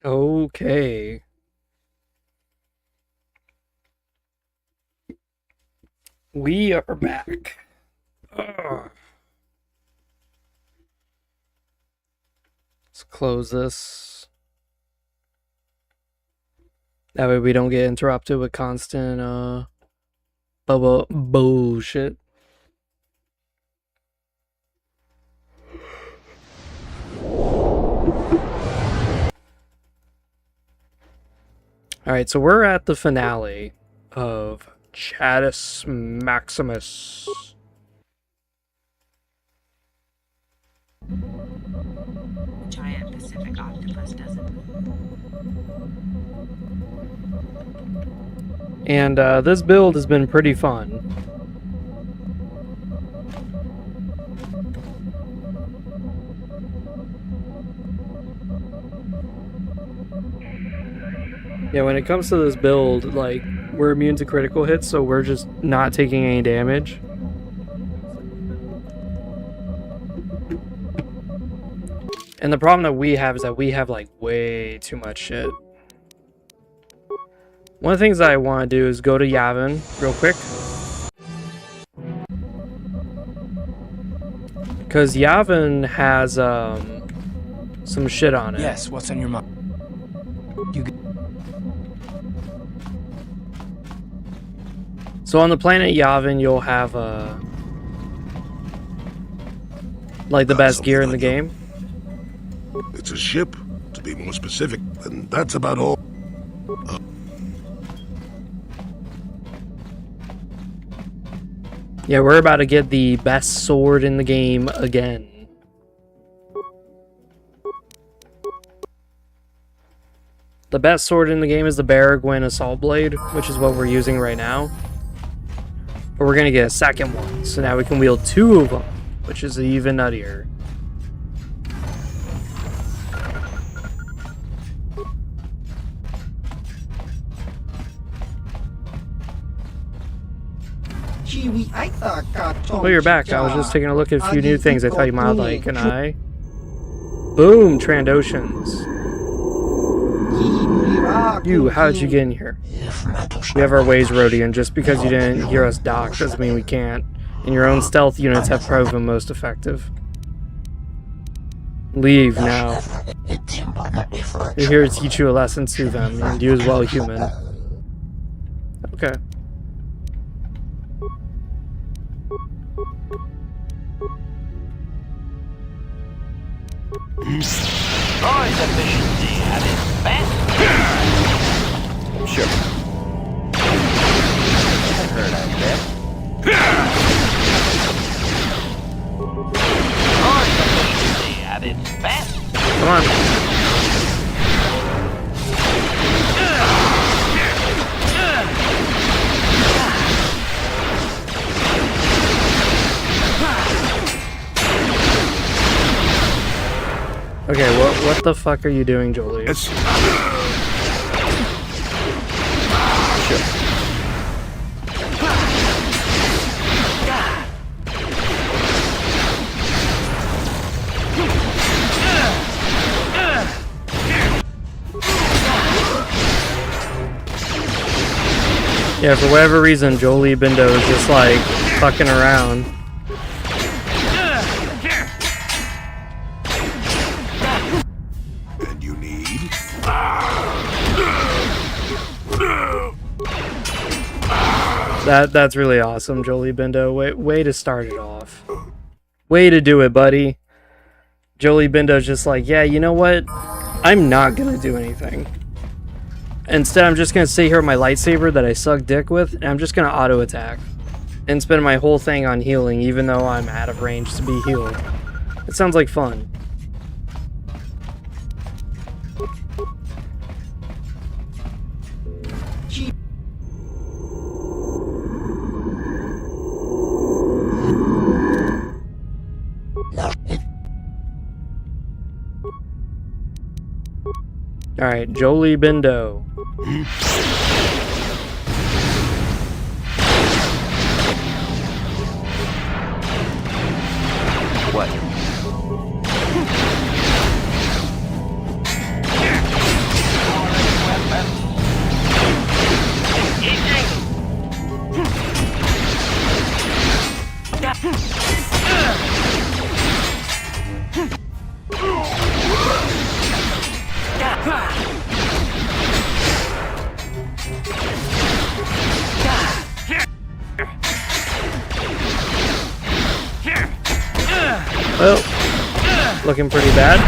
Okay. We are back. Ugh. Let's close this. That way we don't get interrupted with constant bullshit. Alright, so we're at the finale of Chadus Maximus. Giant Pacific octopus doesn't. And this build has been pretty fun. Yeah, when it comes to this build, like, we're immune to critical hits, so we're just not taking any damage. And the problem that we have is that we have, like, way too much shit. One of the things that I want to do is go to Yavin real quick. Because Yavin has, some shit on it. Yes, what's on your mind? So on the planet Yavin, you'll have, like, the best gear in the game. It's a ship, to be more specific, and that's about all. Yeah, we're about to get the best sword in the game again. The best sword in the game is the Baragwin Assault Blade, which is what we're using right now. But we're gonna get a second one, so now we can wield two of them, which is even nuttier. Oh, you're back. I was just taking a look at a few new things I thought you might like, and I... Boom! Trandoshans. You, how did you get in here? We have our ways, Rodian. Just because you didn't hear us dock doesn't mean we can't. And your own stealth units have proven most effective. Leave now. We're here to teach you a lesson to them, and you as well, human. Okay. Noise efficiency at its best. Sure. I heard I bet. Noise efficiency at its best. Come on. Okay, what the fuck are you doing, Jolie? It's... Yeah, for whatever reason, Jolie Bindo is just like fucking around. And you need... That's really awesome, Jolie Bindo. Way to start it off. Way to do it, buddy. Jolie Bindo's just like, yeah, you know what? I'm not gonna do anything. Instead, I'm just gonna sit here with my lightsaber that I suck dick with, and I'm just gonna auto attack. And spend my whole thing on healing, even though I'm out of range to be healed. It sounds like fun. Alright, Jolie Bindo. What? Well, looking pretty bad.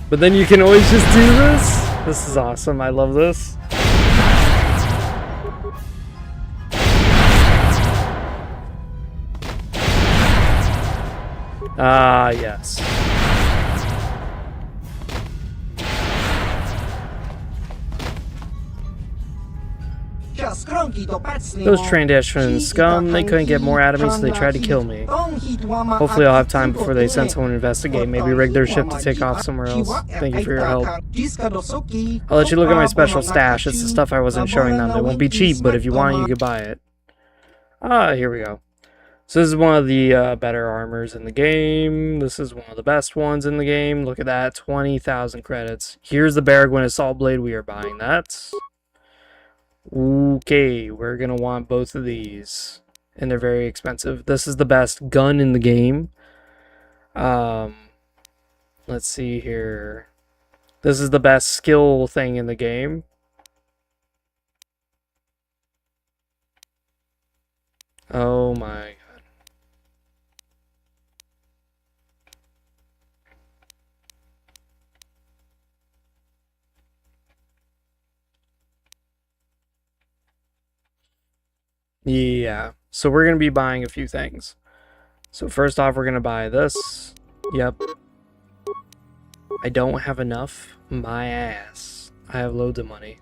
But then you can always just do this. This is awesome. I love this. Ah, yes. Those trained Ashton scum, they couldn't get more out of me, so they tried to kill me. Hopefully I'll have time before they send someone to investigate, maybe rig their ship to take off somewhere else. Thank you for your help. I'll let you look at my special stash. It's the stuff I wasn't showing them. It won't be cheap, but if you want it, you could buy it. Ah, here we go. So this is one of the better armors in the game. This is one of the best ones in the game. Look at that, 20,000 credits. Here's the Baragwin Assault Blade. We are buying that. Okay, we're going to want both of these. And they're very expensive. This is the best gun in the game. Let's see here. This is the best skill thing in the game. Oh my god. Yeah, so we're going to be buying a few things. So first off, we're going to buy this. Yep. I don't have enough. My ass. I have loads of money.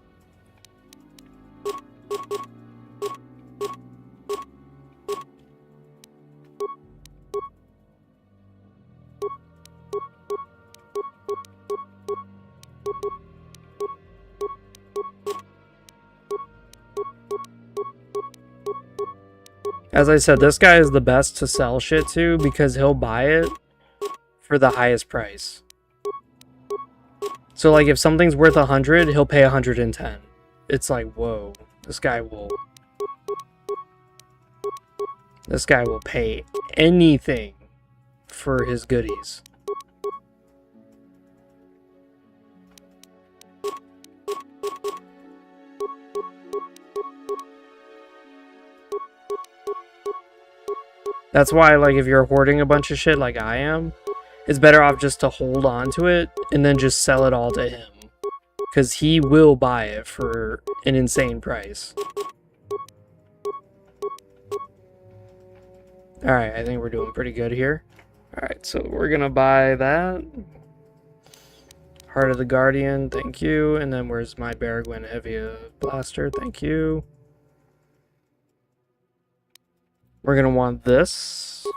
As I said, this guy is the best to sell shit to because he'll buy it for the highest price. So like if something's worth 100, he'll pay 110. It's like, whoa, this guy will pay anything for his goodies. That's why, like, if you're hoarding a bunch of shit like I am, it's better off just to hold on to it and then just sell it all to him. Because he will buy it for an insane price. Alright, I think we're doing pretty good here. Alright, so we're gonna buy that. Heart of the Guardian, thank you. And then where's my Baragwin Heavy Blaster, thank you. We're going to want this.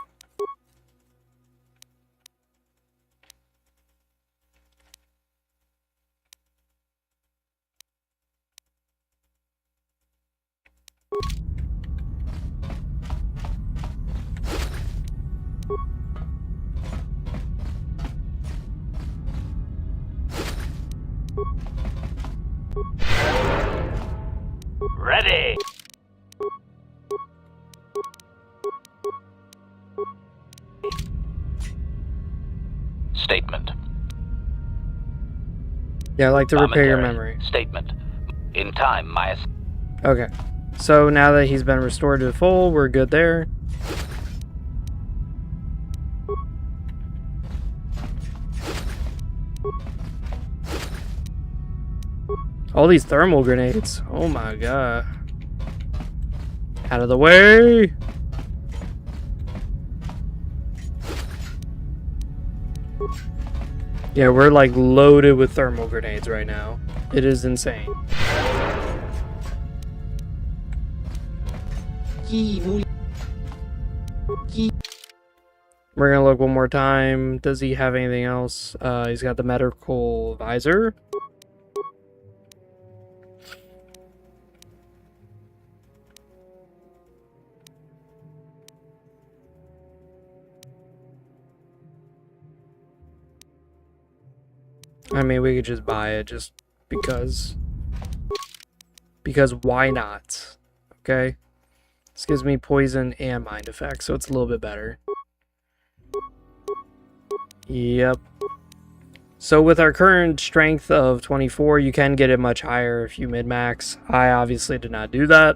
Ready. Statement. Yeah, I like to repair your memory. Statement. In time, my... Okay. So now that he's been restored to full, we're good there. All these thermal grenades. Oh my god. Out of the way! Yeah, we're like loaded with thermal grenades right now. It is insane. We're gonna look one more time. Does he have anything else? He's got the medical visor. I mean, we could just buy it just because. Because why not? Okay? This gives me poison and mind effect, so it's a little bit better. Yep. So with our current strength of 24, you can get it much higher if you min-max. I obviously did not do that.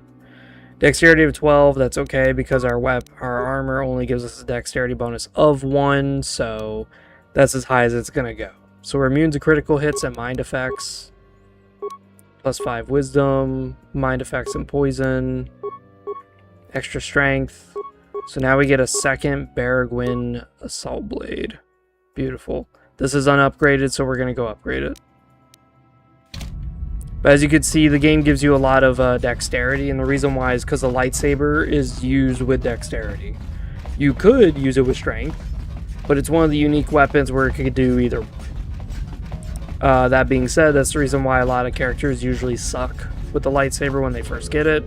Dexterity of 12, that's okay because our armor only gives us a dexterity bonus of 1, so that's as high as it's going to go. So we're immune to critical hits and mind effects. Plus 5 wisdom, mind effects and poison. Extra strength. So now we get a second Baragwin Assault Blade. Beautiful. This is unupgraded, so we're going to go upgrade it. But as you can see, the game gives you a lot of dexterity, and the reason why is because the lightsaber is used with dexterity. You could use it with strength, but it's one of the unique weapons where it could do either. That being said, that's the reason why a lot of characters usually suck with the lightsaber when they first get it.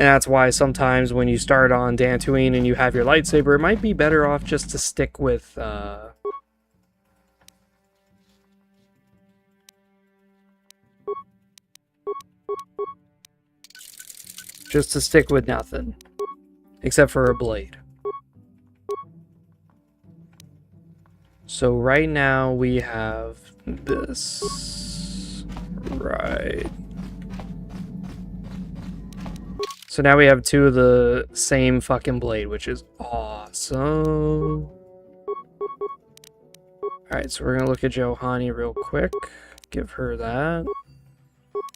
And that's why sometimes when you start on Dantooine and you have your lightsaber, it might be better off just to stick with nothing. Except for a blade. So right now we have this. Right. So now we have two of the same fucking blade, which is awesome. Alright, so we're going to look at Johanny real quick. Give her that.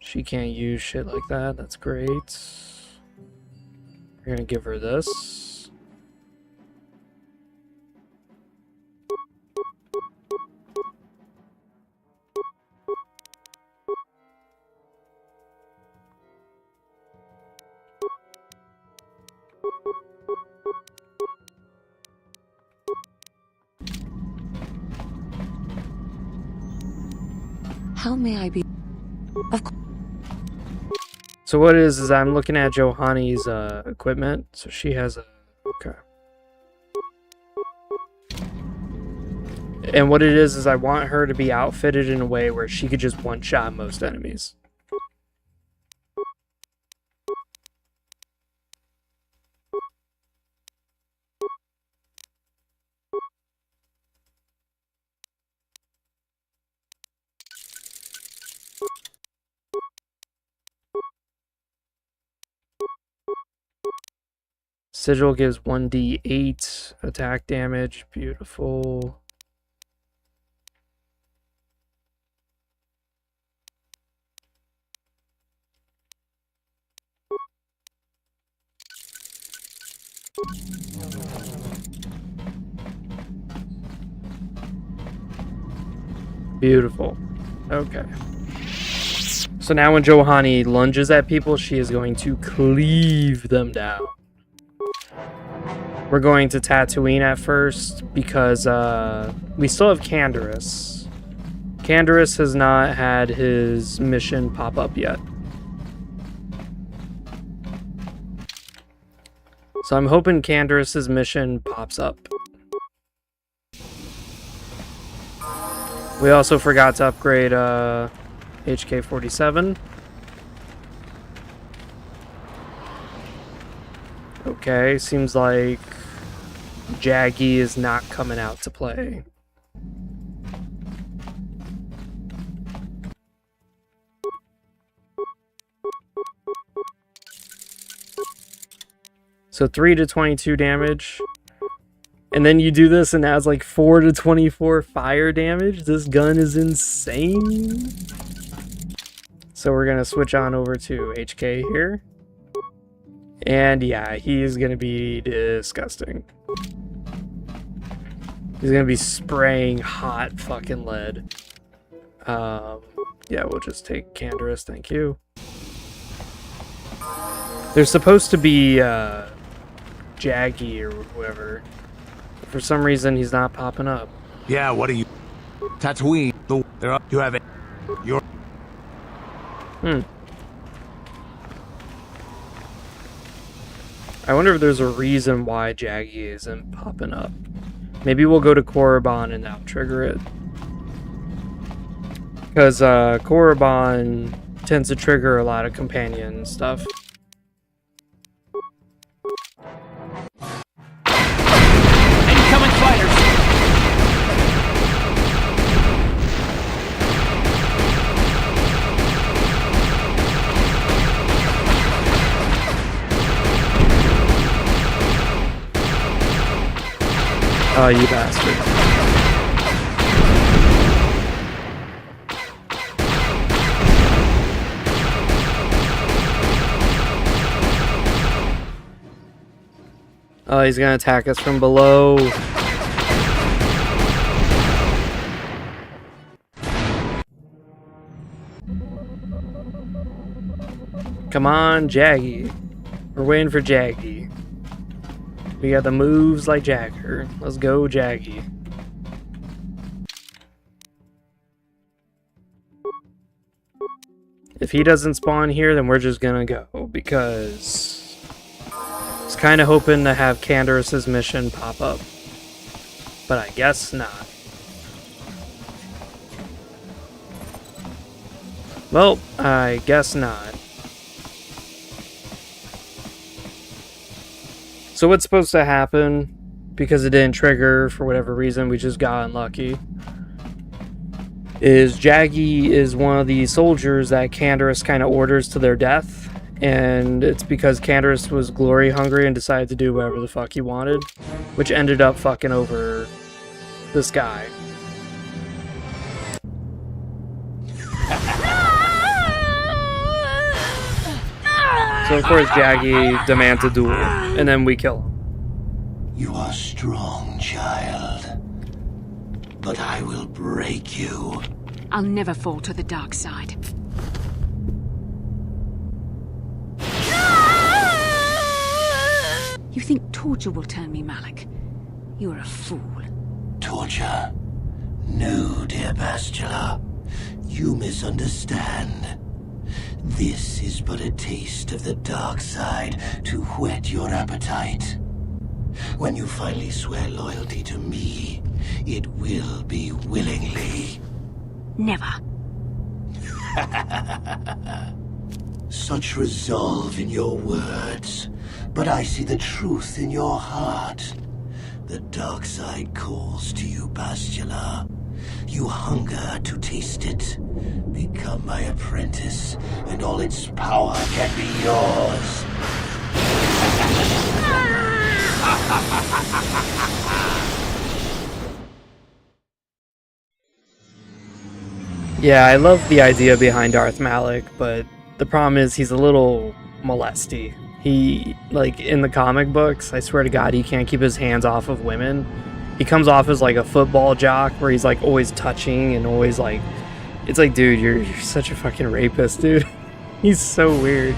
She can't use shit like that. That's great. We're going to give her this. How may I be? Of course. So what it is I'm looking at Johanny's equipment. So she has a... Okay. And what it is I want her to be outfitted in a way where she could just one-shot most enemies. Sigil gives 1d8 attack damage. Beautiful. Beautiful. Okay. So now when Johanny lunges at people, she is going to cleave them down. We're going to Tatooine at first because we still have Canderous. Canderous has not had his mission pop up yet. So I'm hoping Canderous's mission pops up. We also forgot to upgrade HK-47. Okay, seems like Jaggy is not coming out to play. So 3 to 22 damage. And then you do this and it has like 4 to 24 fire damage. This gun is insane. So we're going to switch on over to HK here. And yeah, he is going to be disgusting. He's going to be spraying hot fucking lead. Yeah, we'll just take Canderous, thank you. There's supposed to be Jaggy or whoever. For some reason, he's not popping up. Yeah, what are you? Tatooine. You have it. You're. I wonder if there's a reason why Jaggy isn't popping up. Maybe we'll go to Korriban and that'll trigger it. Because Korriban tends to trigger a lot of companion stuff. Incoming fighters! Oh, you bastard. Oh, he's gonna attack us from below. Come on, Jaggy. We're waiting for Jaggy. We got the moves like Jagger. Let's go, Jaggy. If he doesn't spawn here, then we're just gonna go, because I was kind of hoping to have Candace's mission pop up, but I guess not. Well, I guess not. So what's supposed to happen, because it didn't trigger for whatever reason, we just got unlucky, is Jaggy is one of the soldiers that Candace kind of orders to their death, and it's because Candace was glory hungry and decided to do whatever the fuck he wanted, which ended up fucking over this guy. So of course Jaggy demands a duel, and then we kill him. You are strong, child. But I will break you. I'll never fall to the dark side. You think torture will turn me, Malik? You're a fool. Torture? No, dear Bastila. You misunderstand. This is but a taste of the dark side to whet your appetite. When you finally swear loyalty to me, it will be willingly. Never. Such resolve in your words, but I see the truth in your heart. The dark side calls to you, Bastila. You hunger to taste it. Become my apprentice, and all its power can be yours. Yeah, I love the idea behind Darth Malik, but the problem is he's a little molesty. He, like, in the comic books, I swear to God, he can't keep his hands off of women. He comes off as like a football jock where he's like always touching and always like, it's like, dude, you're such a fucking rapist, dude. He's so weird.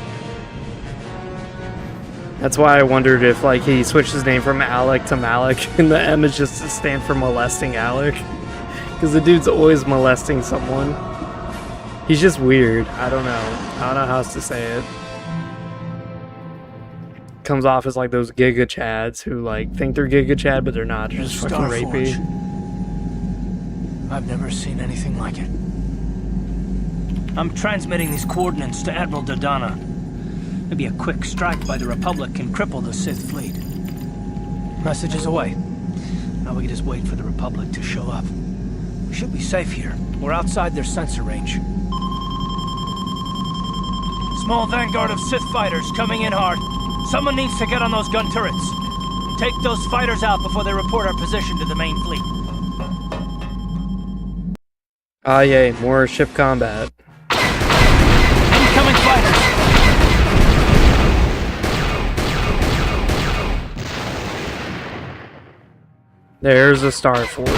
That's why I wondered if like he switched his name from Alec to Malik and the M is just to stand for molesting Alec. Because the dude's always molesting someone. He's just weird. I don't know how else to say it. Comes off as like those Giga Chads who like think they're Giga Chad, but they're not. They're just fucking rapey. I've never seen anything like it. I'm transmitting these coordinates to Admiral Dodonna. Maybe a quick strike by the Republic can cripple the Sith fleet. Message is away. Now we can just wait for the Republic to show up. We should be safe here. We're outside their sensor range. Small vanguard of Sith fighters coming in hard. Someone needs to get on those gun turrets. Take those fighters out before they report our position to the main fleet. Ah yay, more ship combat. Incoming fighters! There's a Star Forge.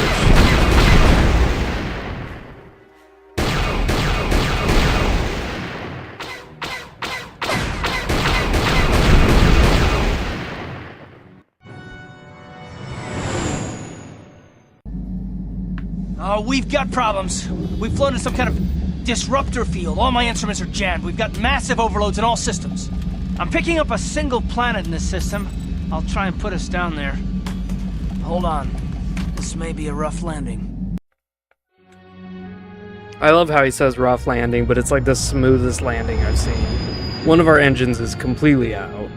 We've got problems. We've flown in some kind of disruptor field. All my instruments are jammed. We've got massive overloads in all systems. I'm picking up a single planet in this system. I'll try and put us down there. Hold on. This may be a rough landing. I love how he says rough landing, but it's like the smoothest landing I've seen. One of our engines is completely out.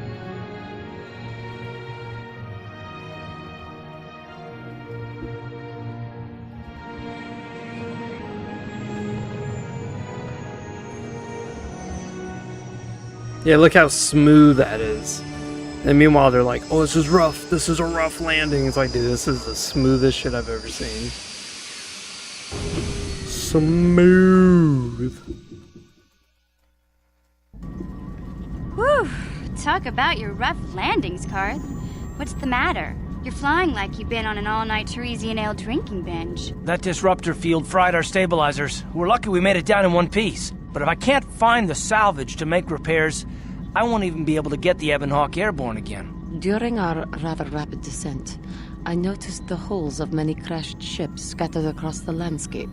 Yeah, look how smooth that is. And meanwhile, they're like, oh, this is rough. This is a rough landing. It's like, dude, this is the smoothest shit I've ever seen. Smooth. Whew! Talk about your rough landings, Karth. What's the matter? You're flying like you've been on an all-night Teresian ale drinking binge. That disruptor field fried our stabilizers. We're lucky we made it down in one piece. But if I can't find the salvage to make repairs, I won't even be able to get the Ebonhawk airborne again. During our rather rapid descent, I noticed the hulls of many crashed ships scattered across the landscape.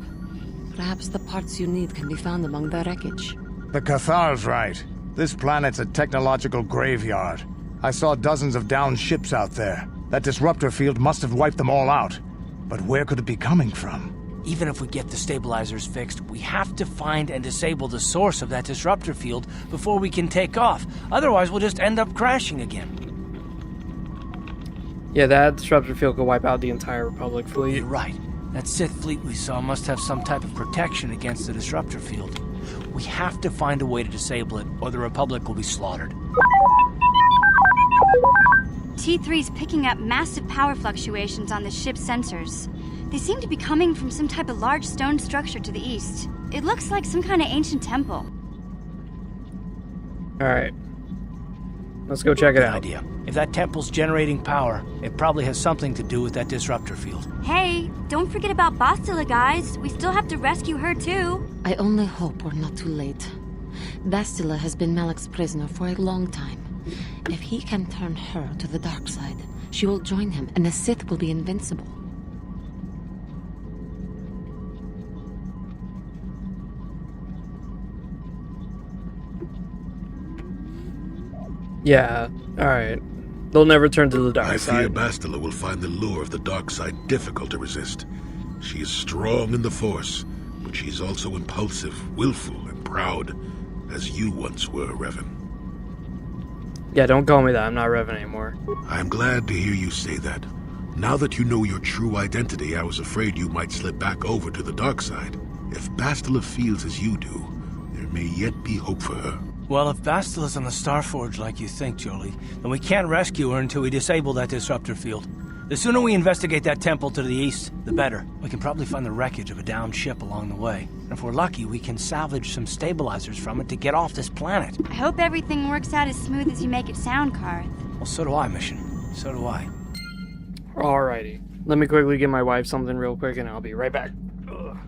Perhaps the parts you need can be found among the wreckage. The Cathar's right. This planet's a technological graveyard. I saw dozens of downed ships out there. That disruptor field must have wiped them all out. But where could it be coming from? Even if we get the stabilizers fixed, we have to find and disable the source of that disruptor field before we can take off. Otherwise, we'll just end up crashing again. Yeah, that disruptor field could wipe out the entire Republic fleet. You're right. That Sith fleet we saw must have some type of protection against the disruptor field. We have to find a way to disable it, or the Republic will be slaughtered. T3's picking up massive power fluctuations on the ship's sensors. They seem to be coming from some type of large stone structure to the east. It looks like some kind of ancient temple. Alright. Let's go check it Good out. idea. If that temple's generating power, it probably has something to do with that disruptor field. Hey, don't forget about Bastila, guys. We still have to rescue her, too. I only hope we're not too late. Bastila has been Malak's prisoner for a long time. If he can turn her to the dark side, she will join him and the Sith will be invincible. Yeah, alright. They'll never turn to the dark I side. fear Bastila will find the lure of the dark side difficult to resist. She is strong in the Force, but she is also impulsive, willful, and proud, as you once were, Revan. Yeah, don't call me that. I'm not Revan anymore. I am glad to hear you say that. Now that you know your true identity, I was afraid you might slip back over to the dark side. If Bastila feels as you do, there may yet be hope for her. Well, if Bastila's on the Starforge like you think, Jolie, then we can't rescue her until we disable that disruptor field. The sooner we investigate that temple to the east, the better. We can probably find the wreckage of a downed ship along the way. And if we're lucky, we can salvage some stabilizers from it to get off this planet. I hope everything works out as smooth as you make it sound, Karth. Well, so do I, Mission. So do I. Alrighty. Let me quickly give my wife something real quick and I'll be right back. Ugh.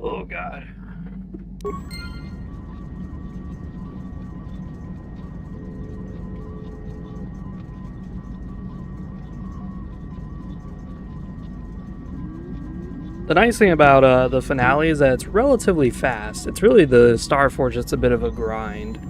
Oh god. The nice thing about the finale is that it's relatively fast. It's really the Starforge that's a bit of a grind.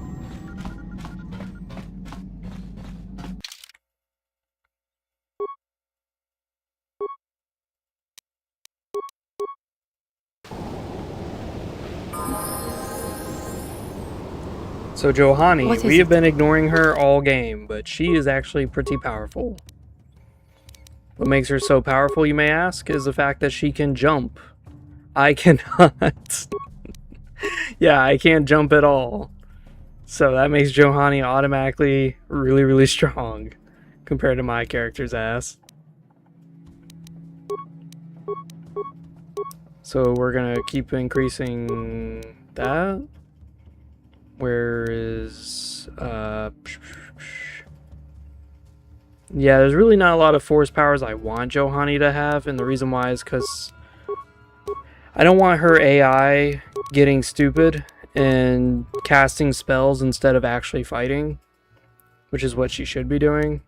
So Johanny, we have been ignoring her all game, but she is actually pretty powerful. What makes her so powerful, you may ask, is the fact that she can jump. I cannot. Yeah, I can't jump at all. So that makes Johanny automatically really, really strong compared to my character's ass. So we're gonna keep increasing that. Where is yeah, there's really not a lot of force powers I want Johanny to have, and the reason why is because I don't want her AI getting stupid and casting spells instead of actually fighting, which is what she should be doing.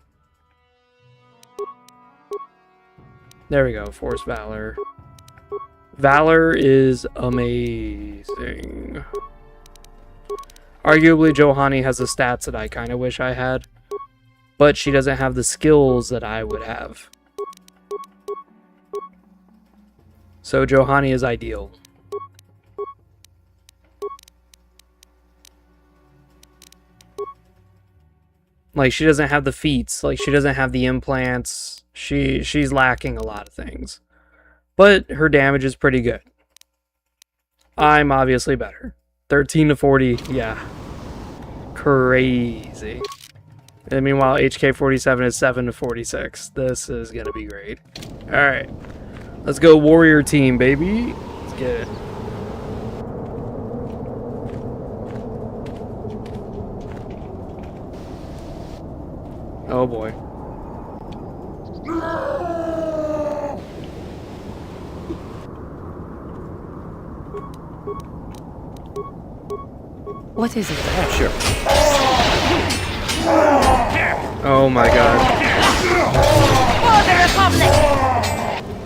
There we go, Force Valor. Valor is amazing. Arguably, Johanny has the stats that I kind of wish I had, but she doesn't have the skills that I would have. So Johanny is ideal. Like, she doesn't have the feats, like she doesn't have the implants. She's lacking a lot of things. But her damage is pretty good. I'm obviously better. 13 to 40, yeah. Crazy. And meanwhile, HK47 is 7 to 46. This is gonna be great. Alright. Let's go warrior team, baby. Let's get it. Oh boy. What is it? Sure. Oh my god.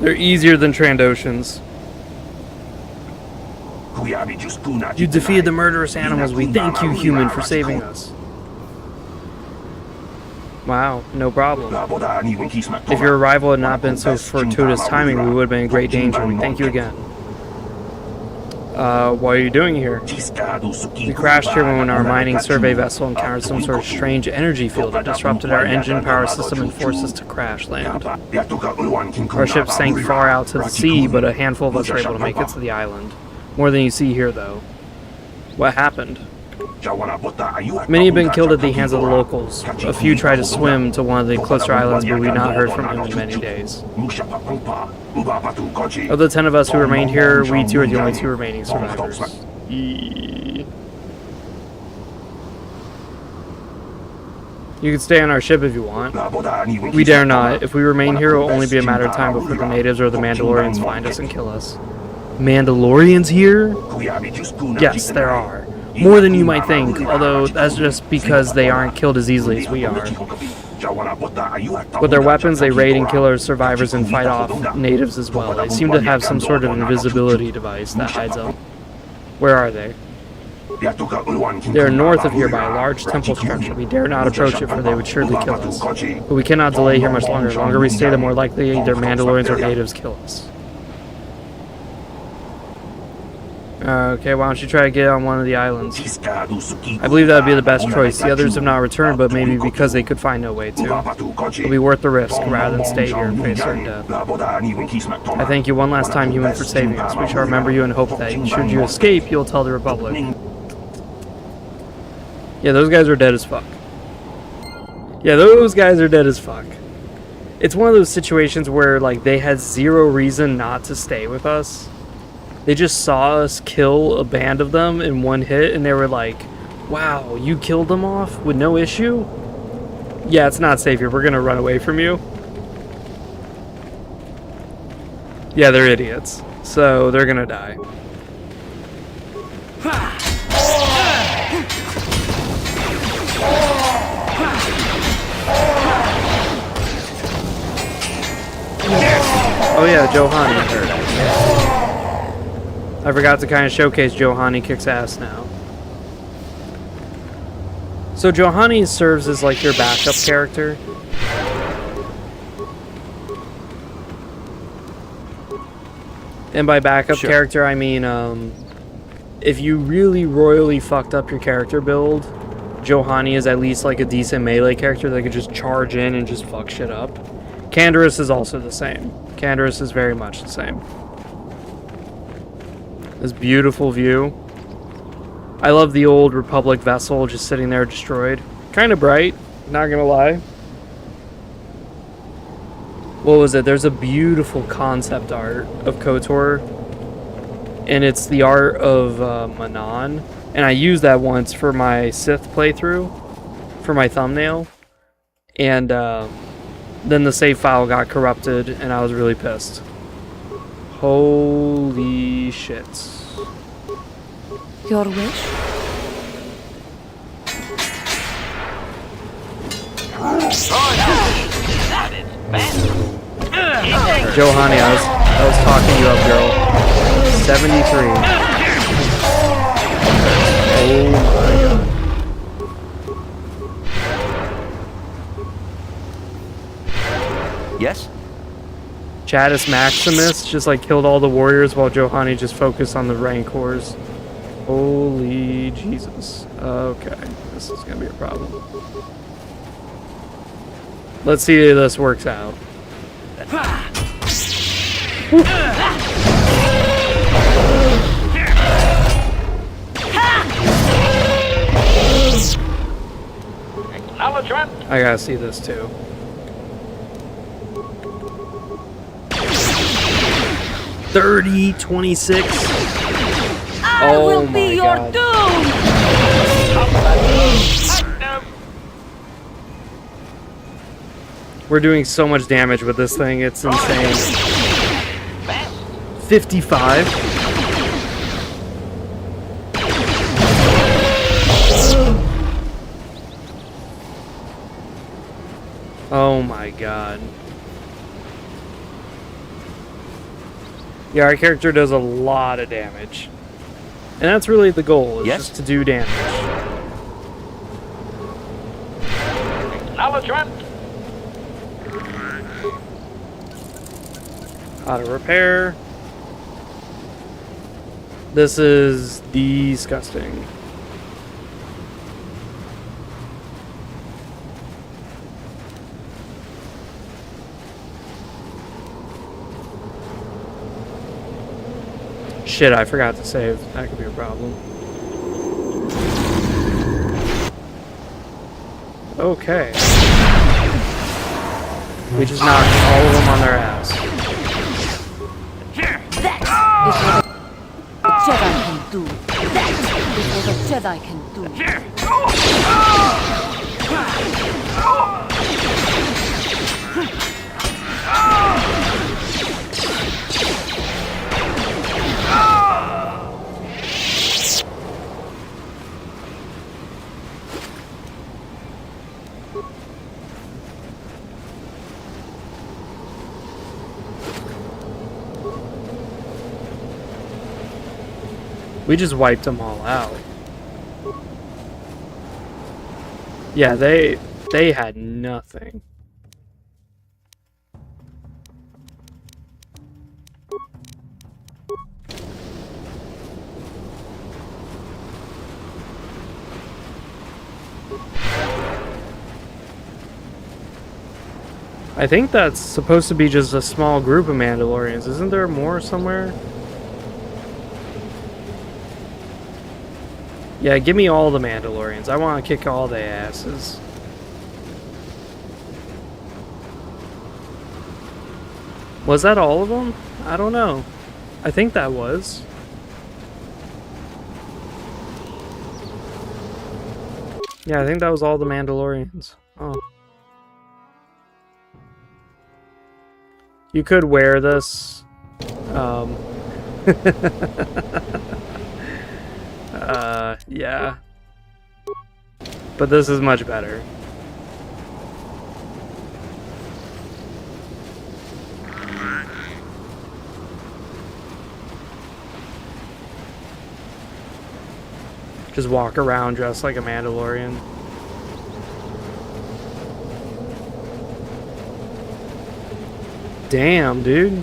They're easier than Trandoshans. You defeated the murderous animals. We thank you, human, for saving us. Wow, no problem. If your arrival had not been so fortuitous timing, we would have been in great danger. We thank you again. What are you doing here? We crashed here when our mining survey vessel encountered some sort of strange energy field that disrupted our engine power system and forced us to crash land. Our ship sank far out to the sea, but a handful of us were able to make it to the island. More than you see here, though. What happened? Many have been killed at the hands of the locals. A few tried to swim to one of the closer islands, but we've not heard from him in many days. Of the 10 of us who remained here, we two are the only two remaining survivors. You can stay on our ship if you want. We dare not. If we remain here, it will only be a matter of time before the natives or the Mandalorians find us and kill us. Mandalorians here? Yes, there are. More than you might think, although that's just because they aren't killed as easily as we are. With their weapons, they raid and kill our survivors and fight off natives as well. They seem to have some sort of invisibility device that hides them. Where are they? They are north of here by a large temple structure. We dare not approach it, for they would surely kill us. But we cannot delay here much longer. The longer we stay, the more likely either Mandalorians or natives kill us. Okay, why don't you try to get on one of the islands? I believe that would be the best choice. The others have not returned, but maybe because they could find no way to. It'll be worth the risk, rather than stay here and face certain death. I thank you one last time, human, for saving us. We shall remember you and hope that, should you escape, you'll tell the Republic. Yeah, those guys are dead as fuck. Yeah, those guys are dead as fuck. It's one of those situations where, like, they had zero reason not to stay with us. They just saw us kill a band of them in one hit, and they were like, wow, you killed them off with no issue? Yeah, it's not safe here. We're gonna run away from you. Yeah, they're idiots. So, they're gonna die. Oh yeah, Johanny. I forgot to kind of showcase Johanny kicks ass now. So Johanny serves as like your backup character. And by backup character, I mean, if you really royally fucked up your character build, Johanny is at least like a decent melee character that could just charge in and just fuck shit up. Canderous is also the same. Canderous is very much the same. This beautiful view. I love the old Republic vessel just sitting there destroyed. Kind of bright, not gonna lie. What was it? There's a beautiful concept art of KOTOR, and it's the art of Manon, and I used that once for my Sith playthrough, for my thumbnail, and then the save file got corrupted, and I was really pissed. Holy shit. Your wish? Johanny, I was talking you up, girl. 73. Oh my god. Yes? Chadus Maximus just like killed all the warriors while Johanny just focused on the Rancors. Holy Jesus. Okay, this is gonna be a problem. Let's see if this works out. I gotta see this too. $30.26. Oh my god. We're doing so much damage with this thing, it's insane. 55. Oh my god. Yeah, our character does a lot of damage. And that's really the goal, is just to do damage. Auto repair. This is disgusting. Shit, I forgot to save. That could be a problem. Okay. We just knocked all of them on their ass. That is what a Jedi can do. That is what a Jedi can do. We just wiped them all out. Yeah, they had nothing. I think that's supposed to be just a small group of Mandalorians. Isn't there more somewhere? Yeah, give me all the Mandalorians. I want to kick all their asses. Was that all of them? I don't know. I think that was. Yeah, I think that was all the Mandalorians. Oh. You could wear this. Yeah. But this is much better. Just walk around dressed like a Mandalorian. Damn, dude.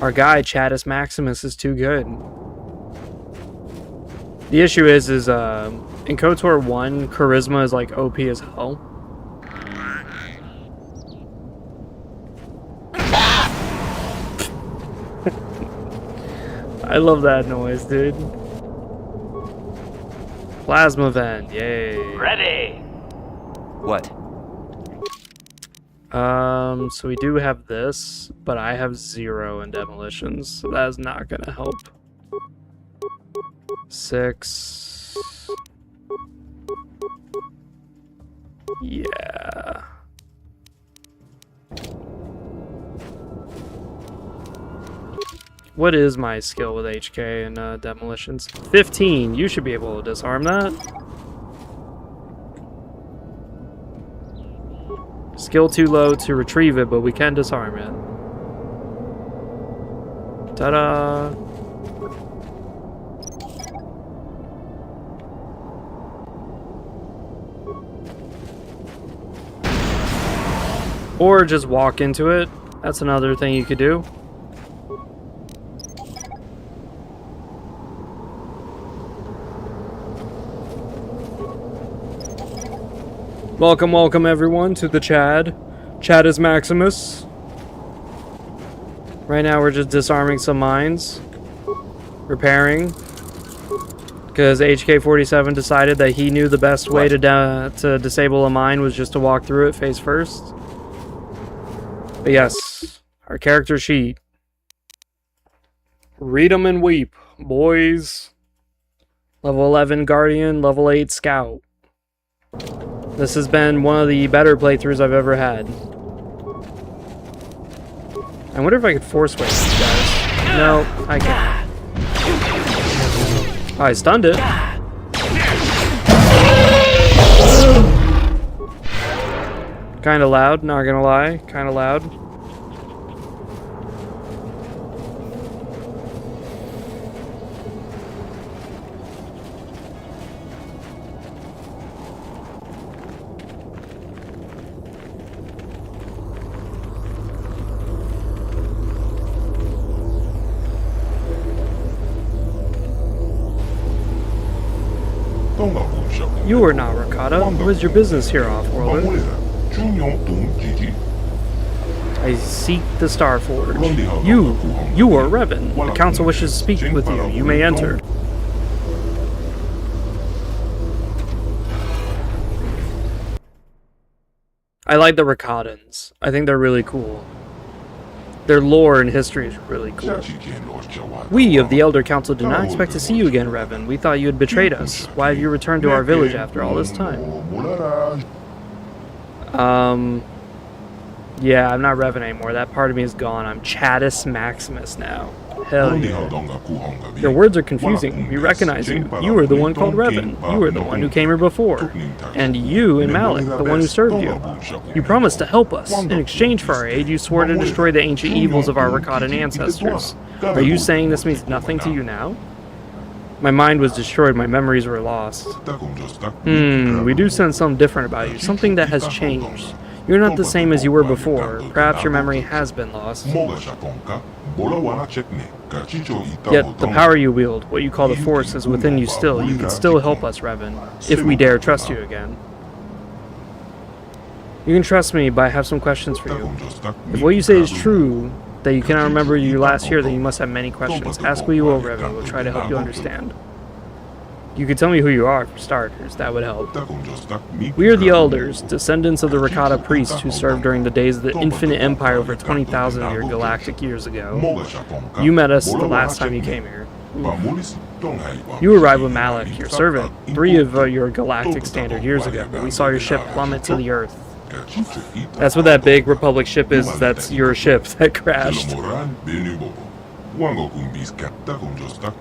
Our guy, Chadus Maximus, is too good. The issue is in KOTOR 1, charisma is like OP as hell. I love that noise, dude. Plasma vent, yay. Ready. What? So we do have this, but I have 0 in demolitions, so that is not gonna help. 6. Yeah. What is my skill with HK and demolitions? 15. You should be able to disarm that. Skill too low to retrieve it, but we can disarm it. Ta-da! Or just walk into it. That's another thing you could do. Welcome, welcome everyone to the Chadus Maximus. Right now we're just disarming some mines. Repairing. Because HK-47 decided that he knew the best way to disable a mine was just to walk through it face first. But yes, our character sheet. Read 'em and weep, boys. Level 11 Guardian, level 8 Scout. This has been one of the better playthroughs I've ever had. I wonder if I could force wave these guys. No, I can't. Oh, I stunned it. Kinda loud, not gonna lie. Kinda loud. You are not Rakata. What is your business here, Offworlder? I seek the Star Forge. You are Revan. The council wishes to speak with you. You may enter. I like the Rakatans. I think they're really cool. Their lore and history is really cool. We of the Elder Council did not expect to see you again, Revan. We thought you had betrayed us. Why have you returned to our village after all this time? Yeah, I'm not Revan anymore. That part of me is gone. I'm Chadus Maximus now. Hell yeah. Your words are confusing. We recognize you. You were the one called Revan. You were the one who came here before. And you and Malik, the one who served you. You promised to help us. In exchange for our aid, you swore to destroy the ancient evils of our Rakatan ancestors. Are you saying this means nothing to you now? My mind was destroyed. My memories were lost. We do sense something different about you. Something that has changed. You're not the same as you were before. Perhaps your memory has been lost. Yet, the power you wield, what you call the Force, is within you still. You can still help us, Revan, if we dare trust you again. You can trust me, but I have some questions for you. If what you say is true, that you cannot remember your last year, then you must have many questions. Ask what you will, Revan. We'll try to help you understand. You could tell me who you are, for starters. That would help. We are the Elders, descendants of the Rakata priests who served during the days of the Infinite Empire over 20,000 of your galactic years ago. You met us the last time you came here. You arrived with Malik, your servant, 3 of your galactic standard years ago. We saw your ship plummet to the Earth. That's what that big Republic ship is. That's your ship that crashed.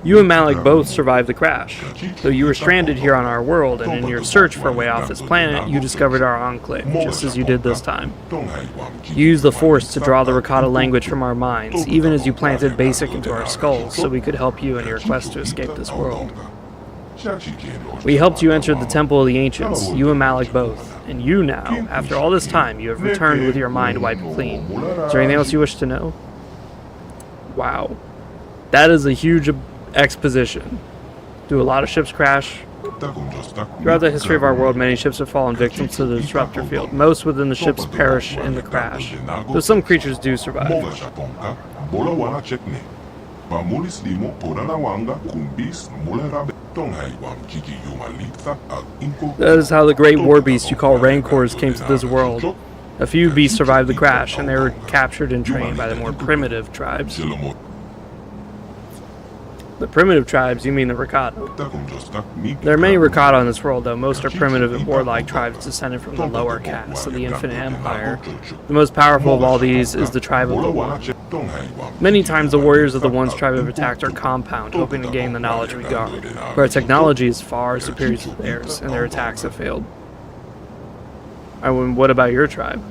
You and Malik both survived the crash. Though you were stranded here on our world, and in your search for a way off this planet, you discovered our enclave, just as you did this time. You used the Force to draw the Rakata language from our minds, even as you planted Basic into our skulls, so we could help you in your quest to escape this world. We helped you enter the Temple of the Ancients, you and Malik both, and you now, after all this time, you have returned with your mind wiped clean. Is there anything else you wish to know? Wow. That is a huge exposition. Do a lot of ships crash? Throughout the history of our world, many ships have fallen victim to the disruptor field. Most within the ships perish in the crash, though some creatures do survive. That is how the great war beasts you call Rancors came to this world. A few beasts survived the crash, and they were captured and trained by the more primitive tribes. The primitive tribes, you mean the Rakata. There are many Rakata in this world, though most are primitive and warlike tribes descended from the lower castes of the Infinite Empire. The most powerful of all these is the tribe of the One. Many times the warriors of the One's tribe have attacked our compound, hoping to gain the knowledge we guard, but our technology is far superior to theirs, and their attacks have failed. What about your tribe?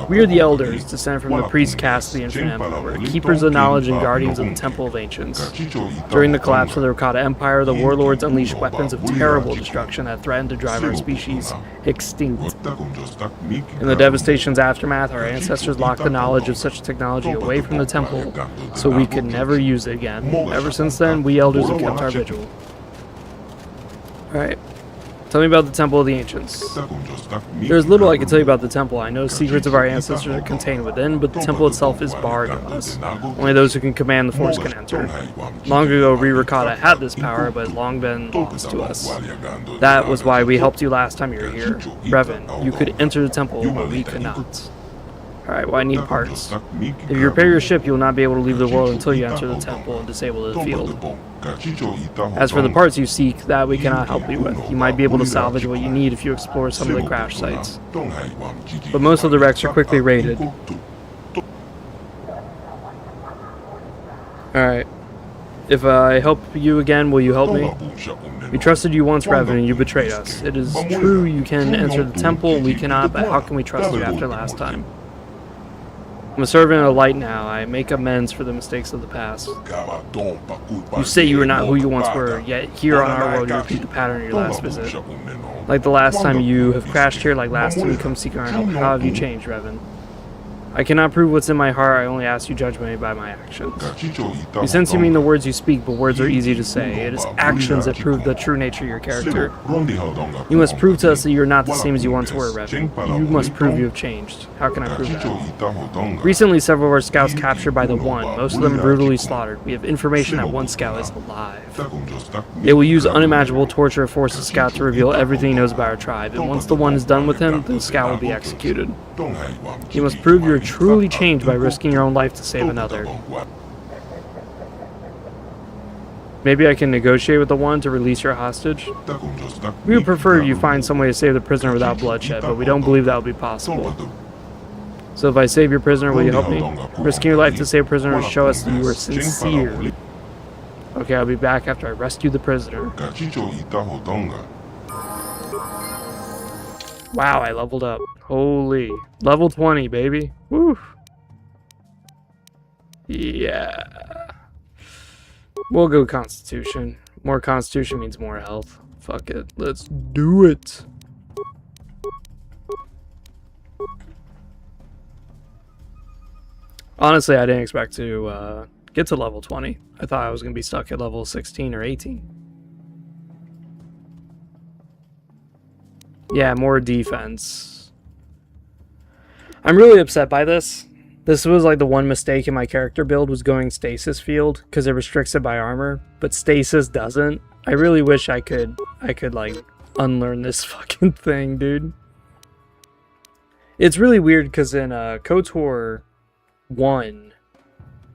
We are the Elders, descended from the priest caste of the Infinite Empire, keepers of knowledge and guardians of the Temple of Ancients. During the collapse of the Rakata Empire, the warlords unleashed weapons of terrible destruction that threatened to drive our species extinct. In the devastation's aftermath, our ancestors locked the knowledge of such technology away from the temple, so we could never use it again. Ever since then, we Elders have kept our vigil. Alright. Tell me about the Temple of the Ancients. There's little I can tell you about the temple. I know secrets of our ancestors are contained within, but the temple itself is barred to us. Only those who can command the Force can enter. Long ago, Rakata had this power, but has long been lost to us. That was why we helped you last time you were here. Revan, you could enter the temple, but we could not. Alright, well I need parts. If you repair your ship, you will not be able to leave the world until you enter the temple and disable the field. As for the parts you seek, that we cannot help you with. You might be able to salvage what you need if you explore some of the crash sites. But most of the wrecks are quickly raided. Alright. If I help you again, will you help me? We trusted you once, Revan, and you betrayed us. It is true you can enter the temple and we cannot, but how can we trust you after last time? I'm a servant of the light now. I make amends for the mistakes of the past. You say you are not who you once were, yet here on our world you repeat the pattern of your last visit. Like the last time you have crashed here, like last time you come seek our help. How have you changed, Revan? I cannot prove what's in my heart, I only ask you judge me by my actions. You sense you mean the words you speak, but words are easy to say. It is actions that prove the true nature of your character. You must prove to us that you are not the same as you once were, Revan. You must prove you have changed. How can I prove that? Recently, several of our scouts captured by the One, most of them brutally slaughtered. We have information that one scout is alive. They will use unimaginable torture to force the scout to reveal everything he knows about our tribe, and once the One is done with him, the scout will be executed. You must prove you're truly changed by risking your own life to save another. Maybe I can negotiate with the One to release your hostage? We would prefer you find some way to save the prisoner without bloodshed, but we don't believe that will be possible. So if I save your prisoner, will you help me? Risking your life to save a prisoner will show us that you are sincere. Okay, I'll be back after I rescue the prisoner. Wow, I leveled up. Holy. Level 20, baby. Woo. Yeah. We'll go Constitution. More Constitution means more health. Fuck it. Let's do it. Honestly, I didn't expect to get to level 20. I thought I was going to be stuck at level 16 or 18. Yeah, more defense. I'm really upset by this. This was like the one mistake in my character build was going stasis field because it restricts it by armor, but stasis doesn't. I really wish I could like unlearn this fucking thing, dude. It's really weird because in KOTOR 1,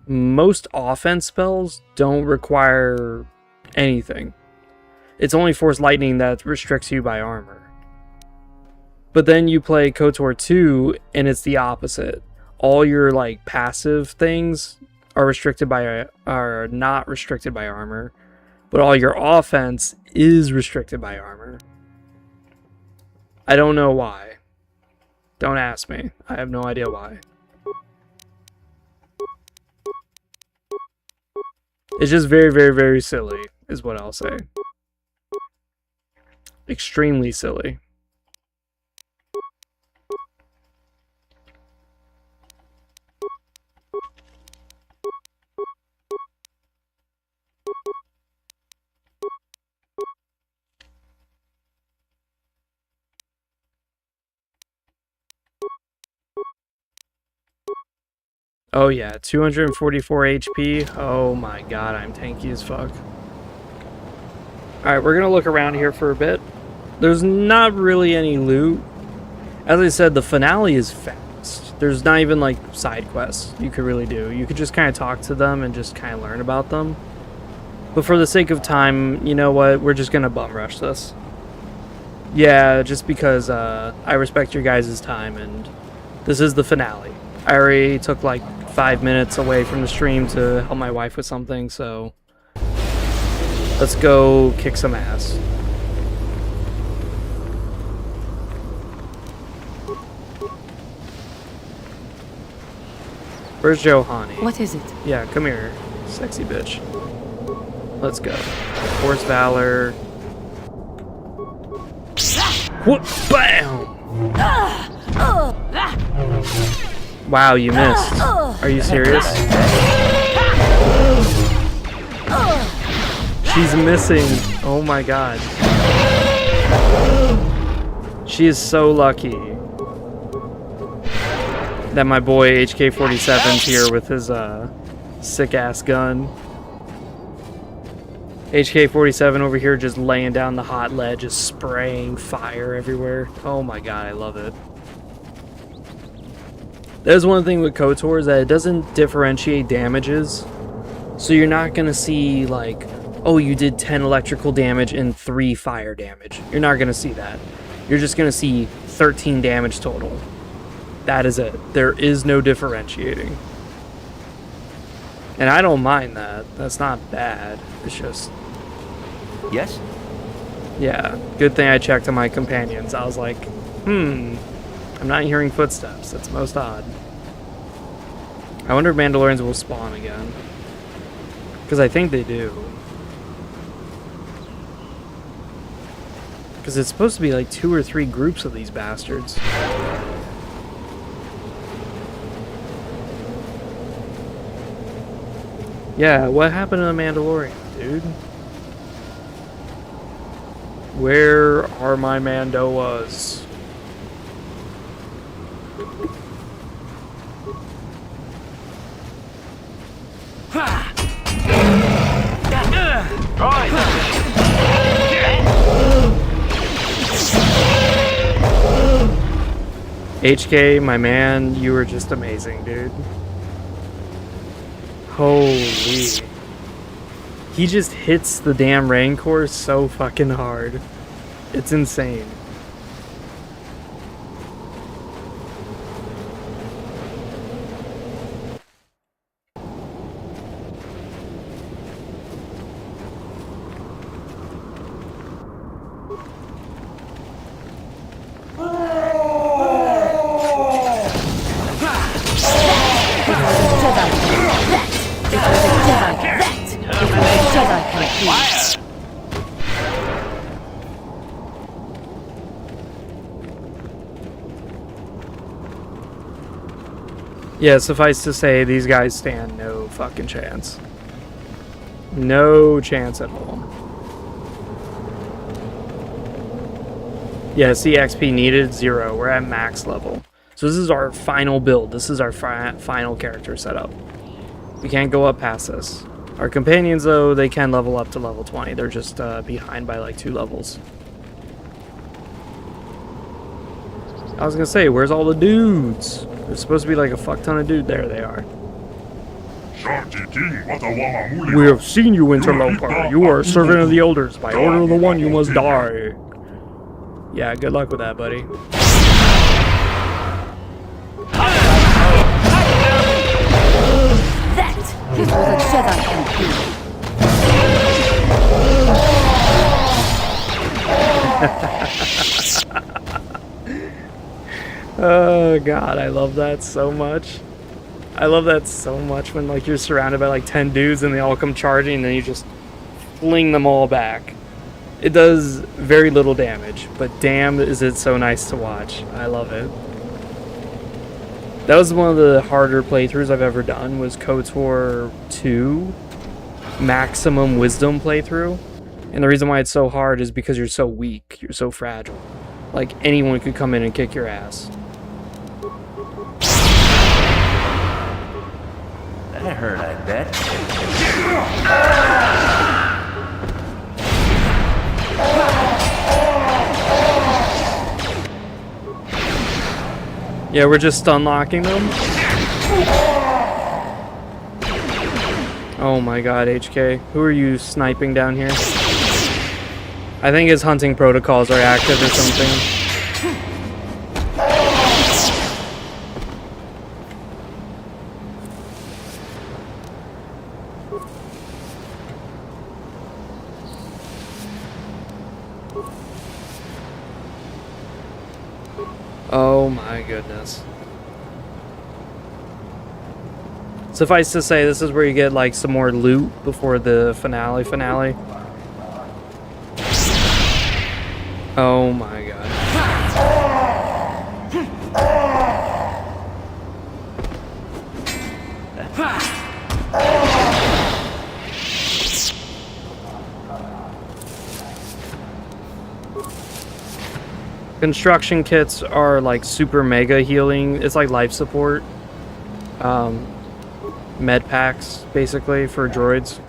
most offense spells don't require anything. It's only Force Lightning that restricts you by armor. But then you play KOTOR 2 and it's the opposite. All your like passive things are not restricted by armor, but all your offense is restricted by armor. I don't know why. Don't ask me. I have no idea why. It's just very, very, very silly, is what I'll say. Extremely silly. Oh yeah, 244 HP. Oh my god, I'm tanky as fuck. Alright, we're gonna look around here for a bit. There's not really any loot. As I said, the finale is fast. There's not even like side quests you could really do. You could just kind of talk to them and just kind of learn about them. But for the sake of time, you know what? We're just gonna bum rush this. Yeah, just because I respect your guys' time and this is the finale. I already took like 5 minutes away from the stream to help my wife with something, so let's go kick some ass. Where's Johanny? What is it? Yeah, come here, sexy bitch. Let's go. Force Valor. Whoop! Bam! Wow, you missed. Are you serious? She's missing. Oh my god. She is so lucky that my boy HK-47's here with his sick-ass gun. HK-47 over here just laying down the hot lead, just spraying fire everywhere. Oh my god, I love it. There's one thing with Kotor is that it doesn't differentiate damages. So you're not going to see like, oh, you did 10 electrical damage and 3 fire damage. You're not going to see that. You're just going to see 13 damage total. That is it. There is no differentiating. And I don't mind that. That's not bad. It's just... Yes? Yeah. Good thing I checked on my companions. I was like, I'm not hearing footsteps. That's most odd. I wonder if Mandalorians will spawn again. Because I think they do. Because it's supposed to be like 2 or 3 groups of these bastards. Yeah, what happened to the Mandalorian, dude? Where are my Mandoas? HK, my man, you were just amazing, dude. Holy. He just hits the damn Rancor so fucking hard. It's insane. Yeah, suffice to say, these guys stand no fucking chance. No chance at all. Yeah, see, XP needed 0. We're at max level. So this is our final build. This is our final character setup. We can't go up past this. Our companions, though, they can level up to level 20. They're just behind by like 2 levels. I was gonna say, where's all the dudes? There's supposed to be like a fuck ton of dudes. There they are. We have seen you, interloper. You are a servant of the elders. By order of the One, you must die. Yeah, good luck with that, buddy. That Oh god, I love that so much. I love that so much when like you're surrounded by like 10 dudes and they all come charging and then you just fling them all back. It does very little damage, but damn is it so nice to watch. I love it. That was one of the harder playthroughs I've ever done, was KOTOR 2 Maximum Wisdom playthrough. And the reason why it's so hard is because you're so weak, you're so fragile. Like anyone could come in and kick your ass. That hurt, I bet. Yeah, we're just unlocking them. Oh my god, HK. Who are you sniping down here? I think his hunting protocols are active or something. Oh my goodness. Suffice to say, this is where you get like some more loot before the finale. Oh my god. Construction kits are like super mega healing. It's like life support. Med packs, basically, for droids.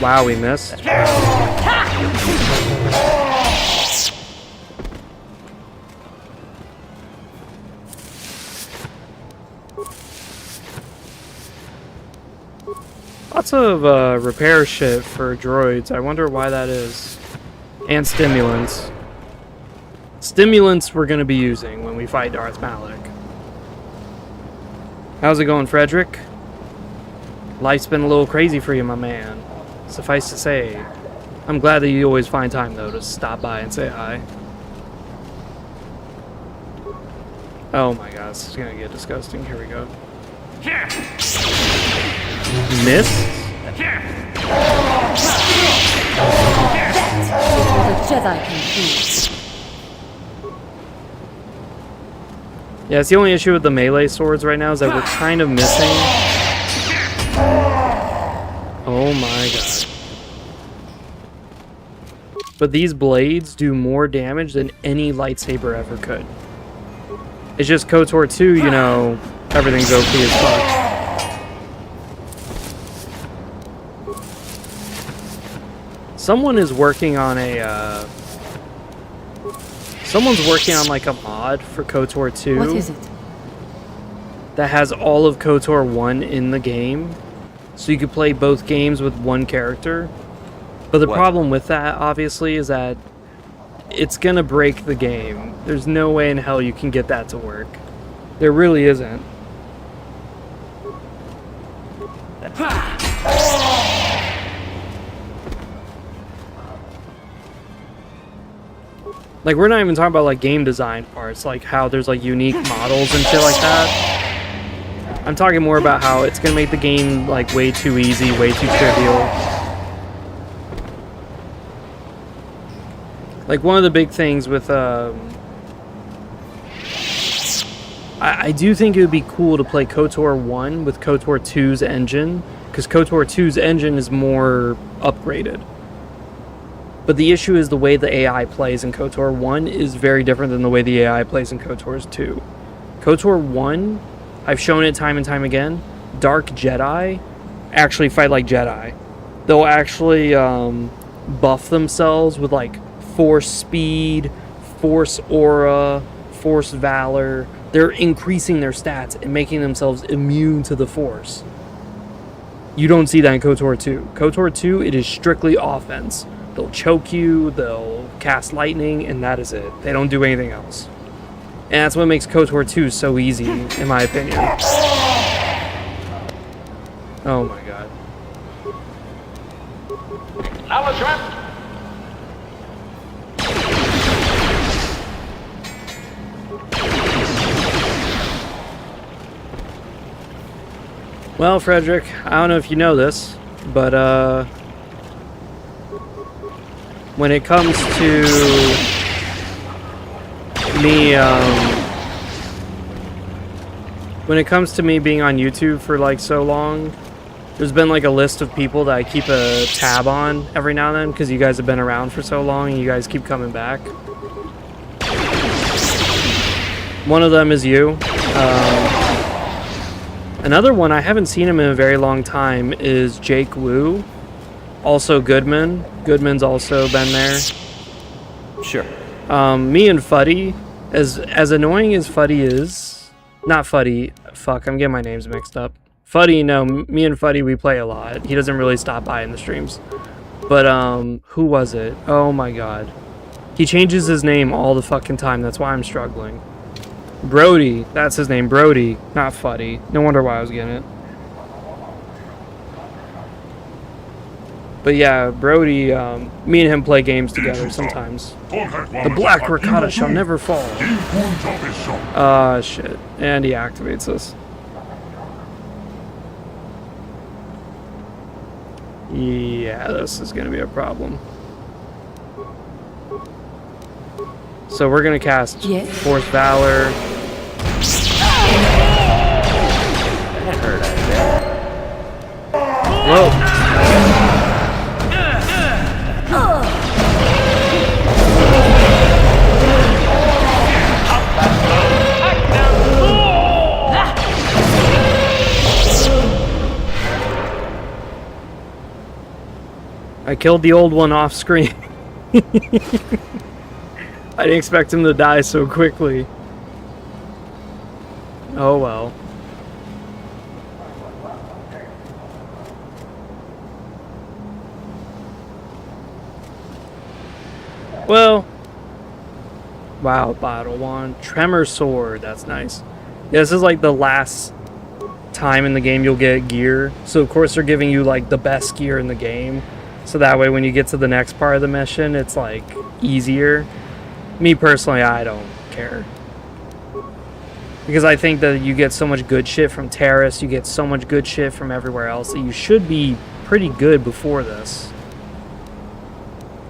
Wow, we missed. Lots of repair shit for droids. I wonder why that is. And stimulants. Stimulants we're going to be using when we fight Darth Malak. How's it going, Frederick? Life's been a little crazy for you, my man. Suffice to say, I'm glad that you always find time, though, to stop by and say hi. Oh my god, this is going to get disgusting. Here we go. Miss? That's what a Jedi can do. Yeah, it's the only issue with the melee swords right now is that we're kind of missing. Oh my god. But these blades do more damage than any lightsaber ever could. It's just KOTOR 2, you know, everything's OP as fuck. Someone is working on a, someone's working on like a mod for KOTOR 2. What is it? That has all of KOTOR 1 in the game. So you could play both games with one character. But the problem with that, obviously, is that it's gonna break the game. There's no way in hell you can get that to work. There really isn't. Like, we're not even talking about, like, game design parts, like how there's, like, unique models and shit like that. I'm talking more about how it's gonna make the game, like, way too easy, way too trivial. Like, one of the big things with, I do think it would be cool to play KOTOR 1 with KOTOR 2's engine, because KOTOR 2's engine is more upgraded. But the issue is the way the AI plays in KOTOR 1 is very different than the way the AI plays in KOTOR 2. KOTOR 1, I've shown it time and time again, Dark Jedi actually fight like Jedi. They'll actually buff themselves with like Force Speed, Force Aura, Force Valor. They're increasing their stats and making themselves immune to the Force. You don't see that in KOTOR 2. KOTOR 2, it is strictly offense. They'll choke you, they'll cast lightning, and that is it. They don't do anything else. And that's what makes KOTOR 2 so easy, in my opinion. Oh my god. Well, Frederick, I don't know if you know this, but when it comes to me, being on YouTube for like so long, there's been like a list of people that I keep a tab on every now and then because you guys have been around for so long and you guys keep coming back. One of them is you. Another one, I haven't seen him in a very long time, is Jake Wu. Also Goodman. Goodman's also been there. Sure. Me and Fuddy, as annoying as Fuddy is, not Fuddy, fuck, I'm getting my names mixed up. Fuddy, no, me and Fuddy, we play a lot. He doesn't really stop by in the streams. But, who was it? Oh my god. He changes his name all the fucking time, that's why I'm struggling. Brody, that's his name, Brody, not Fuddy. No wonder why I was getting it. But yeah, Brody, me and him play games together sometimes. The black ricotta shall never fall. Ah, shit. And he activates us. Yeah, this is gonna be a problem. So we're gonna cast Force Valor. That hurt, I bet. Whoa. I killed the old one off screen. I didn't expect him to die so quickly. Oh well. Well. Wow, bottle wand. Tremor sword, that's nice. Yeah, this is like the last time in the game you'll get gear. So of course they're giving you like the best gear in the game. So that way when you get to the next part of the mission, it's like easier. Me personally, I don't care. Because I think that you get so much good shit from Terrace, you get so much good shit from everywhere else that you should be pretty good before this.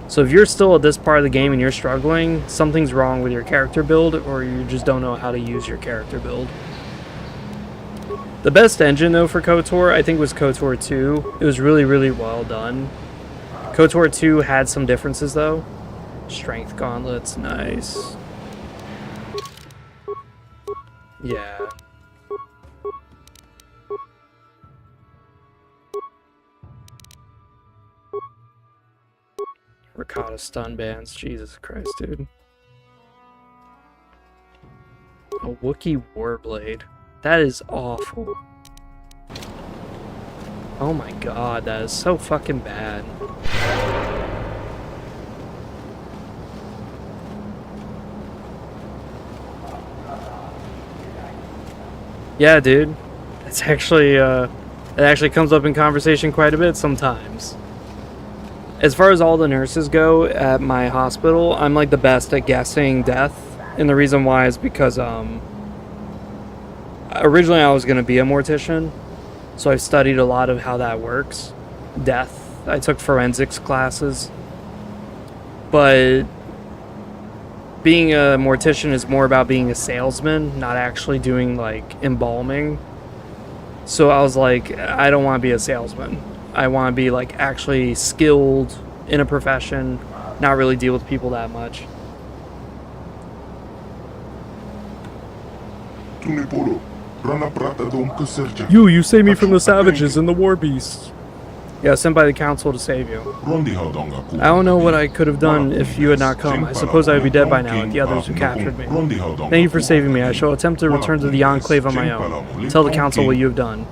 So if you're still at this part of the game and you're struggling, something's wrong with your character build, or you just don't know how to use your character build. The best engine though for Kotor, I think, was Kotor 2. It was really, really well done. Kotor 2 had some differences though. Strength gauntlets, nice. Yeah. Ricotta stun bands, Jesus Christ, dude. A Wookiee Warblade. That is awful. Oh my god, that is so fucking bad. Yeah, dude. It's actually, it actually comes up in conversation quite a bit sometimes. As far as all the nurses go at my hospital, I'm like the best at guessing death. And the reason why is because, originally I was going to be a mortician. So I've studied a lot of how that works. Death. I took forensics classes. But being a mortician is more about being a salesman, not actually doing like embalming. So I was like, I don't want to be a salesman. I want to be like actually skilled in a profession, not really deal with people that much. You saved me from the savages and the war beasts. Yeah, sent by the council to save you. I don't know what I could have done if you had not come. I suppose I would be dead by now like the others who captured me. Thank you for saving me. I shall attempt to return to the Enclave on my own. Tell the council what you have done.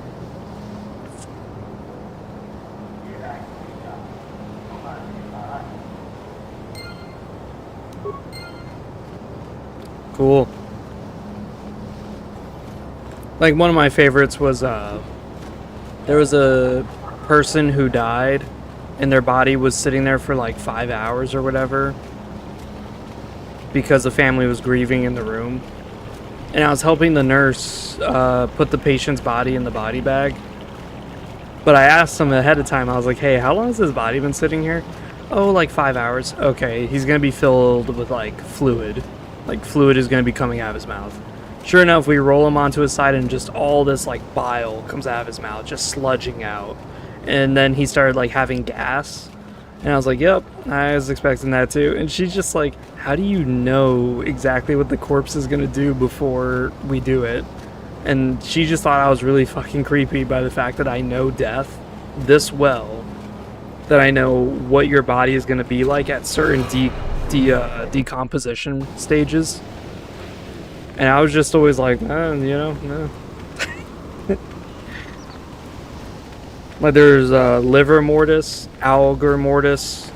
Cool. Like, one of my favorites was, there was a person who died, and their body was sitting there for like 5 hours or whatever, because the family was grieving in the room. And I was helping the nurse put the patient's body in the body bag, But I asked him ahead of time, I was like, hey, how long has his body been sitting here? Oh, like 5 hours. Okay, he's gonna be filled with like fluid. Like fluid is gonna be coming out of his mouth. Sure enough, we roll him onto his side and just all this like bile comes out of his mouth, just sludging out. And then he started like having gas. And I was like, yep, I was expecting that too. And she's just like, how do you know exactly what the corpse is gonna do before we do it? And she just thought I was really fucking creepy by the fact that I know death this well. That I know what your body is gonna be like at certain decomposition stages. And I was just always like, no. Like there's liver mortis, algor mortis,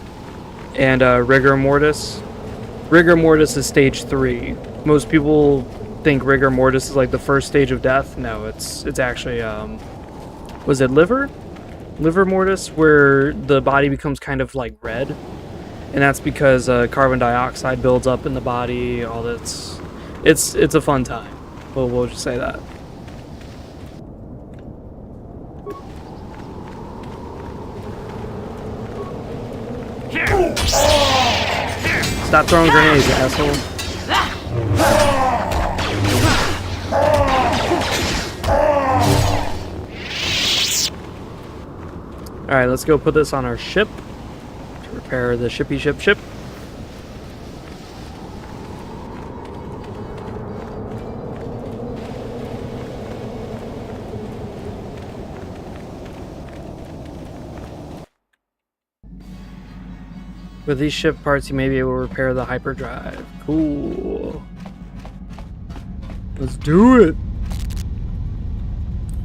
and rigor mortis. Rigor mortis is stage 3. Most people think rigor mortis is like the first stage of death. No, it's actually was it liver mortis, where the body becomes kind of like red, and that's because carbon dioxide builds up in the body. All that's it's a fun time. We'll just say that. Stop throwing grenades, asshole. Alright, let's go put this on our ship to repair the shippy ship. With these ship parts, you may be able to repair the hyperdrive. Cool. Let's do it.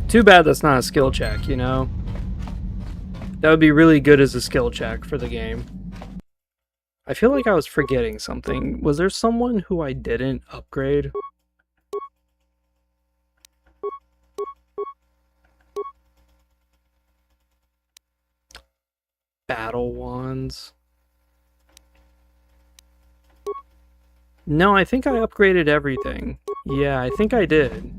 Too bad that's not a skill check, you know? That would be really good as a skill check for the game. I feel like I was forgetting something. Was there someone who I didn't upgrade? Battle wands. No, I think I upgraded everything. Yeah, I think I did.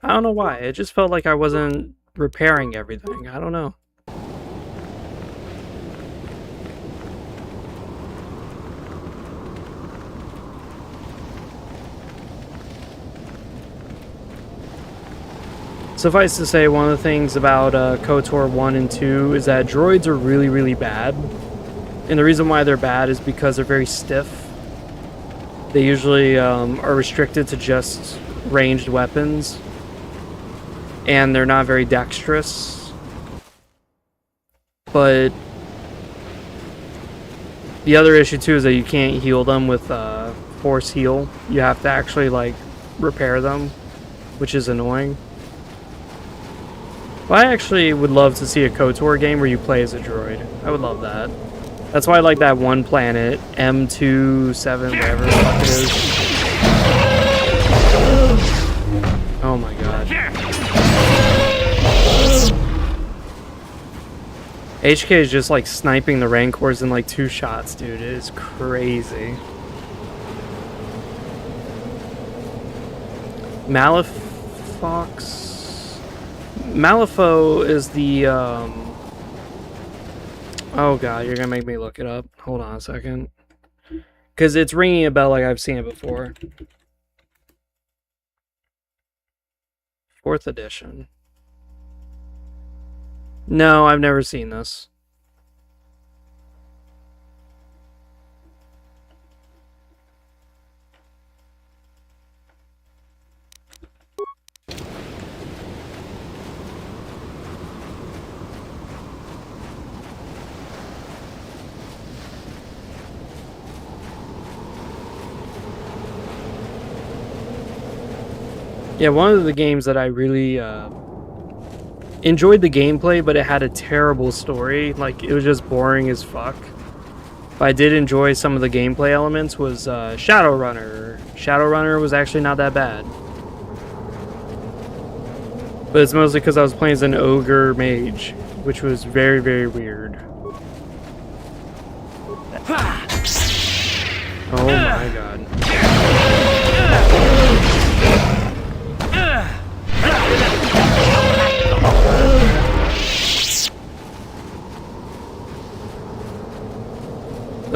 I don't know why. It just felt like I wasn't repairing everything. I don't know. Suffice to say, one of the things about KOTOR 1 and 2 is that droids are really, really bad. And the reason why they're bad is because they're very stiff. They usually are restricted to just ranged weapons. And they're not very dexterous. But the other issue too is that you can't heal them with force heal. You have to actually like repair them, which is annoying. Well, I actually would love to see a KOTOR game where you play as a droid. I would love that. That's why I like that one planet, M27, whatever the fuck it is. Oh my god. HK is just like sniping the Rancors in like 2 shots, dude. It is crazy. Malifaux is the oh god, you're gonna make me look it up. Hold on a second. Because it's ringing a bell like I've seen it before. 4th edition. No, I've never seen this. Yeah, one of the games that I really enjoyed the gameplay, but it had a terrible story. Like, it was just boring as fuck. But I did enjoy some of the gameplay elements was Shadowrunner. Shadowrunner was actually not that bad. But it's mostly because I was playing as an ogre mage, which was very, very weird. Oh my god.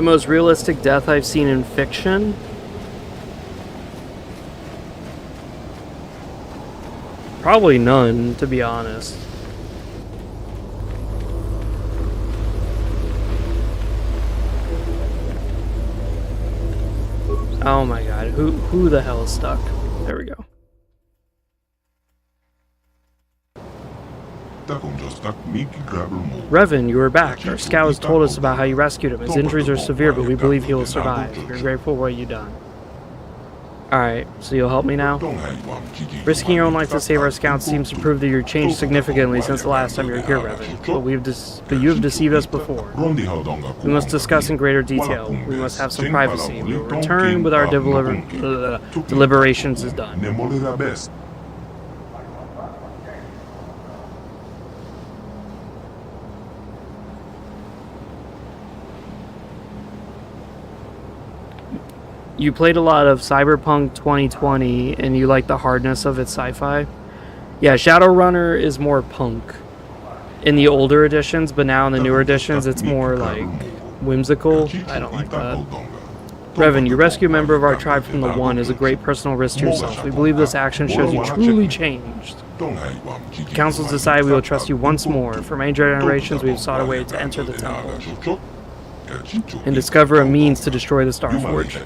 The most realistic death I've seen in fiction? Probably none, to be honest. Oh my god, who the hell is stuck? There we go. Revan, you are back. Our scout has told us about how you rescued him. His injuries are severe, but we believe he will survive. We're grateful for what you've done. Alright, so you'll help me now? Risking your own life to save our scout seems to prove that you've changed significantly since the last time you were here, Revan. But you have deceived us before. We must discuss in greater detail. We must have some privacy. We will return with our deliberations is done. You played a lot of Cyberpunk 2020 and you like the hardness of its sci-fi? Yeah, Shadowrunner is more punk in the older editions, but now in the newer editions it's more like whimsical. I don't like that. Revan, you rescue a member of our tribe from the One is a great personal risk to yourself. We believe this action shows you truly changed. The councils decide we will trust you once more. For many generations we have sought a way to enter the temple and discover a means to destroy the Starforge.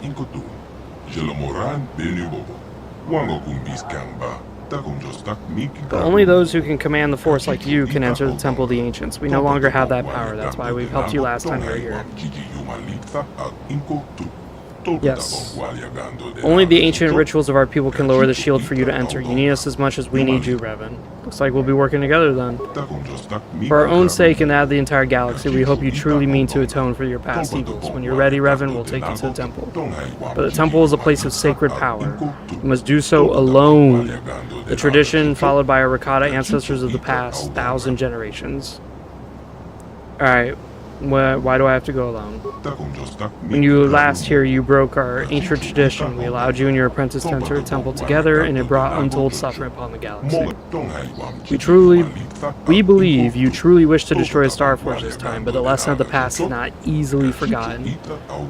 But only those who can command the Force like you can enter the Temple of the Ancients. We no longer have that power. That's why we've helped you last time you were here. Yes. Only the ancient rituals of our people can lower the shield for you to enter. You need us as much as we need you, Revan. Looks like we'll be working together then. For our own sake and that of the entire galaxy, we hope you truly mean to atone for your past evils. When you're ready, Revan, we'll take you to the temple. But the temple is a place of sacred power. You must do so alone. The tradition followed by our Rakata ancestors of the past 1,000 generations. Alright. Why do I have to go alone? When you were last here, you broke our ancient tradition. We allowed you and your apprentice to enter a temple together, and it brought untold suffering upon the galaxy. We believe you truly wish to destroy Starforge this time, but the lesson of the past is not easily forgotten.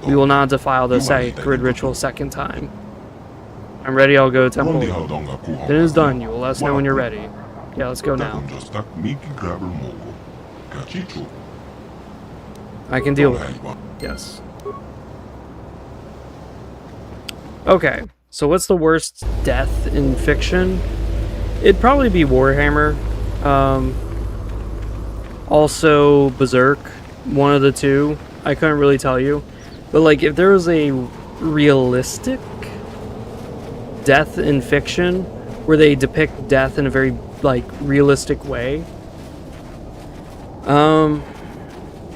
We will not defile the sacred ritual a second time. I'm ready, I'll go to temple. Then it's done, you will let us know when you're ready. Yeah, let's go now. I can deal with it. Yes. Okay, so what's the worst death in fiction? It'd probably be Warhammer. Also Berserk. One of the two. I couldn't really tell you. But like, if there was a realistic death in fiction where they depict death in a very, like, realistic way,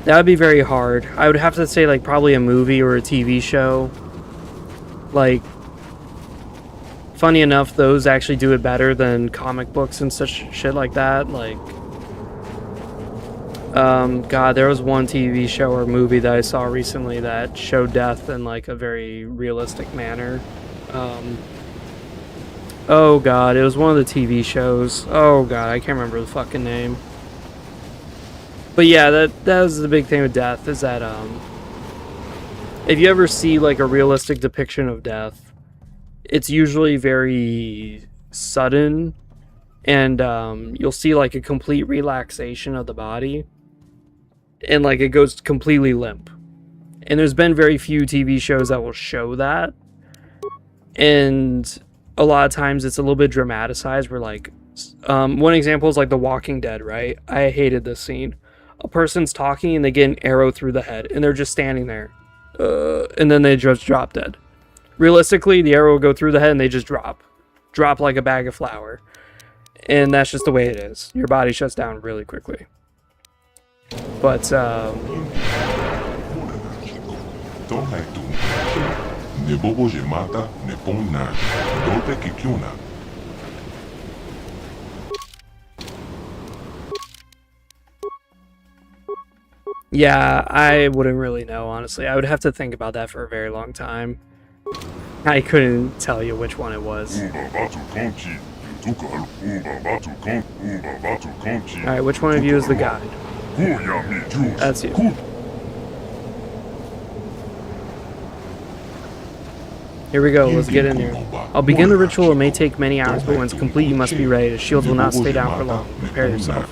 that would be very hard. I would have to say, like, probably a movie or a TV show. Like, funny enough, those actually do it better than comic books and such shit like that. Like, God, there was one TV show or movie that I saw recently that showed death in, like, a very realistic manner. Oh, God, it was one of the TV shows. Oh, God, I can't remember the fucking name. But yeah, that was the big thing with death, is that, if you ever see, like, a realistic depiction of death, it's usually very sudden, and, you'll see, like, a complete relaxation of the body, and, like, it goes completely limp. And there's been very few TV shows that will show that, and a lot of times it's a little bit dramatized, where, like, one example is, like, The Walking Dead, right? I hated this scene. A person's talking and they get an arrow through the head and they're just standing there, and then they just drop dead. Realistically, the arrow will go through the head and they just drop like a bag of flour, and that's just the way it is. Your body shuts down really quickly. But yeah, I wouldn't really know, honestly. I would have to think about that for a very long time. I couldn't tell you which one it was. Alright, which one of you is the guide? That's you. Here we go, let's get in there. I'll begin the ritual. It may take many hours, but when it's complete, you must be ready. The shields will not stay down for long. Prepare yourself.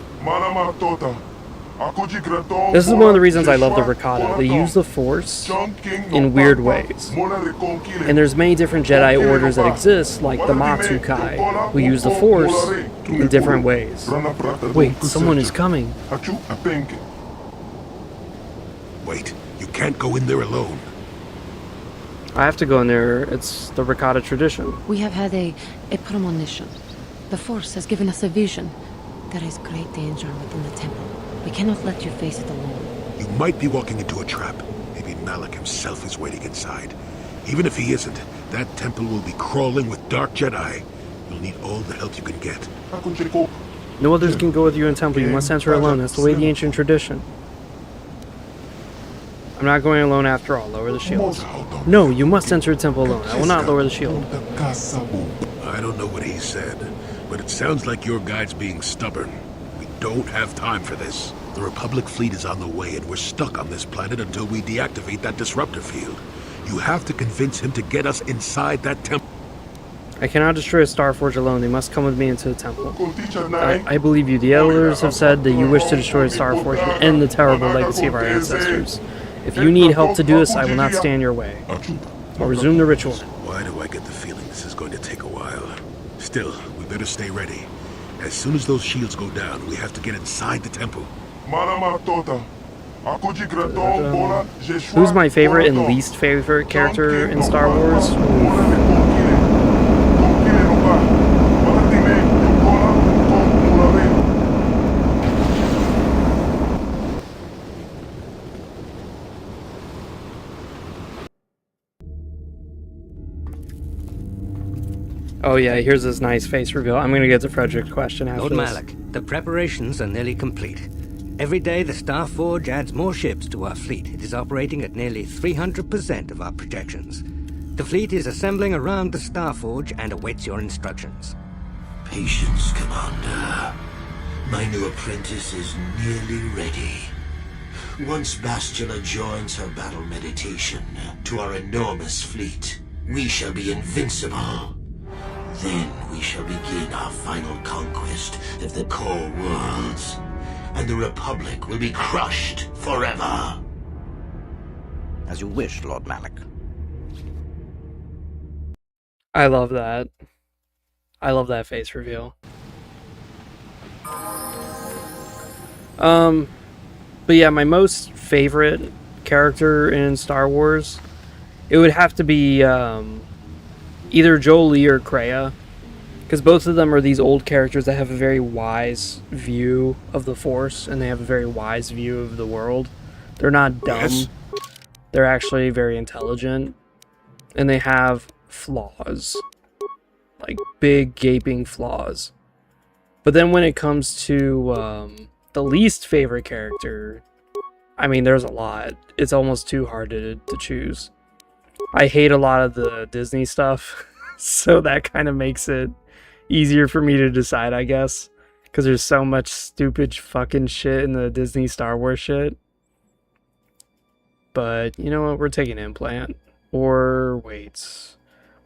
This is one of the reasons I love the Ricotta. They use the Force in weird ways. And there's many different Jedi orders that exist, like the Matsukai, who use the Force in different ways. Wait, someone is coming. Wait, you can't go in there alone. I have to go in there. It's the Ricotta tradition. We have had a premonition. The Force has given us a vision. There is great danger within the temple. We cannot let you face it alone. You might be walking into a trap. Maybe Malik himself is waiting inside. Even if he isn't, that temple will be crawling with dark Jedi. You'll need all the help you can get. No others can go with you in temple. You must enter alone. That's the way of the ancient tradition. I'm not going alone after all. Lower the shields. No, you must enter the temple alone. I will not lower the shield. I don't know what he said, but it sounds like your guide's being stubborn. We don't have time for this. The Republic fleet is on the way, and we're stuck on this planet until we deactivate that disruptor field. You have to convince him to get us inside that temple. I cannot destroy a Starforge alone. They must come with me into the temple. I believe you. The elders have said that you wish to destroy a Starforge and end the terrible legacy of our ancestors. If you need help to do this, I will not stand in your way. I'll resume the ritual. Why do I get the feeling this is going to take a while? Still, we better stay ready. As soon as those shields go down, we have to get inside the temple. Who's my favorite and least favorite character in Star Wars? Oh yeah, here's this nice face reveal. I'm gonna get to Frederick's question after Lord this. Malak, the preparations are nearly complete. Every day the Starforge adds more ships to our fleet. It is operating at nearly 300% of our projections. The fleet is assembling around the Starforge and awaits your instructions. Patience, Commander. My new apprentice is nearly ready. Once Bastila joins her battle meditation to our enormous fleet, we shall be invincible. Then we shall begin our final conquest of the core worlds, and the Republic will be crushed forever. As you wish, Lord Malak. I love that. I love that face reveal. But yeah, my most favorite character in Star Wars, it would have to be either Jolie or Kreia, because both of them are these old characters that have a very wise view of the Force, and they have a very wise view of the world. They're not dumb. Yes. They're actually very intelligent, and they have flaws, like big gaping flaws. But then when it comes to the least favorite character, I mean, there's a lot. It's almost too hard to choose. I hate a lot of the Disney stuff, so that kind of makes it easier for me to decide, I guess, because there's so much stupid fucking shit in the Disney Star Wars shit. But you know what? We're taking Implant. Or wait,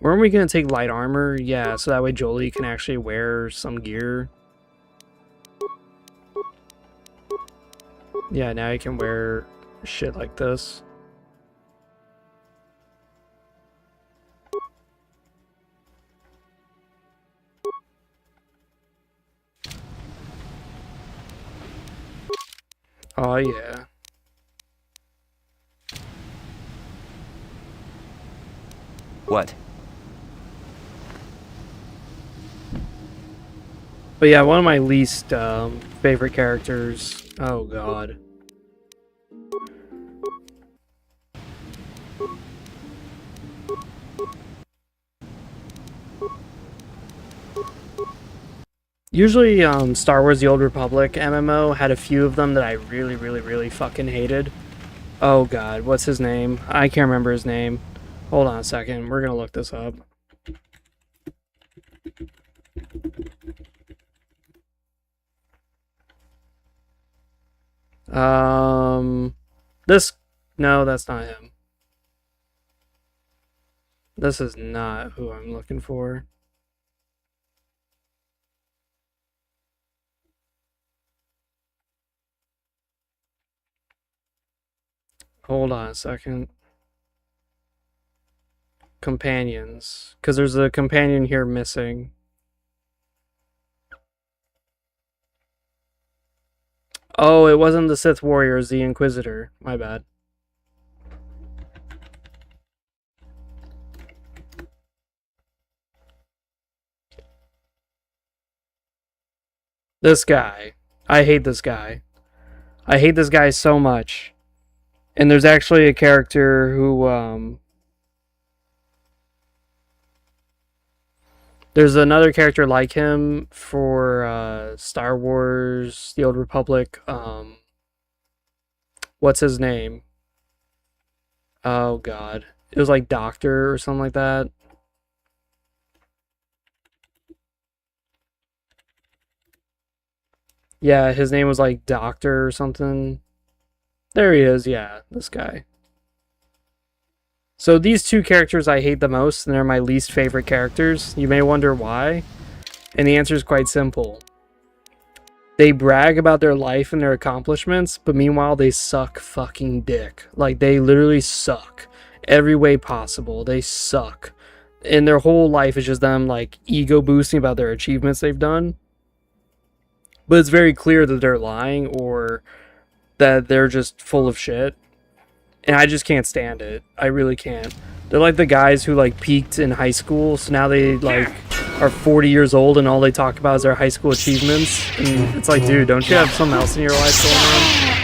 weren't we gonna take light armor? Yeah, so that way Jolie can actually wear some gear. Yeah, now you can wear shit like this. Oh yeah. What? But yeah, one of my least favorite characters. Oh god. Usually, Star Wars The Old Republic MMO had a few of them that I really fucking hated. Oh god, what's his name? I can't remember his name. Hold on a second, we're gonna look this up. No, that's not him. This is not who I'm looking for. Hold on a second. Companions. Because there's a companion here missing. Oh, it wasn't the Sith Warrior, it was the Inquisitor. My bad. This guy. I hate this guy. I hate this guy so much. And there's actually a character who, there's another character like him for, Star Wars, The Old Republic, what's his name? Oh, God. It was like Doctor or something like that. Yeah, his name was like Doctor or something. There he is, yeah, this guy. So these two characters I hate the most, and they're my least favorite characters. You may wonder why, and the answer is quite simple. They brag about their life and their accomplishments, but meanwhile they suck fucking dick. Like, they literally suck. Every way possible, they suck. And their whole life is just them, like, ego boosting about their achievements they've done. But it's very clear that they're lying or that they're just full of shit. And I just can't stand it. I really can't. They're like the guys who like peaked in high school, so now they like are 40 years old and all they talk about is their high school achievements. And it's like, dude, don't you have something else in your life going on?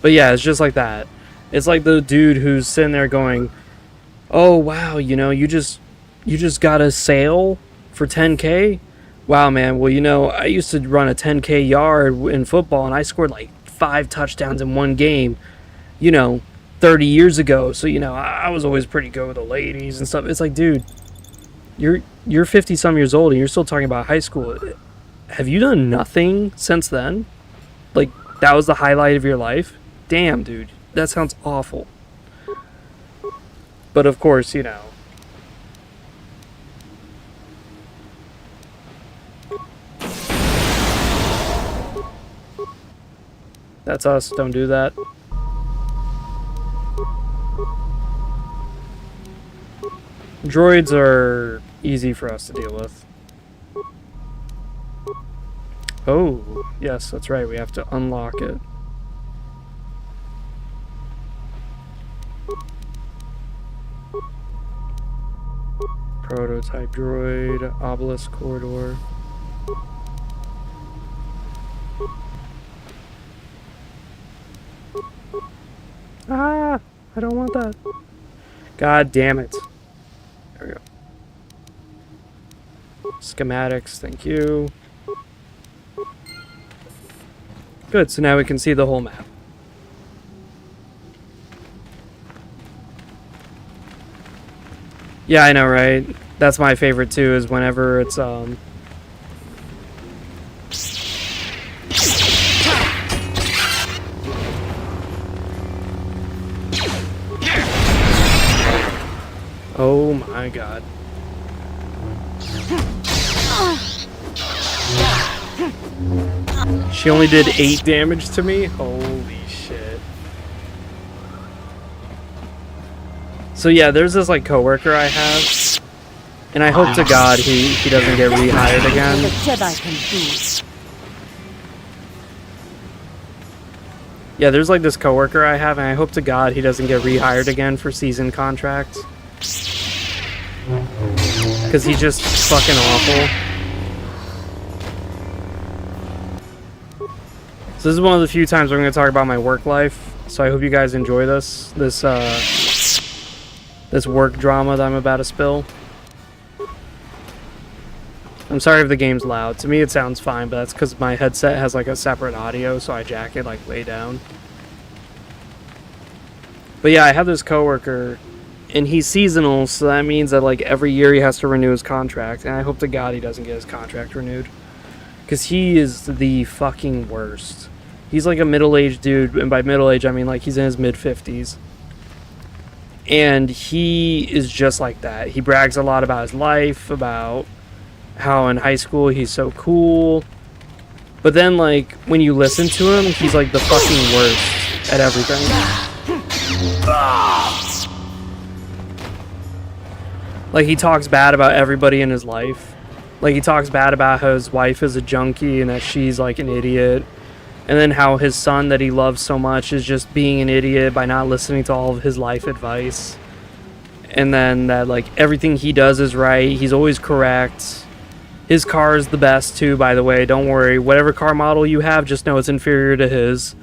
But yeah, it's just like that. It's like the dude who's sitting there going, "Oh wow, you know, you just got a sale for 10K? Wow, man. Well, you know, I used to run a 10K yard in football and I scored like 5 touchdowns in one game, you know, 30 years ago. So, you know, I was always pretty good with the ladies and stuff." It's like, dude, you're 50 some years old and you're still talking about high school. Have you done nothing since then? Like, that was the highlight of your life? Damn, dude, that sounds awful. But of course, you know, that's us, don't do that. Droids are easy for us to deal with. Oh, yes, that's right, we have to unlock it. Prototype droid, obelisk corridor. Ah, I don't want that. God damn it. There we go. Schematics, thank you. Good, so now we can see the whole map. Yeah, I know, right? That's my favorite too, is whenever it's oh my god. She only did 8 damage to me? Holy shit. So yeah, there's this like coworker I have, and I hope to God he doesn't get rehired again. The Jedi can do. Yeah, there's like this coworker I have, and I hope to God he doesn't get rehired again for season contracts. Because he's just fucking awful. So this is one of the few times I'm going to talk about my work life. So I hope you guys enjoy this work drama that I'm about to spill. I'm sorry if the game's loud. To me it sounds fine, but that's because my headset has like a separate audio, so I jack it like way down. But yeah, I have this coworker, and he's seasonal, so that means that like every year he has to renew his contract, and I hope to God he doesn't get his contract renewed. Because he is the fucking worst. He's like a middle-aged dude, and by middle-age, I mean like he's in his mid-50s. And he is just like that. He brags a lot about his life, about how in high school he's so cool. But then, like, when you listen to him, he's like the fucking worst at everything. Like, he talks bad about everybody in his life. Like, he talks bad about how his wife is a junkie and that she's like an idiot. And then how his son that he loves so much is just being an idiot by not listening to all of his life advice. And then that, like, everything he does is right. He's always correct. His car is the best, too, by the way. Don't worry. Whatever car model you have, just know it's inferior to his.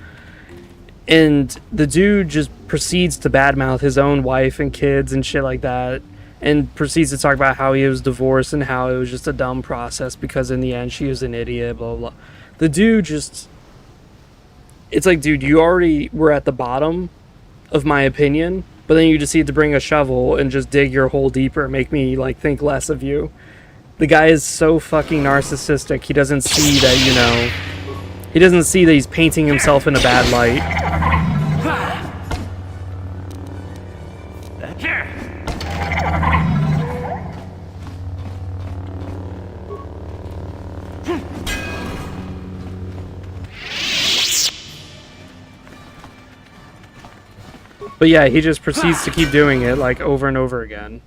And the dude just proceeds to badmouth his own wife and kids and shit like that. And proceeds to talk about how he was divorced and how it was just a dumb process because in the end she was an idiot, blah, blah, blah. The dude just... It's like, dude, you already were at the bottom of my opinion, but then you just need to bring a shovel and just dig your hole deeper and make me, like, think less of you. The guy is so fucking narcissistic. He doesn't see that, you know... He doesn't see that he's painting himself in a bad light. But yeah, he just proceeds to keep doing it, like, over and over again.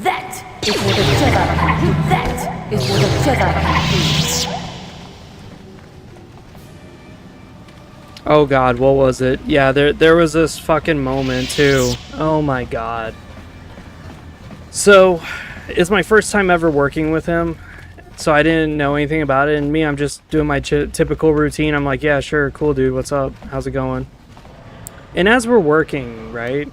That is what a Jedi can do. That is what a Jedi can do. Oh god, what was it? Yeah, there was this fucking moment too. Oh my god. So, it's my first time ever working with him, so I didn't know anything about it, and me, I'm just doing my typical routine. I'm like, yeah, sure, cool dude, what's up? How's it going? And as we're working, right?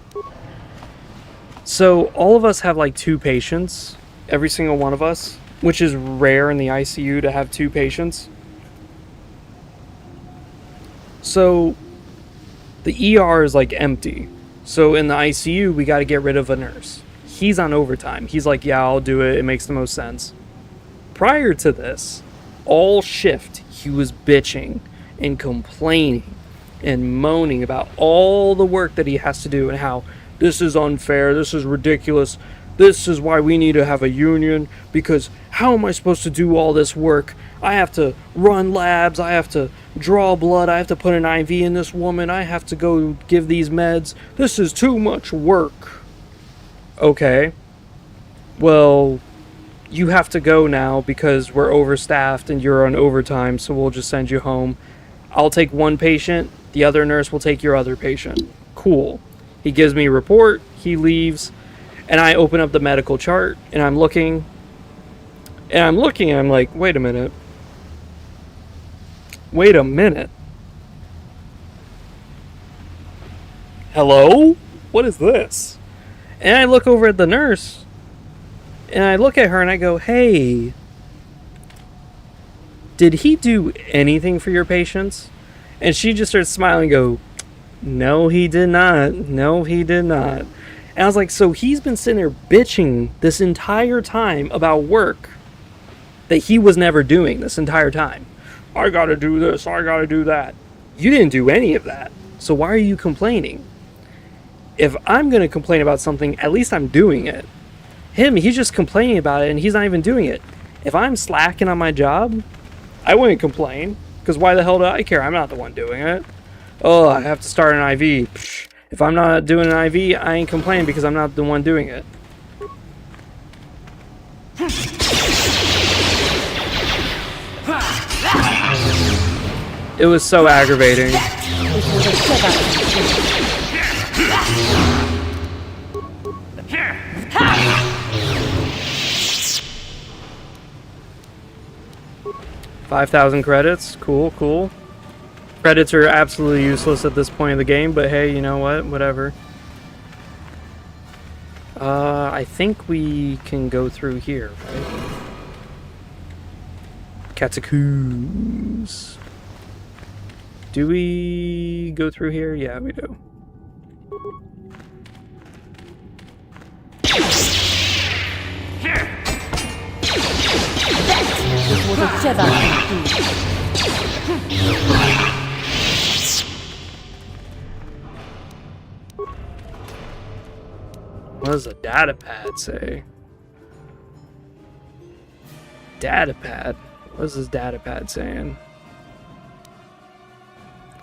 So, all of us have like 2 patients, every single one of us, which is rare in the ICU to have 2 patients. So, the ER is like empty. So in the ICU, we got to get rid of a nurse. He's on overtime. He's like, yeah, I'll do it. It makes the most sense. Prior to this, all shift, he was bitching and complaining and moaning about all the work that he has to do and how this is unfair, this is ridiculous, this is why we need to have a union, because how am I supposed to do all this work? I have to run labs, I have to draw blood, I have to put an IV in this woman, I have to go give these meds. This is too much work. Okay. Well, you have to go now because we're overstaffed and you're on overtime, so we'll just send you home. I'll take one patient, the other nurse will take your other patient. Cool. He gives me a report, he leaves, and I open up the medical chart, and I'm looking, and I'm like, wait a minute. Wait a minute. Hello? What is this? And I look over at the nurse, and I look at her and I go, hey, did he do anything for your patients? And she just starts smiling and go, no, he did not. No, he did not. And I was like, so he's been sitting there bitching this entire time about work that he was never doing this entire time. I gotta do this, I gotta do that. You didn't do any of that. So why are you complaining? If I'm gonna complain about something, at least I'm doing it. Him, he's just complaining about it and he's not even doing it. If I'm slacking on my job, I wouldn't complain. Because why the hell do I care? I'm not the one doing it. Oh, I have to start an IV. Psh, if I'm not doing an IV, I ain't complaining because I'm not the one doing it. It was so aggravating. $5,000 credits. Cool, cool. Credits are absolutely useless at this point of the game, but hey, you know what? Whatever. I think we can go through here, right? Catacombs. Do we go through here? Yeah, we do. This was a Jedi can do. What does the data pad say? Data pad? What is this data pad saying?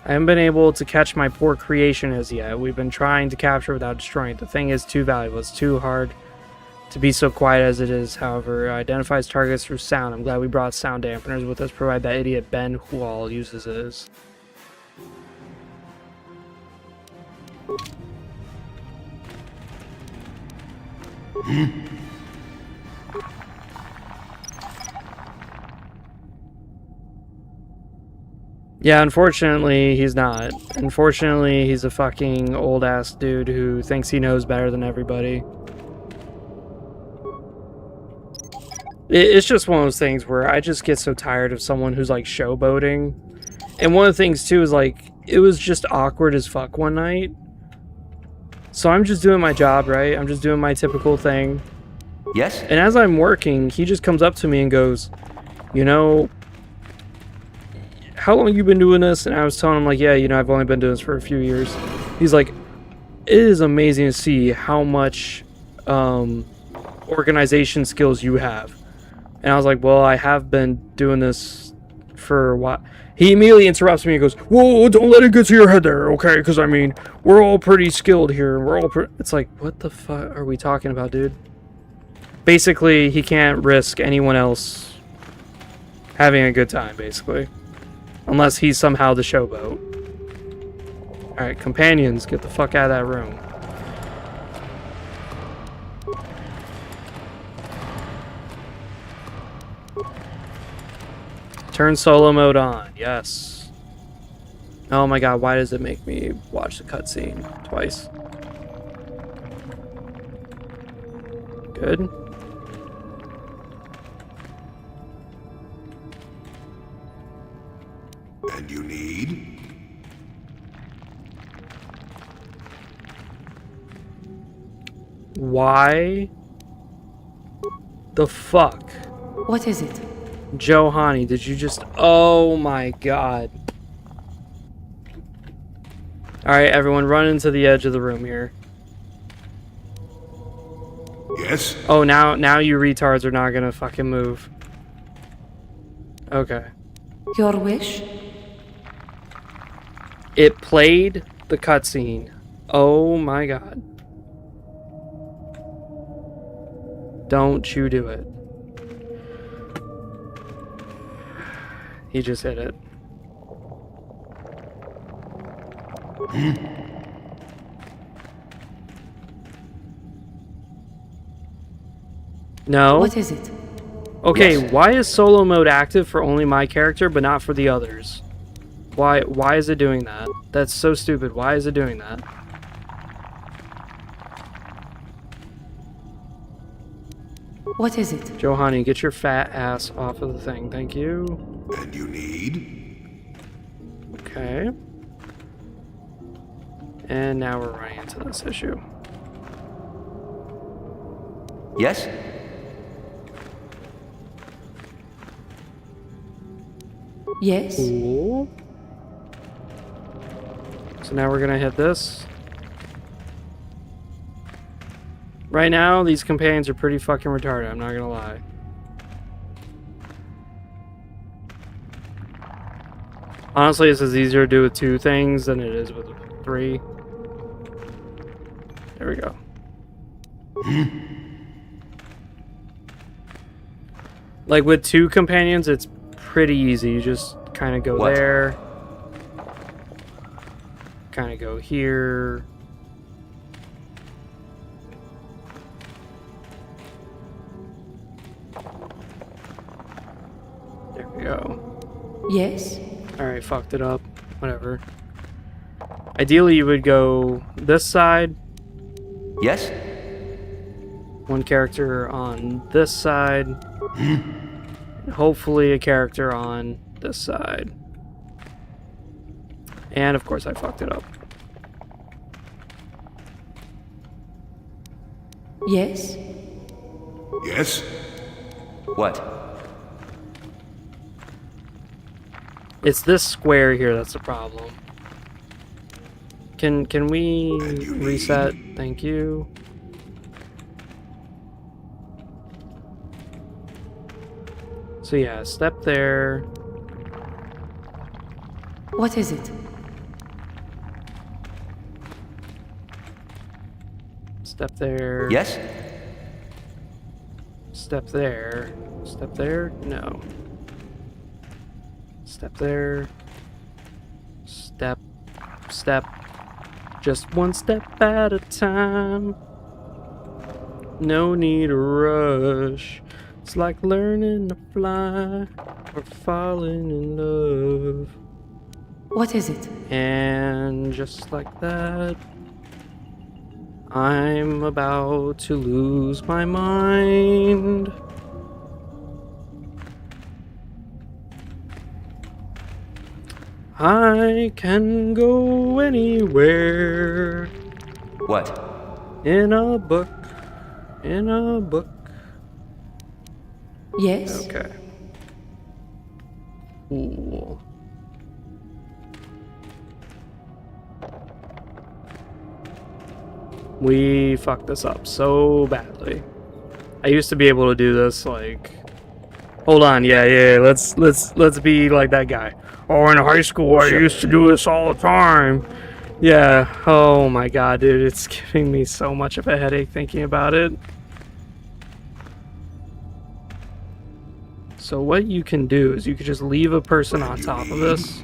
I haven't been able to catch my poor creation as yet. We've been trying to capture without destroying it. The thing is too valuable. It's too hard to be so quiet as it is. However, it identifies targets through sound. I'm glad we brought sound dampeners with us. Provide that idiot Ben Hual uses his. Yeah, unfortunately, he's not. Unfortunately, he's a fucking old-ass dude who thinks he knows better than everybody. It's just one of those things where I just get so tired of someone who's, like, showboating. And one of the things, too, is, like, it was just awkward as fuck one night. So I'm just doing my job, right? I'm just doing my typical thing. Yes? And as I'm working, he just comes up to me and goes, you know, how long you been doing this? And I was telling him, like, yeah, you know, I've only been doing this for a few years. He's like, it is amazing to see how much organization skills you have. And I was like, well, I have been doing this for a while. He immediately interrupts me and goes, whoa, don't let it get to your head there, okay? Because, I mean, we're all pretty skilled here. We're all It's like, what the fuck are we talking about, dude? Basically, he can't risk anyone else having a good time, basically. Unless he's somehow the showboat. Alright, companions, get the fuck out of that room. Turn solo mode on, yes. Oh my god, why does it make me watch the cutscene twice? Good. And you need? Why the fuck? What is it? Johanny, did you just... Oh my god. Alright, everyone, run into the edge of the room here. Yes? Oh, now you retards are not gonna fucking move. Okay. Your wish? It played the cutscene. Oh my god. Don't you do it. He just hit it. No. What is it? Okay, Yes. why is solo mode active for only my character but not for the others? Why is it doing that? That's so stupid. Why is it doing that? What is it? Johanny, get your fat ass off of the thing. Thank you. And you need? Okay. And now we're running into this issue. Yes? Yes? Cool. So now we're gonna hit this. Right now, these companions are pretty fucking retarded, I'm not gonna lie. Honestly, this is easier to do with 2 things than it is with 3. There we go. Like with 2 companions, it's pretty easy. You just kind of go What? there. Kind of go here. There we go. Yes? Alright, fucked it up. Whatever. Ideally, you would go this side. Yes? One character on this side. Hopefully a character on this side. And of course I fucked it up. Yes? Yes? What? It's this square here that's the problem. Can we reset? Thank you. So yeah, step there. What is it? Step there. Yes? Step there. Step there? No. Step there. Step. Step. Just one step at a time. No need to rush. It's like learning to fly or falling in love. What is it? And just like that, I'm about to lose my mind. I can go anywhere. What? In a book. In a book. Yes? Okay. Cool. We fucked this up so badly. I used to be able to do this like, hold on, yeah, let's be like that guy. Oh, in high school I used to do this all the time. Yeah, oh my god, dude, it's giving me so much of a headache thinking about it. So what you can do is you could just leave a person on top of this.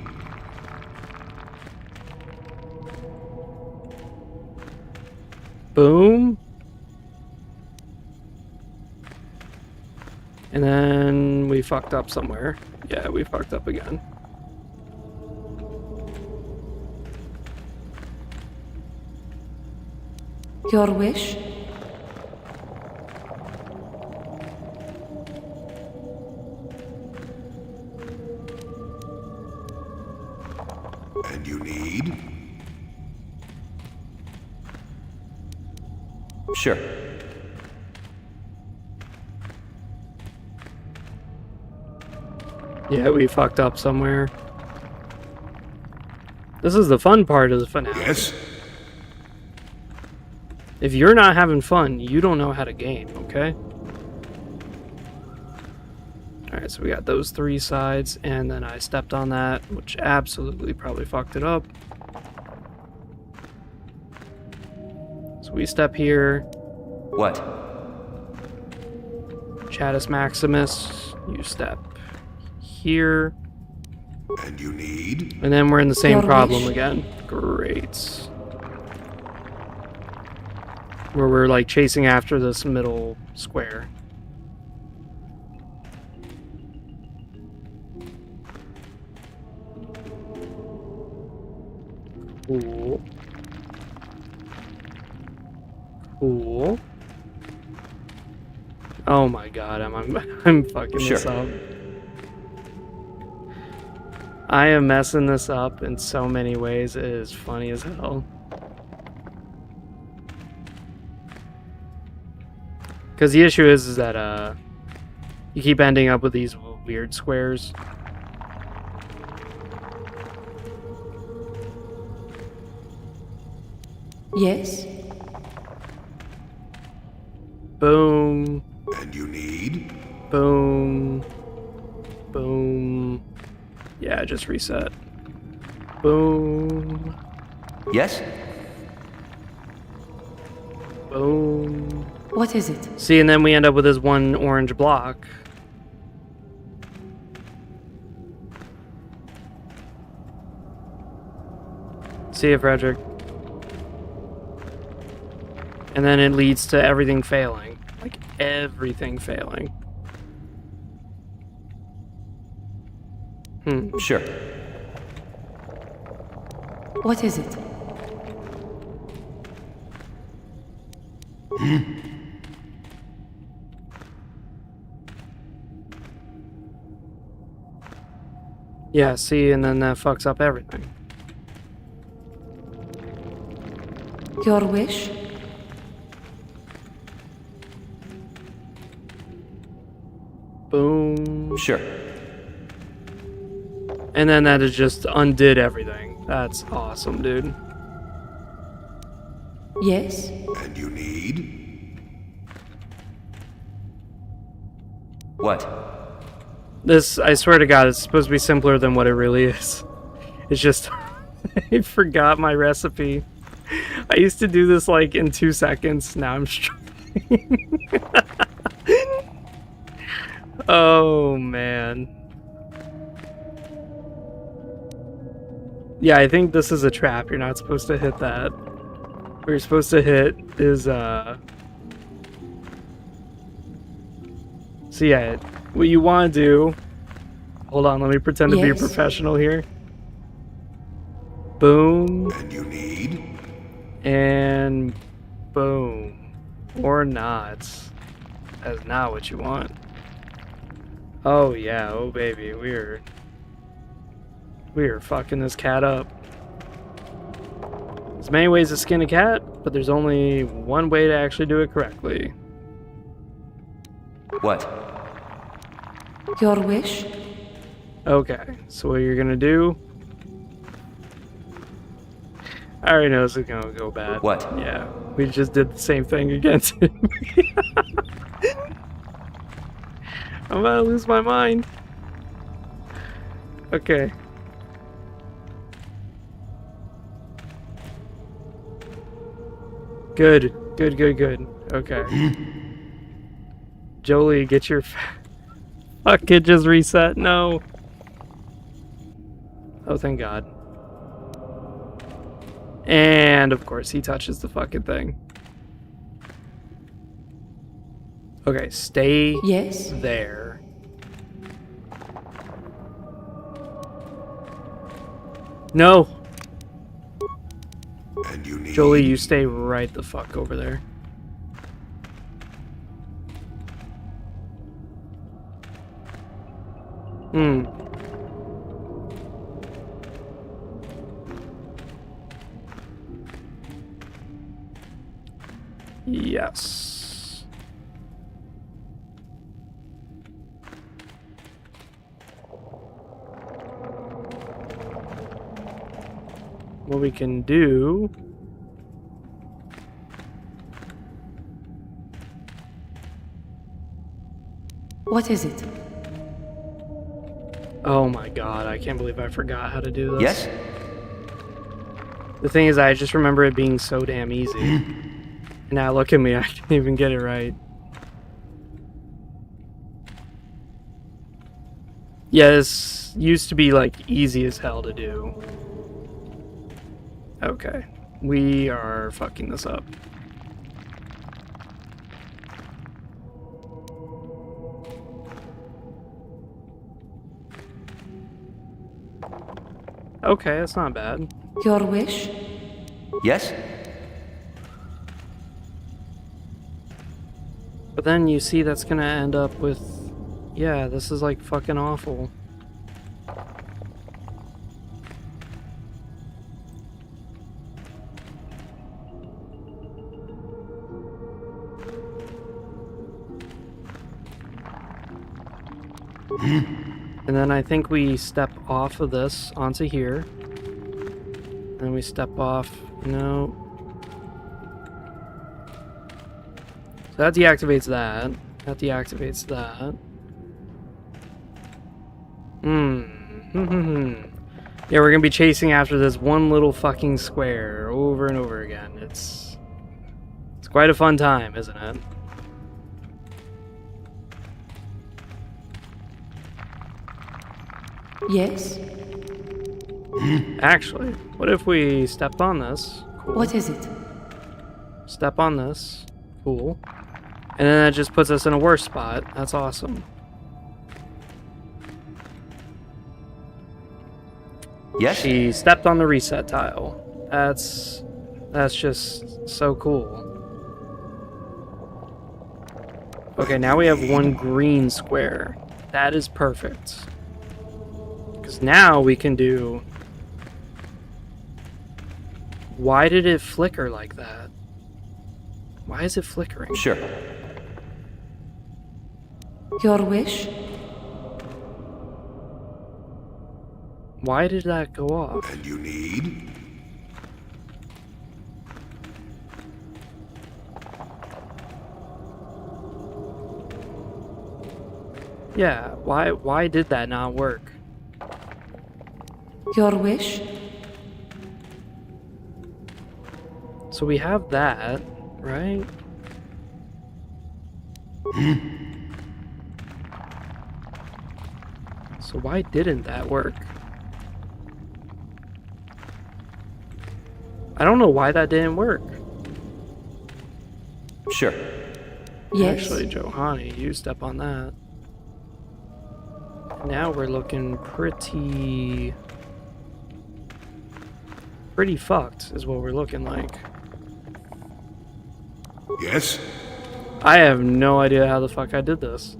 Boom. And then we fucked up somewhere. Yeah, we fucked up again. Your wish? And you need? Sure. Yeah, we fucked up somewhere. This is the fun part of the finale. Yes? If you're not having fun, you don't know how to game, okay? Alright, so we got those three sides, and then I stepped on that, which absolutely probably fucked it up. So we step here. What? Chadus Maximus, you step here. And you need? And then we're in the same Your problem wish. again. Great. Where we're like chasing after this middle square. Cool. Cool. Oh my god, I'm fucking this up. I am messing this up in so many ways. It is funny as hell. Because the issue is that you keep ending up with these weird squares. Yes? Boom. And you need? Boom. Boom. Yeah, just reset. Boom. Yes? Boom. What is it? See, and then we end up with this one orange block. See you, Frederick. And then it leads to everything failing. Like, everything failing. Sure. What is it? Yeah, see, and then that fucks up everything. Your wish? Boom. Sure. And then that is just undid everything. That's awesome, dude. Yes? And you need? What? This, I swear to God, it's supposed to be simpler than what it really is. It's just, I forgot my recipe. I used to do this like in 2 seconds. Now I'm struggling. Oh, man. Yeah, I think this is a trap. You're not supposed to hit that. What you're supposed to hit is, So yeah, what you want to do... Hold on, let me pretend to be a professional here. Boom. And you need? And boom. Or not. That's not what you want. Oh yeah, oh baby, we are fucking this cat up. There's many ways to skin a cat, but there's only one way to actually do it correctly. What? Your wish? Okay, so what you're gonna do... I already know this is gonna go bad. What? Yeah, we just did the same thing again. I'm about to lose my mind. Okay. Good. Good, good, good. Okay. Jolie, get your... Fuck, it just reset. No. Oh, thank God. And, of course, he touches the fucking thing. Okay, stay there. No! And you need? Jolie, you stay right the fuck over there. Yes. What we can do... What is it? Oh my God, I can't believe I forgot how to do this. Yes? The thing is, I just remember it being so damn easy. And now look at me, I can't even get it right. Yeah, this used to be like easy as hell to do. Okay, we are fucking this up. Okay, that's not bad. Your wish? Yes? But then you see that's gonna end up with... Yeah, this is like fucking awful. And then I think we step off of this onto here. Then we step off. No. So that deactivates that. That deactivates that. Yeah, we're gonna be chasing after this one little fucking square over and over again. It's quite a fun time, isn't it? Yes? Actually, what if we stepped on this? Cool. What is it? Step on this. Cool. And then that just puts us in a worse spot. That's awesome. Yes? She stepped on the reset tile. That's just so cool. Okay, now we have one green square. That is perfect. Because Because now we can do... Why did it flicker like that? Why is it flickering? Sure. Your wish? Why did that go off? And you need? Yeah, why did that not work? Your wish? So we have that, right? So why didn't that work? I don't know why that didn't work. Sure. Yes. Actually, Johanny, you step on that. Now we're looking pretty fucked, is what we're looking like. Yes? I have no idea how the fuck I did this.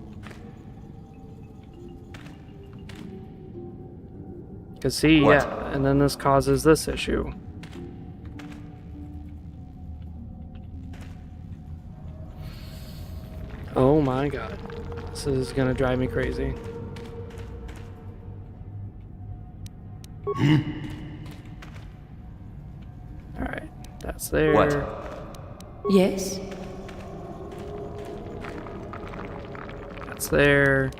Cause see, What? yeah, and then this causes this issue. Oh my god. This is gonna drive me crazy. Alright, that's there. What? Yes. That's there.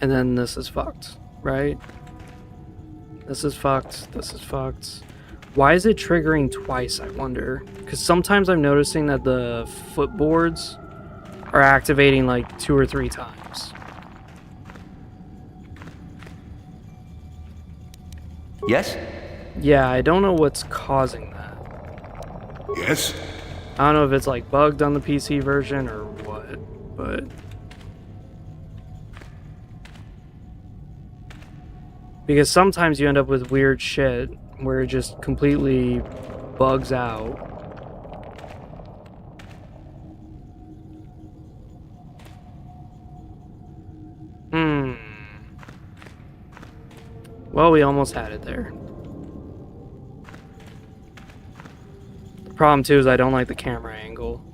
And then this is fucked, right? This is fucked. This is fucked. Why is it triggering twice, I wonder? Because sometimes I'm noticing that the footboards are activating like 2 or 3 times. Yes? Yeah, I don't know what's causing that. Yes? I don't know if it's like bugged on the PC version or what, but... Because sometimes you end up with weird shit where it just completely bugs out. Well, we almost had it there. The problem too is I don't like the camera angle.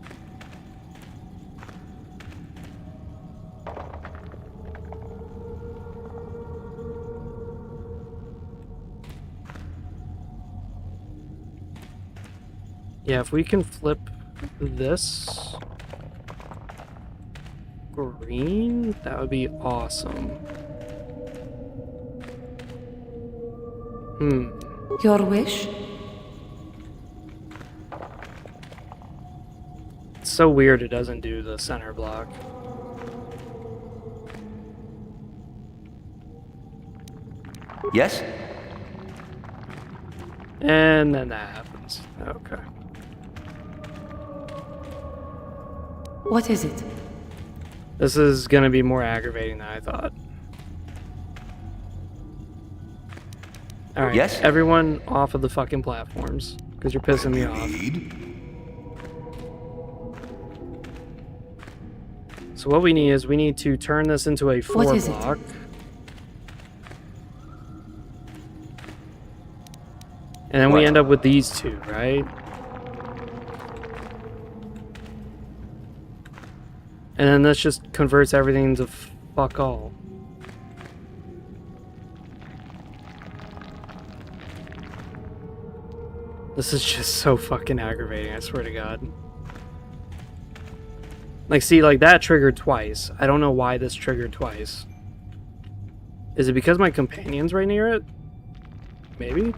Yeah, if we can flip this green, that would be awesome. Your wish? It's so weird it doesn't do the center block. Yes? And then that happens. Okay. What is it? This is gonna be more aggravating than I thought. Alright, Yes? everyone off of the fucking platforms, because you're pissing me off. Need? So what we need is we need to turn this into a 4 What is it? block. And then we What? end up with these 2, right? And then this just converts everything to fuck all. This is just so fucking aggravating, I swear to God. Like, see, like, that triggered twice. I don't know why this triggered twice. Is it because my companion's right near it? Maybe?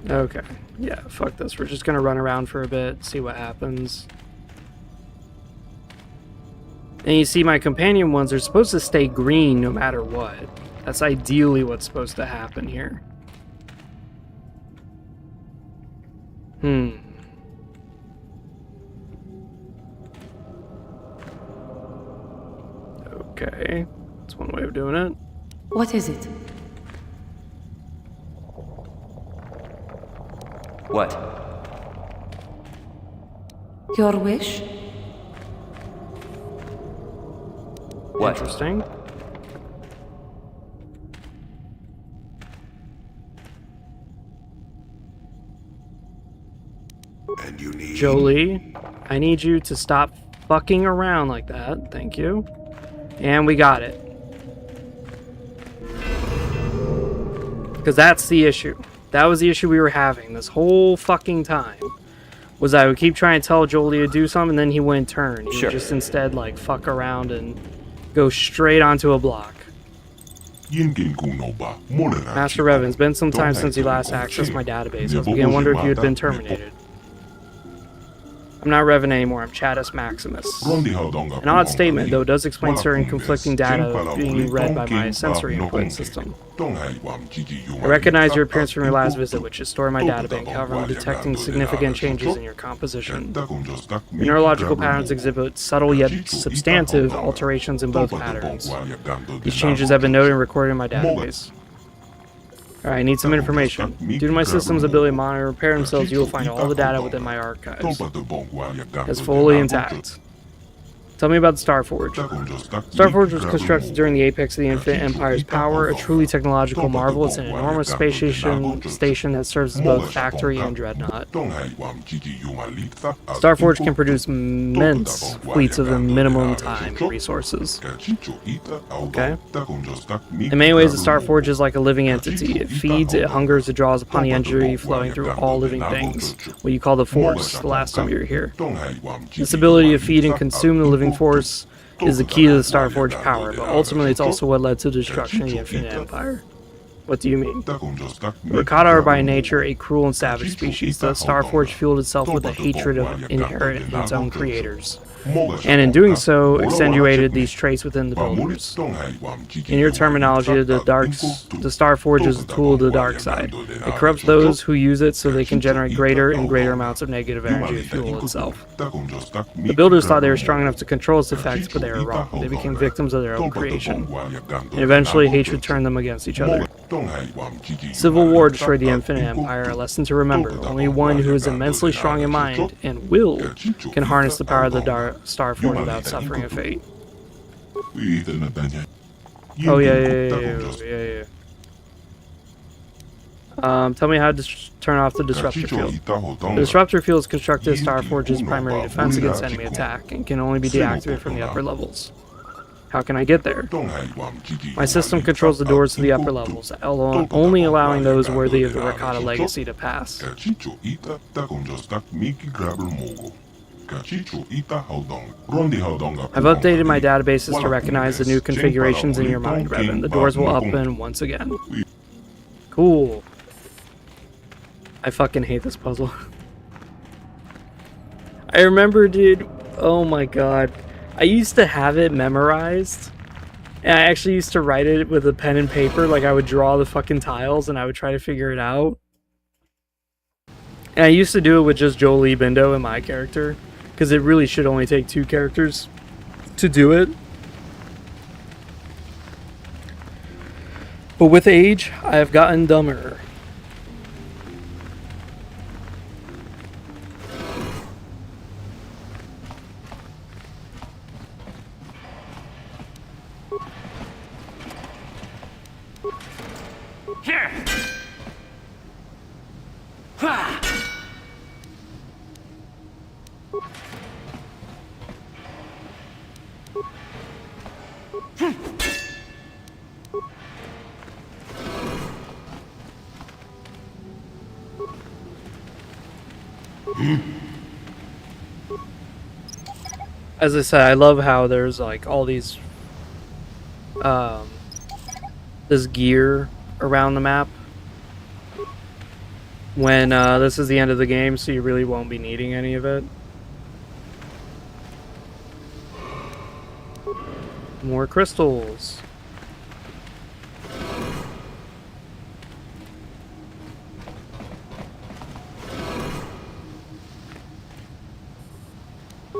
Okay. Yeah, fuck this. We're just gonna run around for a bit, see what happens. And you see my companion ones are supposed to stay green no matter what. That's ideally what's supposed to happen here. Okay. That's one way of doing it. What is it? What? Your wish? What? Interesting. And you need... Jolie, I need you to stop fucking around like that. Thank you. And we got it. Because that's the issue. That was the issue we were having this whole fucking time. Was I would keep trying to tell Jolie to do something, and then he wouldn't turn. He would just instead, like, fuck around and go straight onto a block. Master Revan, it's been some time since you last accessed my database. I was beginning to wonder if you had been terminated. I'm not Revan anymore, I'm Chadus Maximus. An odd statement, though, does explain certain conflicting data being read by my sensory input system. I recognize your appearance from your last visit, which is stored in my databank. However, I'm detecting significant changes in your composition. Your neurological patterns exhibit subtle yet substantive alterations in both patterns. These changes have been noted and recorded in my database. Alright, I need some information. Due to my system's ability to monitor and repair themselves, you will find all the data within my archives as fully intact. Tell me about the Starforge. Starforge was constructed during the apex of the Infinite Empire's power, a truly technological marvel. It's an enormous space station that serves as both factory and dreadnought. Starforge can produce immense fleets of the minimum time resources. Okay. In many ways, the Starforge is like a living entity. It feeds, it hungers, it draws upon the energy flowing through all living things. What you call the Force, the last time you were here. This ability to feed and consume the living force is the key to the Starforge power, but ultimately it's also what led to the destruction of the Infinite Empire. What do you mean? The Rakata are by nature a cruel and savage species. The Starforge fueled itself with a hatred inherent in its own creators, and in doing so, accentuated these traits within the builders. In your terminology, the Starforge is a tool of the dark side. It corrupts those who use it so they can generate greater and greater amounts of negative energy to fuel itself. The builders thought they were strong enough to control its effects, but they were wrong. They became victims of their own creation. And eventually, hatred turned them against each other. Civil war destroyed the Infinite Empire, a lesson to remember. Only one who is immensely strong in mind and will can harness the power of the Starforge without suffering a fate. Oh yeah. Tell me how to turn off the disruptor field. The disruptor field is constructed as Starforge's primary defense against enemy attack and can only be deactivated from the upper levels. How can I get there? My system controls the doors to the upper levels, only allowing those worthy of the Rakata legacy to pass. I've updated my databases to recognize the new configurations in your mind, Revan. The doors will open once again. Cool. I fucking hate this puzzle. I remember, dude, oh my god. I used to have it memorized, and I actually used to write it with a pen and paper. Like, I would draw the fucking tiles, and I would try to figure it out. And I used to do it with just Jolie Bindo and my character, because it really should only take 2 characters to do it. But with age, I have gotten dumber. Here! Ha! As I said, I love how there's like all these this gear around the map when this is the end of the game, so you really won't be needing any of it. More crystals.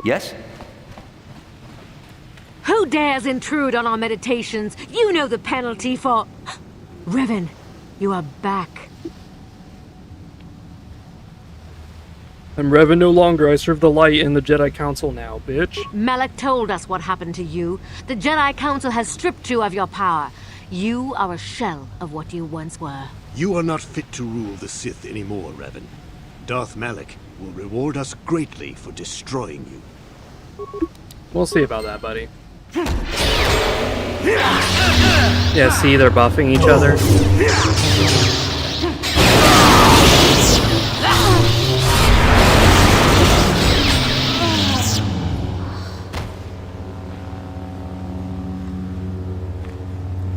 Yes? Who dares intrude on our meditations? You know the penalty for... Revan, you are back. I'm Revan no longer. I serve the light in the Jedi Council now, bitch. Malak told us what happened to you. The Jedi Council has stripped you of your power. You are a shell of what you once were. You are not fit to rule the Sith anymore, Revan. Darth Malak will reward us greatly for destroying you. We'll see about that, buddy. Yeah, see, they're buffing each other.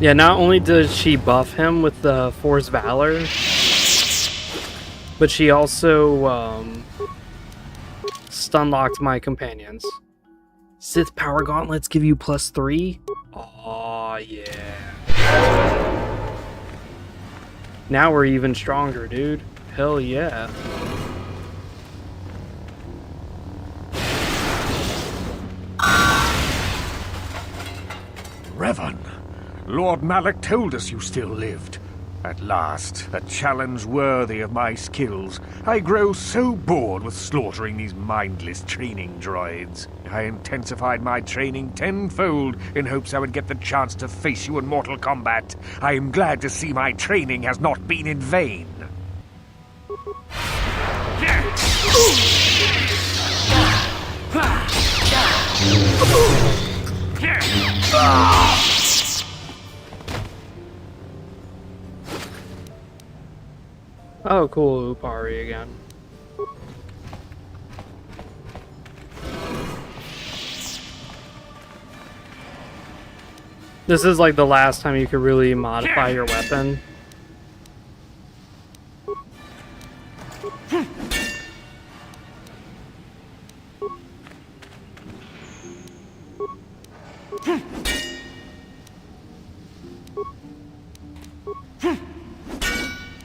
Yeah, not only does she buff him with the Force Valor, but she also stun-locked my companions. Sith Power Gauntlets give you +3? Aw, yeah. Now we're even stronger, dude. Hell yeah. Revan, Lord Malak told us you still lived. At last, a challenge worthy of my skills. I grow so bored with slaughtering these mindless training droids. I intensified my training tenfold in hopes I would get the chance to face you in mortal combat. I am glad to see my training has not been in vain. Oh, cool, Upari again. This is like the last time you could really modify your weapon.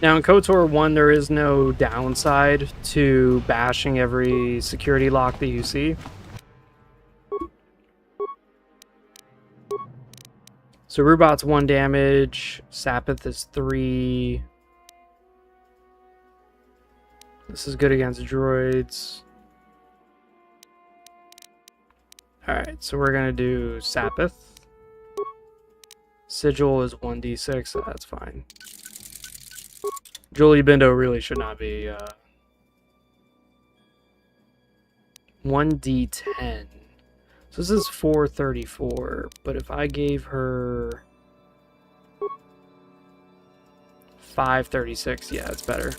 Now in KOTOR 1, there is no downside to bashing every security lock that you see. So Rubot's 1 damage, Sapith is 3. This is good against droids. Alright, so we're gonna do Sapith. Sigil is 1d6, so that's fine. Jolie Bindo really should not be 1d10. So this is 434, but if I gave her 536, yeah, it's better.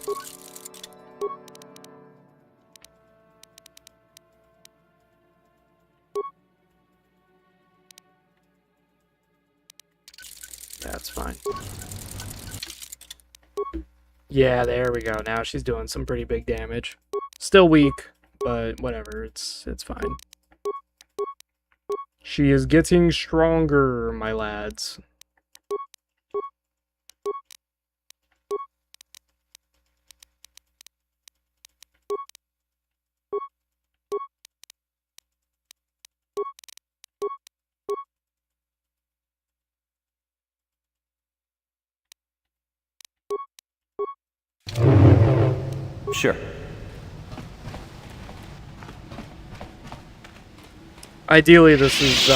That's fine. Yeah, there we go. Now she's doing some pretty big damage. Still weak, but whatever. It's fine. She is getting stronger, my lads. Sure. Ideally, this is,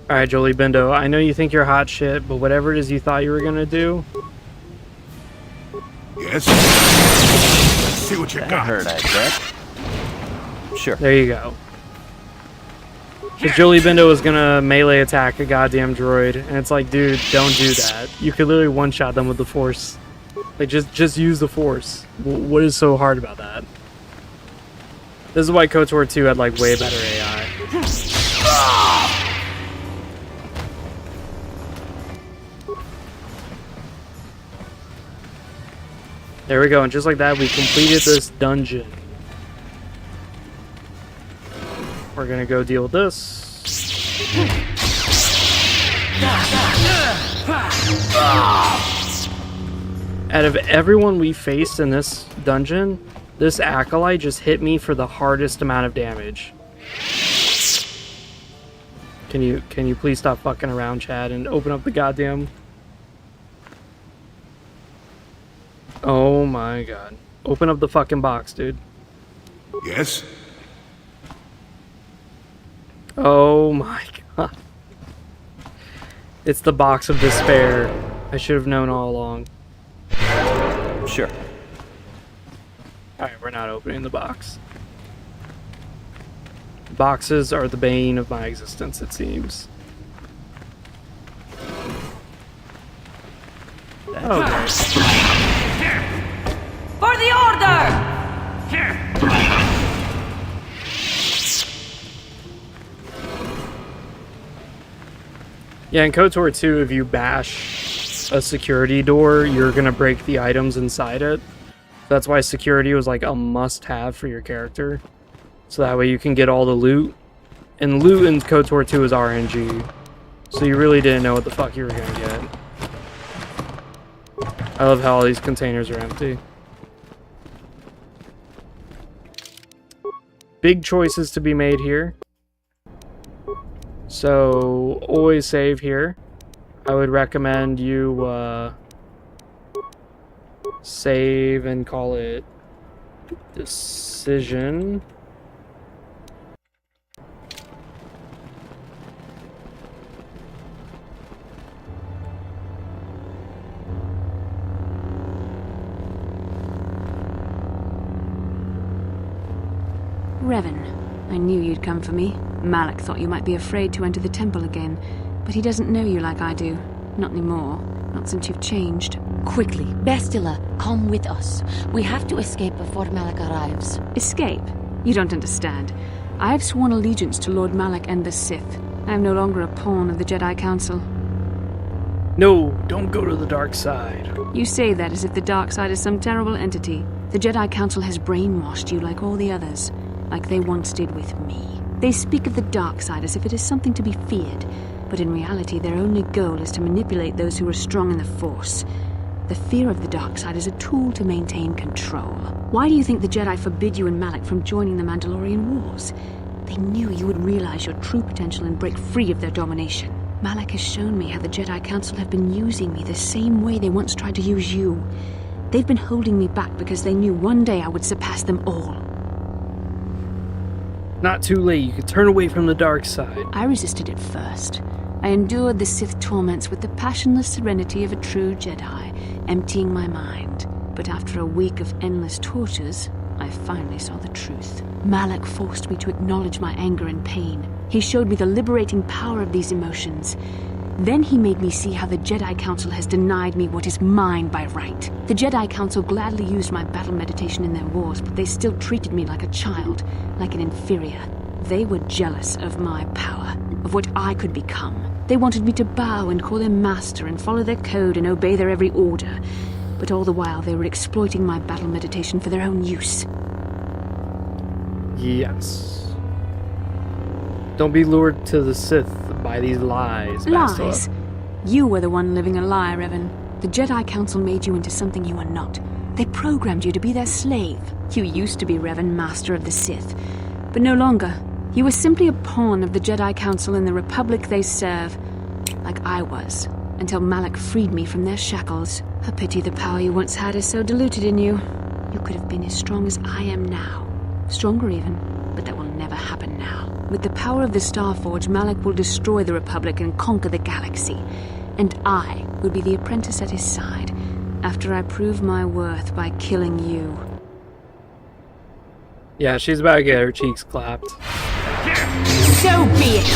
Alright, Jolie Bindo, I know you think you're hot shit, but whatever it is you thought you were gonna do... Yes? Let's see what you got. Heard, I bet. Sure. There you go. Because Jolie Bindo is gonna melee attack a goddamn droid, and it's like, dude, don't do that. You could literally one-shot them with the Force. Like, just use the Force. What is so hard about that? This is why KOTOR 2 had, like, way better AI. There we go, and just like that, we completed this dungeon. We're gonna go deal with this. Out of everyone we faced in this dungeon, this Acolyte just hit me for the hardest amount of damage. Can you please stop fucking around, Chad, and open up the goddamn... Oh my god. Open up the fucking box, dude. Yes? Oh my god. It's the box of despair. I should have known all along. Sure. Alright, we're not opening the box. Boxes are the bane of my existence, it seems. Oh, For the order! yeah, in KOTOR 2, if you bash a security door, you're gonna break the items inside it. That's why security was like a must-have for your character. So that way you can get all the loot. And loot in KOTOR 2 is RNG. So you really didn't know what the fuck you were gonna get. I love how all these containers are empty. Big choices to be made here. So, always save here. I would recommend you save and call it decision. Revan, I knew you'd come for me. Malak thought you might be afraid to enter the temple again, but he doesn't know you like I do. Not anymore. Not since you've changed. Quickly, Bastila, come with us. We have to escape before Malak arrives. Escape? You don't understand. I have sworn allegiance to Lord Malak and the Sith. I am no longer a pawn of the Jedi Council. No, don't go to the dark side. You say that as if the dark side is some terrible entity. The Jedi Council has brainwashed you like all the others. Like they once did with me. They speak of the dark side as if it is something to be feared, but in reality their only goal is to manipulate those who are strong in the Force. The fear of the dark side is a tool to maintain control. Why do you think the Jedi forbid you and Malak from joining the Mandalorian Wars? They knew you would realize your true potential and break free of their domination. Malak has shown me how the Jedi Council have been using me the same way they once tried to use you. They've been holding me back because they knew one day I would surpass them all. Not too late, you could turn away from the dark side. I resisted at first. I endured the Sith torments with the passionless serenity of a true Jedi, emptying my mind. But after a week of endless tortures, I finally saw the truth. Malak forced me to acknowledge my anger and pain. He showed me the liberating power of these emotions. Then he made me see how the Jedi Council has denied me what is mine by right. The Jedi Council gladly used my battle meditation in their wars, but they still treated me like a child, like an inferior. They were jealous of my power, of what I could become. They wanted me to bow and call them master and follow their code and obey their every order. But all the while they were exploiting my battle meditation for their own use. Yes. Don't be lured to the Sith by these lies, Bastila. Lies? You were the one living a lie, Revan. The Jedi Council made you into something you are not. They programmed you to be their slave. You used to be Revan, Master of the Sith, but no longer. You were simply a pawn of the Jedi Council in the Republic they serve, like I was, until Malak freed me from their shackles. A pity the power you once had is so diluted in you. You could have been as strong as I am now. Stronger even, but that will never happen now. With the power of the Starforge, Malak will destroy the Republic and conquer the galaxy. And I will be the apprentice at his side, after I prove my worth by killing you. Yeah, she's about to get her cheeks clapped. So be it!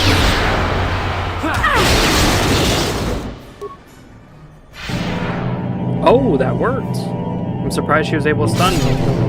Oh, that worked. I'm surprised she was able to stun me.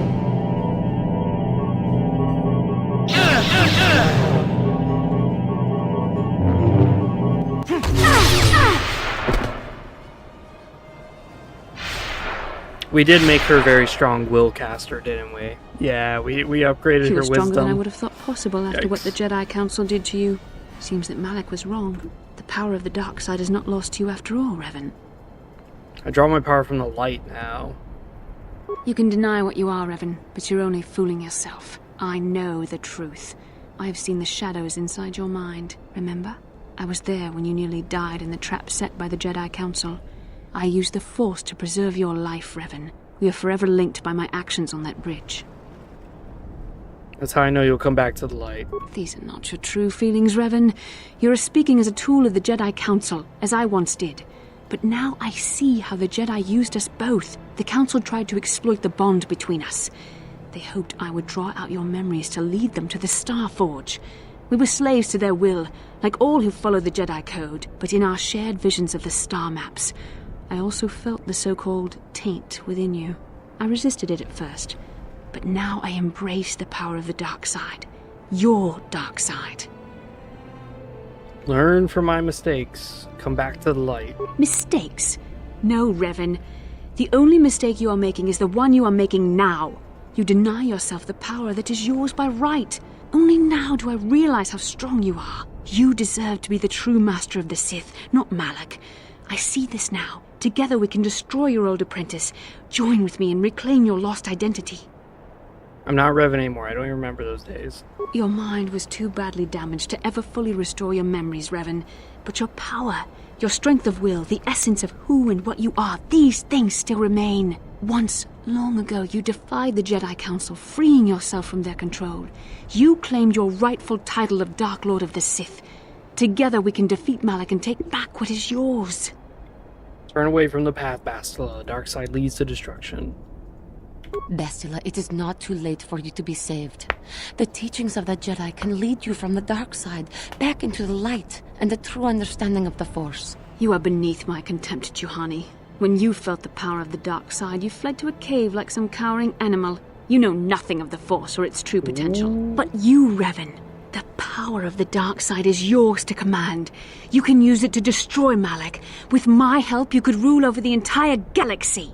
We did make her very strong will caster, didn't we? Yeah, we upgraded She her was stronger wisdom. than I would have thought possible after what the Jedi Council did to you. Seems that Malak was wrong. The power of the dark side is not lost to you after all, Revan. I draw my power from the light now. You can deny what you are, Revan, but you're only fooling yourself. I know the truth. I have seen the shadows inside your mind, remember? I was there when you nearly died in the trap set by the Jedi Council. I used the Force to preserve your life, Revan. We are forever linked by my actions on that bridge. That's how I know you'll come back to the light. These are not your true feelings, Revan. You're speaking as a tool of the Jedi Council, as I once did. But now I see how the Jedi used us both. The Council tried to exploit the bond between us. They hoped I would draw out your memories to lead them to the Star Forge. We were slaves to their will, like all who follow the Jedi Code, but in our shared visions of the star maps, I also felt the so-called taint within you. I resisted it at first, but now I embrace the power of the dark side. Your dark side. Learn from my mistakes. Come back to the light. Mistakes? No, Revan. The only mistake you are making is the one you are making now. You deny yourself the power that is yours by right. Only now do I realize how strong you are. You deserve to be the true master of the Sith, not Malak. I see this now. Together we can destroy your old apprentice. Join with me and reclaim your lost identity. I'm not Revan anymore. I don't even remember those days. Your mind was too badly damaged to ever fully restore your memories, Revan. But your power, your strength of will, the essence of who and what you are, these things still remain. Once, long ago, you defied the Jedi Council, freeing yourself from their control. You claimed your rightful title of Dark Lord of the Sith. Together we can defeat Malak and take back what is yours. Turn away from the path, Bastila. The dark side leads to destruction. Bastila, it is not too late for you to be saved. The teachings of the Jedi can lead you from the dark side back into the light and the true understanding of the Force. You are beneath my contempt, Juhani. When you felt the power of the dark side, you fled to a cave like some cowering animal. You know nothing of the Force or its true potential. But you, Revan, the power of the dark side is yours to command. You can use it to destroy Malak. With my help, you could rule over the entire galaxy.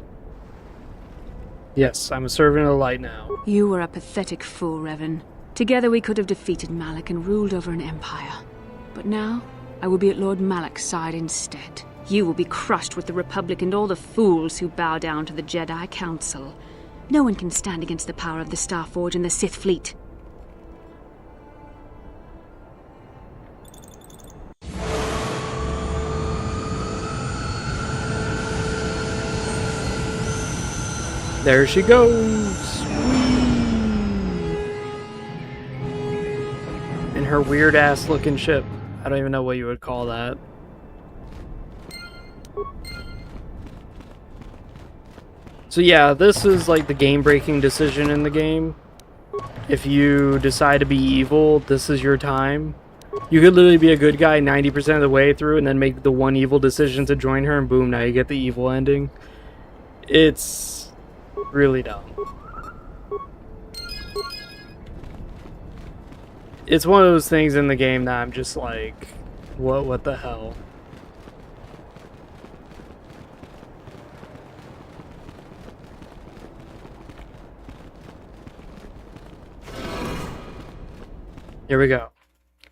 Yes, I'm a servant of the light now. You were a pathetic fool, Revan. Together we could have defeated Malak and ruled over an empire. But now, I will be at Lord Malak's side instead. You will be crushed with the Republic and all the fools who bow down to the Jedi Council. No one can stand against the power of the Star Forge and the Sith fleet. There she goes! In her weird-ass looking ship. I don't even know what you would call that. So yeah, this is like the game-breaking decision in the game. If you decide to be evil, this is your time. You could literally be a good guy 90% of the way through and then make the one evil decision to join her, and boom, now you get the evil ending. It's really dumb. It's one of those things in the game that I'm just like, what the hell? Here we go.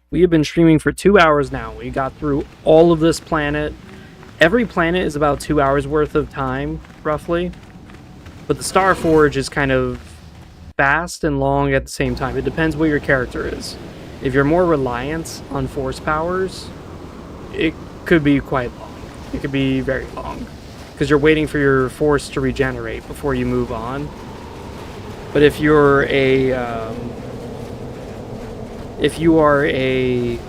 We have been streaming for 2 hours now. We got through all of this planet. Every planet is about 2 hours worth of time, roughly. But the Star Forge is kind of fast and long at the same time. It depends what your character is. If you're more reliant on Force powers, it could be quite long. It could be very long. Because you're waiting for your Force to regenerate before you move on. But if you are a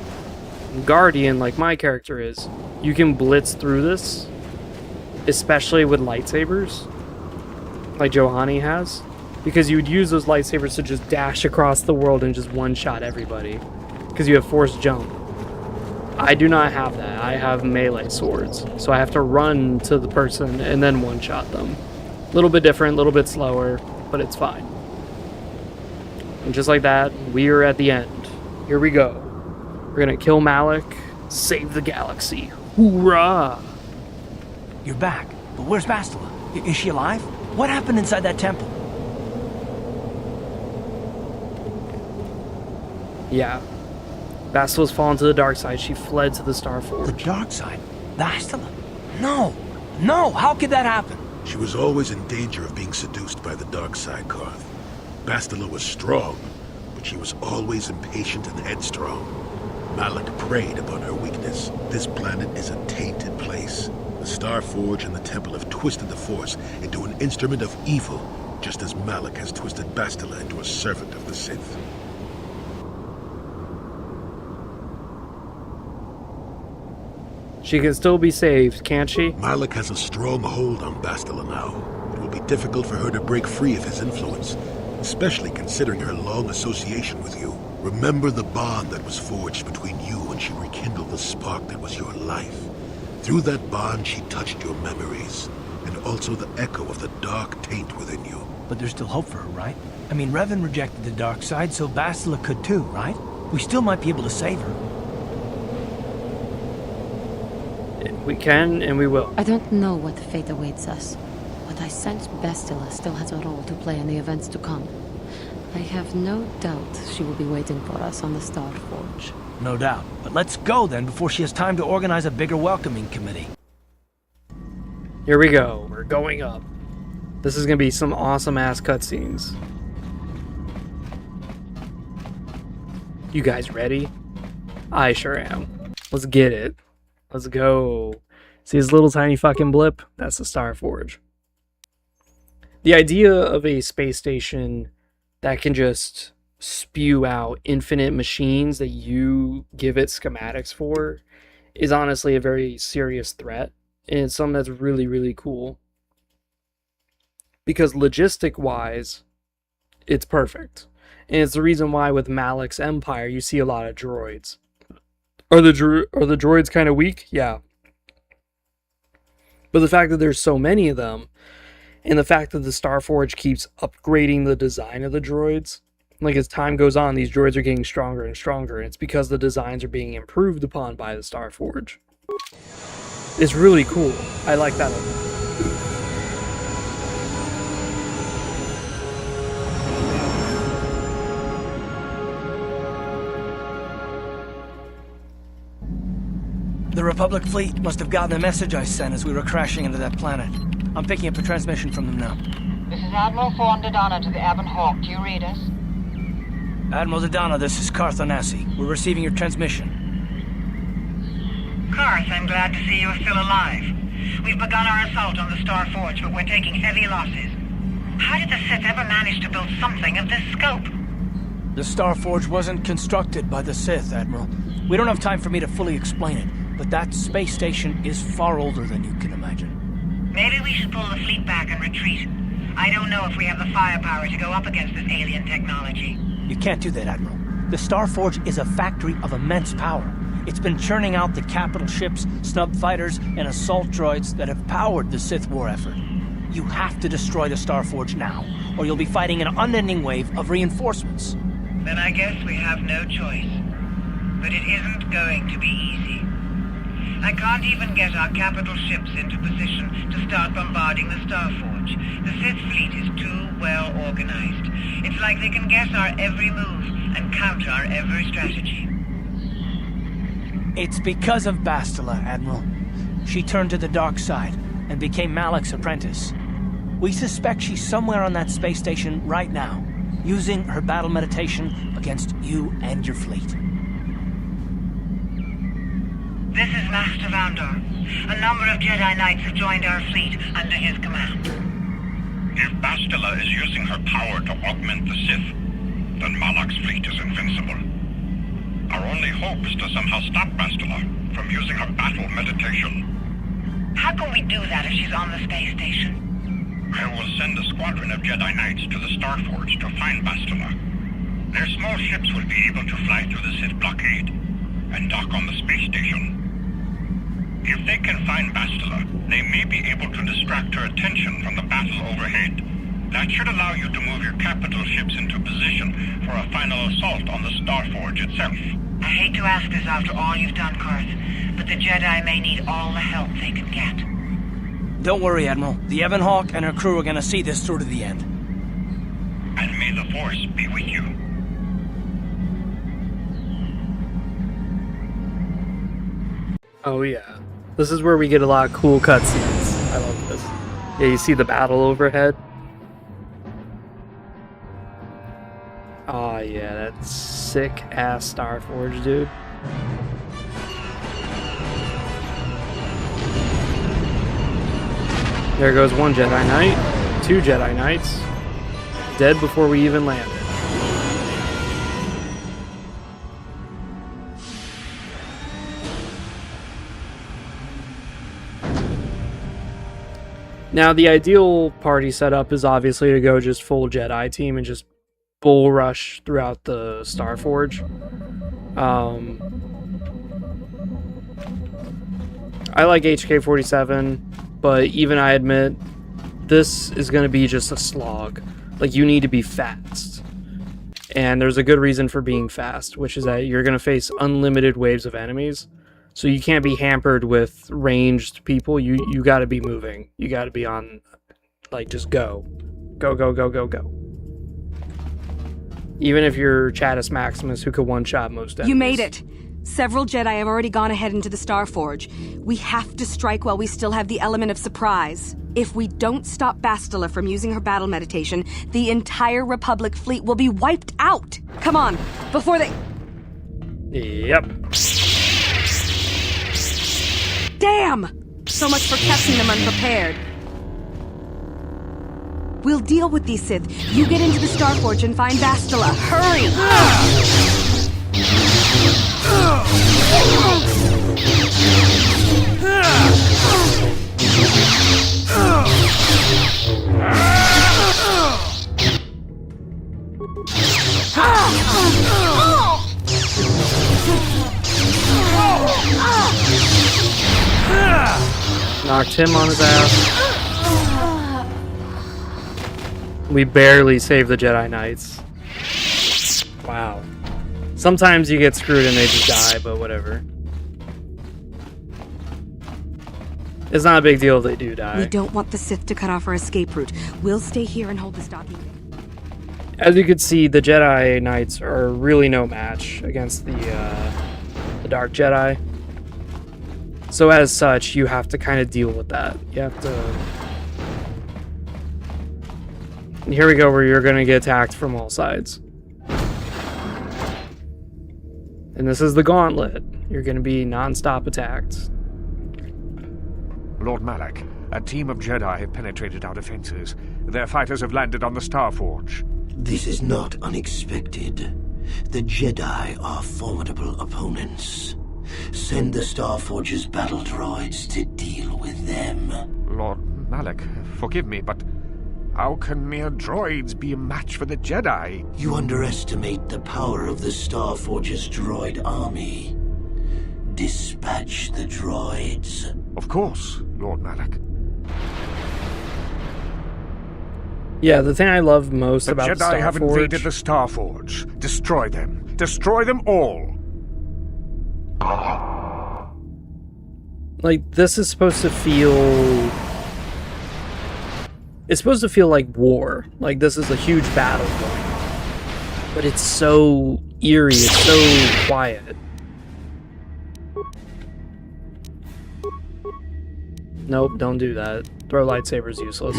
Guardian, like my character is, you can blitz through this, especially with lightsabers, like Juhani has, because you would use those lightsabers to just dash across the world and just one-shot everybody, because you have Force jump. I do not have that. I have melee swords, so I have to run to the person and then one-shot them. A little bit different, a little bit slower, but it's fine. And just like that, we are at the end. Here we go. We're gonna kill Malak, save the galaxy. Hoorah! You're back, but where's Bastila? Is she alive? What happened inside that temple? Yeah. Bastila's fallen to the dark side. She fled to the Star Forge. The dark side? Bastila? No! No! How could that happen? She was always in danger of being seduced by the dark side, Karth. Bastila was strong, but she was always impatient and headstrong. Malak preyed upon her weakness. This planet is a tainted place. The Star Forge and the Temple have twisted the Force into an instrument of evil, just as Malak has twisted Bastila into a servant of the Sith. She can still be saved, can't she? Malak has a strong hold on Bastila now. It will be difficult for her to break free of his influence, especially considering her long association with you. Remember the bond that was forged between you when she rekindled the spark that was your life. Through that bond, she touched your memories, and also the echo of the dark taint within you. But there's still hope for her, right? I mean, Revan rejected the dark side, so Bastila could too, right? We still might be able to save her. We can, and we will. I don't know what fate awaits us, but I sense Bastila still has a role to play in the events to come. I have no doubt she will be waiting for us on the Star Forge. No doubt. But let's go then before she has time to organize a bigger welcoming committee. Here we go. We're going up. This is going to be some awesome-ass cutscenes. You guys ready? I sure am. Let's get it. Let's go. See this little tiny fucking blip? That's the Star Forge. The idea of a space station that can just spew out infinite machines that you give it schematics for is honestly a very serious threat. And it's something that's really, really cool. Because logistic-wise, it's perfect. And it's the reason why with Malak's Empire, you see a lot of droids. Are the droids kind of weak? Yeah. But the fact that there's so many of them, and the fact that the Star Forge keeps upgrading the design of the droids, like as time goes on, these droids are getting stronger and stronger, and it's because the designs are being improved upon by the Star Forge. It's really cool. I like that a lot. The Republic fleet must have gotten a message I sent as we were crashing into that planet. I'm picking up a transmission from them now. This is Admiral Thorn Dodonna to the Ebon Hawk. Do you read us? Admiral Dodonna, this is Karth Onasi. We're receiving your transmission. Karth, I'm glad to see you are still alive. We've begun our assault on the Star Forge, but we're taking heavy losses. How did the Sith ever manage to build something of this scope? The Star Forge wasn't constructed by the Sith, Admiral. We don't have time for me to fully explain it, but that space station is far older than you can imagine. Maybe we should pull the fleet back and retreat. I don't know if we have the firepower to go up against this alien technology. You can't do that, Admiral. The Star Forge is a factory of immense power. It's been churning out the capital ships, snub fighters, and assault droids that have powered the Sith war effort. You have to destroy the Star Forge now, or you'll be fighting an unending wave of reinforcements. Then I guess we have no choice. But it isn't going to be easy. I can't even get our capital ships into position to start bombarding the Star Forge. The Sith fleet is too well organized. It's like they can guess our every move and counter our every strategy. It's because of Bastila, Admiral. She turned to the dark side and became Malak's apprentice. We suspect she's somewhere on that space station right now, using her battle meditation against you and your fleet. This is Master Vandor. A number of Jedi Knights have joined our fleet under his command. If Bastila is using her power to augment the Sith, then Malak's fleet is invincible. Our only hope is to somehow stop Bastila from using her battle meditation. How can we do that if she's on the space station? I will send a squadron of Jedi Knights to the Star Forge to find Bastila. Their small ships will be able to fly through the Sith blockade and dock on the space station. If they can find Bastila, they may be able to distract her attention from the battle overhead. That should allow you to move your capital ships into position for a final assault on the Star Forge itself. I hate to ask this after all you've done, Karth, but the Jedi may need all the help they can get. Don't worry, Admiral. The Ebon Hawk and her crew are gonna see this through to the end. And may the Force be with you. Oh yeah. This is where we get a lot of cool cutscenes. I love this. Yeah, you see the battle overhead? Oh yeah, that's sick-ass Star Forge, dude. There goes one Jedi Knight, 2 Jedi Knights, dead before we even landed. Now, the ideal party setup is obviously to go just full Jedi team and just bull rush throughout the Starforge. I like HK-47, but even I admit, this is going to be just a slog. Like, you need to be fast. And there's a good reason for being fast, which is that you're going to face unlimited waves of enemies. So you can't be hampered with ranged people. You got to be moving. You got to be on, like, just go. Go, go, go, go, go. Even if you're Chadus Maximus, who could one-shot most enemies. You made it. Several Jedi have already gone ahead into the Starforge. We have to strike while we still have the element of surprise. If we don't stop Bastila from using her battle meditation, the entire Republic fleet will be wiped out. Come on, before they... Yep. Damn! So much for catching them unprepared. We'll deal with these Sith. You get into the Starforge and find Bastila. Hurry! Knocked him on his ass. We barely saved the Jedi Knights. Wow. Sometimes you get screwed and they just die, but whatever. It's not a big deal if they do die. We don't want the Sith to cut off our escape route. We'll stay here and hold the stocking. As you can see, the Jedi Knights are really no match against the Dark Jedi. So as such, you have to kind of deal with that. You have to... And here we go, where you're going to get attacked from all sides. And this is the gauntlet. You're going to be non-stop attacked. Lord Malak, a team of Jedi have penetrated our defenses. Their fighters have landed on the Starforge. This is not unexpected. The Jedi are formidable opponents. Send the Starforge's battle droids to deal with them. Lord Malak, forgive me, but how can mere droids be a match for the Jedi? You underestimate the power of the Starforge's droid army. Dispatch the droids. Of course, Lord Malak. Yeah, the thing I love most about the Starforge... The Jedi have invaded the Starforge. Destroy them. Destroy them all. Like, this is supposed to feel... It's supposed to feel like war. Like, this is a huge battle going on. But it's so eerie. It's so quiet. Nope, don't do that. Throw lightsabers useless.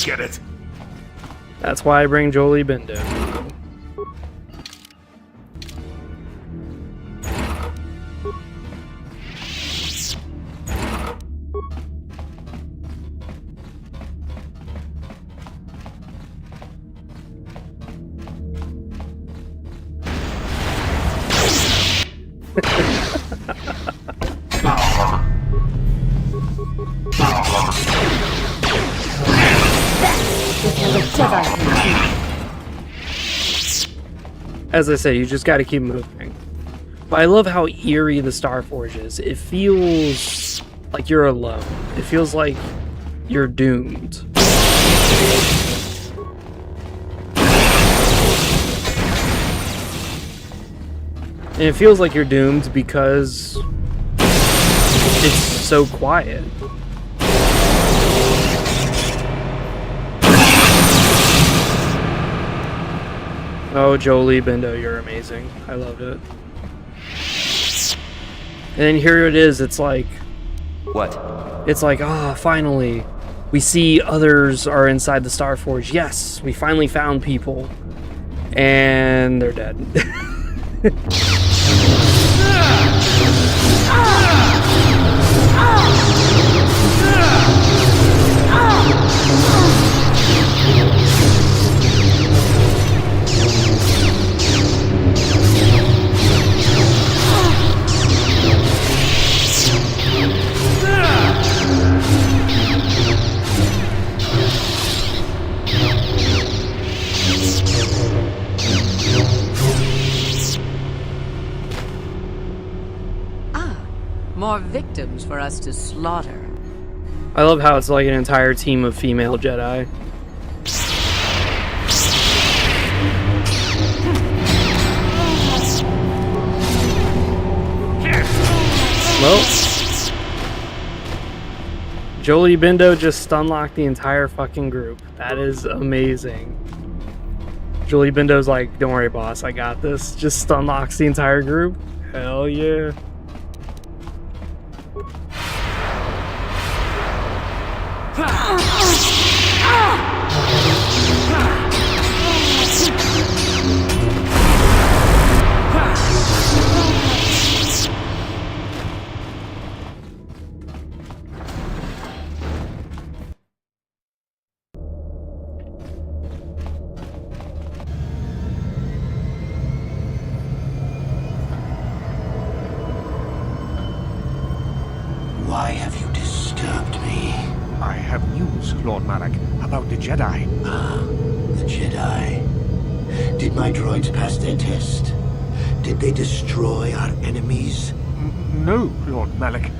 Get it? That's why I bring Jolie Bindo. As I said, you just gotta keep moving. But I love how eerie the Starforge is. It feels like you're alone. It feels like you're doomed. And it feels like you're doomed because it's so quiet. Oh, Jolie Bindo, you're amazing. I loved it. And then here it is, it's like... What? It's like, ah, finally. We see others are inside the Starforge. Yes, we finally found people. And they're dead. More victims for us to slaughter. I love how it's like an entire team of female Jedi. Well, Jolie Bindo just stun-locked the entire fucking group. That is amazing. Jolie Bindo's like, don't worry boss, I got this. Just stun-locks the entire group. Hell yeah. Why have you disturbed me? I have news, Lord Malak, about the Jedi. Ah, the Jedi. Did my droids pass their test? Did they destroy our enemies? No, Lord Malak.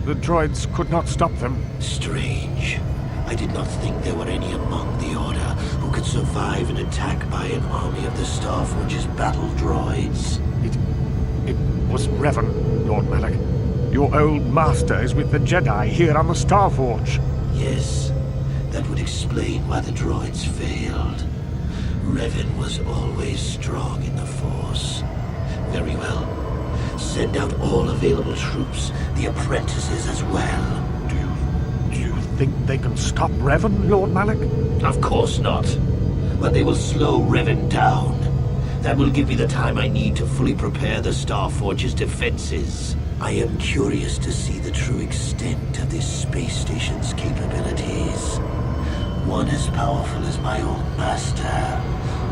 The droids could not stop them. Strange. I did not think there were any among the Order who could survive an attack by an army of the Starforge's battle droids. It was Revan, Lord Malak. Your old master is with the Jedi here on the Starforge. Yes, that would explain why the droids failed. Revan was always strong in the Force. Very well. Send out all available troops, the apprentices as well. Do you think they can stop Revan, Lord Malak? Of course not. But they will slow Revan down. That will give me the time I need to fully prepare the Starforge's defenses. I am curious to see the true extent of this space station's capabilities. One as powerful as my old master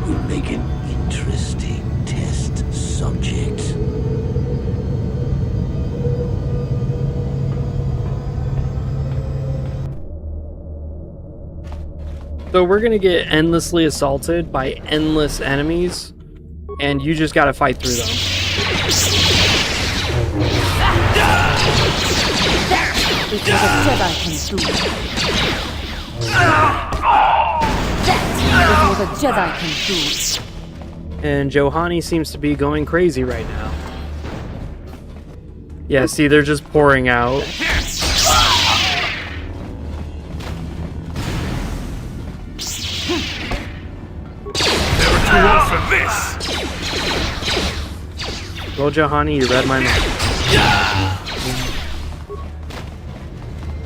will make an interesting test subject. So we're gonna get endlessly assaulted by endless enemies, and you just gotta fight through them. This is what a Jedi can do. That is what a Jedi can do. And Johanny seems to be going crazy right now. Yeah, see, they're just pouring out. Too old for this! Well, Johanny, you read my mind.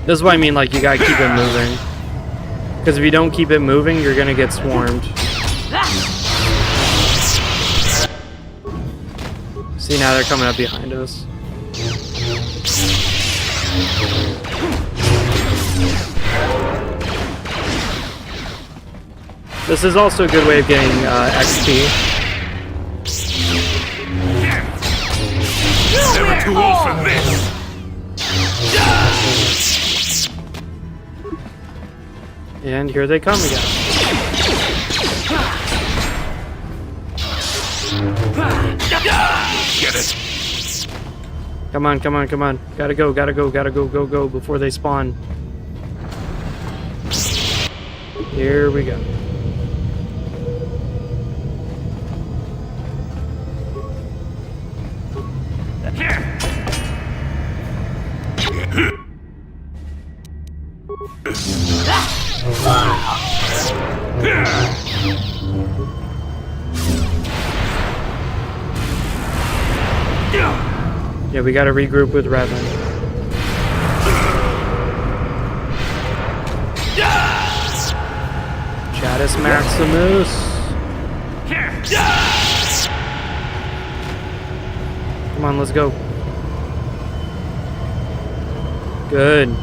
This is what I mean, like, you gotta keep it moving. Because if you don't keep it moving, you're gonna get swarmed. See, now they're coming up behind us. This is also a good way of getting XP. Never too old for this! And here they come again. Get it? Come on, come on, come on. Gotta go, gotta go, gotta go, go, go before they spawn. Here we go. Yeah, we gotta regroup with Revan. Chadus Maximus. Come on, let's go. Good.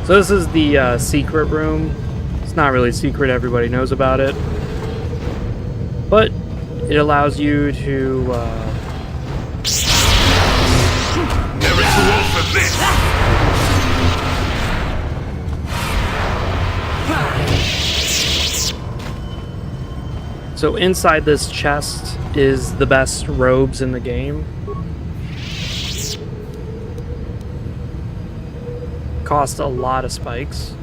So this is the secret room. It's not really secret, everybody knows about it. But it allows you to... Never too old for this! So inside this chest is the best robes in the game. Cost a lot of spikes.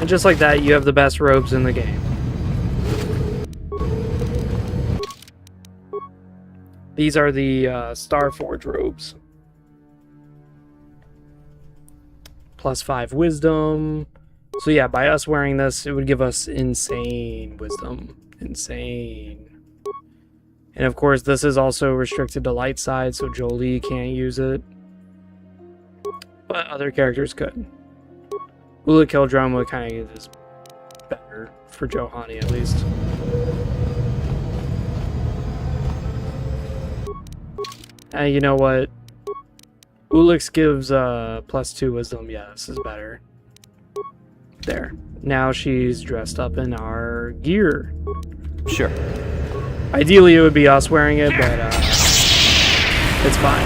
And just like that, you have the best robes in the game. These are the Starforge robes. +5 wisdom. So yeah, by us wearing this, it would give us insane wisdom. Insane. And of course, this is also restricted to light side, so Jolie can't use it. But other characters could. Ula Kildrum would kind of is better for Johani at least. And you know what? Ulix gives +2 wisdom. Yeah, this is better. There. Now she's dressed up in our gear. Sure. Ideally, it would be us wearing it, but it's fine.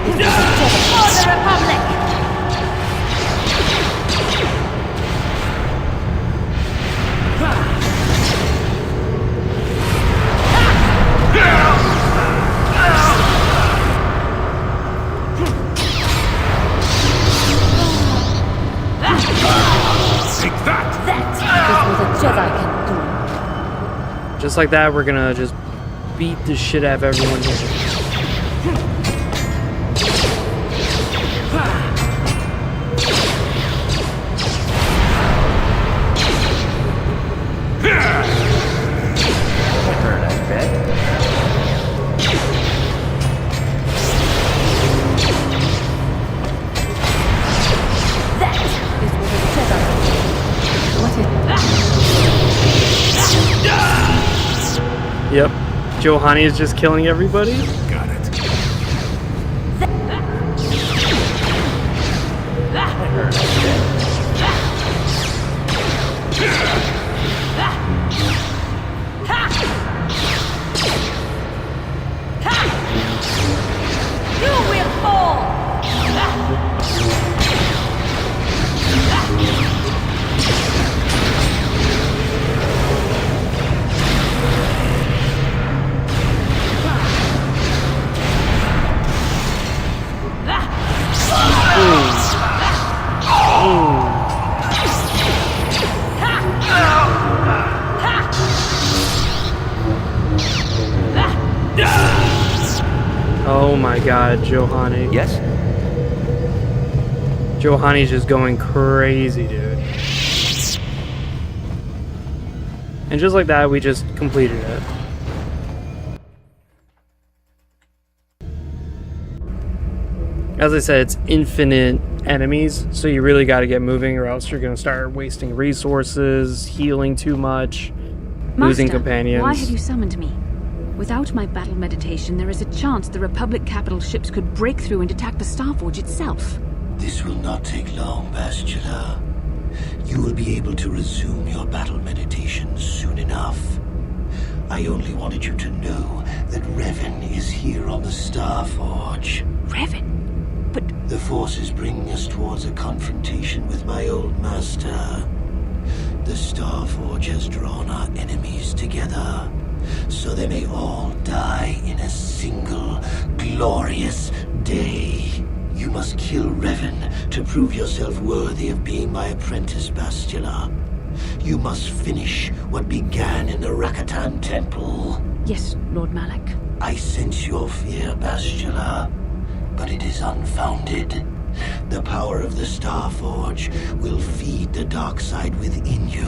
For the Republic! Just like that, we're gonna just beat the shit out of everyone here. Yep. Johani is just killing everybody. Got it. You will fall! Oh my god, Johani. Yes? Johani's just going crazy, dude. And just like that, we just completed it. As I said, it's infinite enemies, so you really got to get moving or else you're going to start wasting resources, healing too much, losing Master, companions. Why have you summoned me? Without my battle meditation, there is a chance the Republic capital ships could break through and attack the Starforge itself. This will not take long, Bastila. You will be able to resume your battle meditation soon enough. I only wanted you to know that Revan is here on the Starforge. Revan? But... The Force is bringing us towards a confrontation with my old master. The Starforge has drawn our enemies together, so they may all die in a single, glorious day. You must kill Revan to prove yourself worthy of being my apprentice, Bastila. You must finish what began in the Rakatan Temple. Yes, Lord Malak. I sense your fear, Bastila, but it is unfounded. The power of the Starforge will feed the the dark side within you.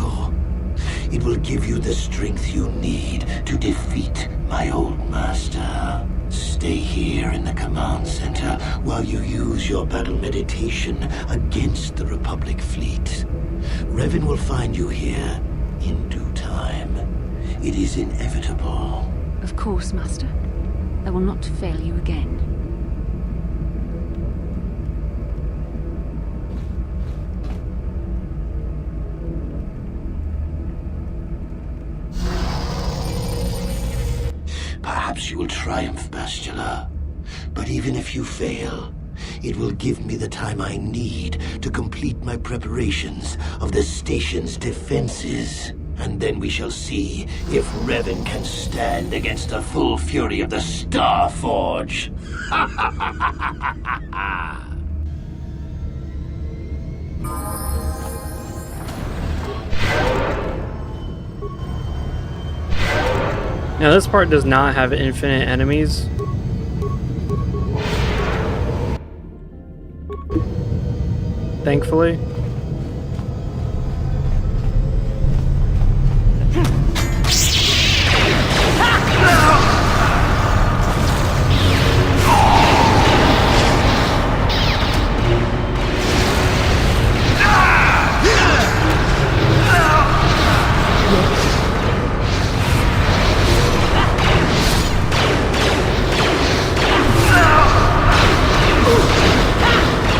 It will give you the strength you need to defeat my old master. Stay here in the command center while you use your battle meditation against the Republic fleet. Revan will find you here in due time. It is inevitable. Of course, Master. I will not fail you again. Perhaps you will triumph, Bastila. But even if you fail, it will give me the time I need to complete my preparations of the station's defenses. And then we shall see if Revan can stand against the full fury of the Star Forge. Now this part does not have infinite enemies. Thankfully.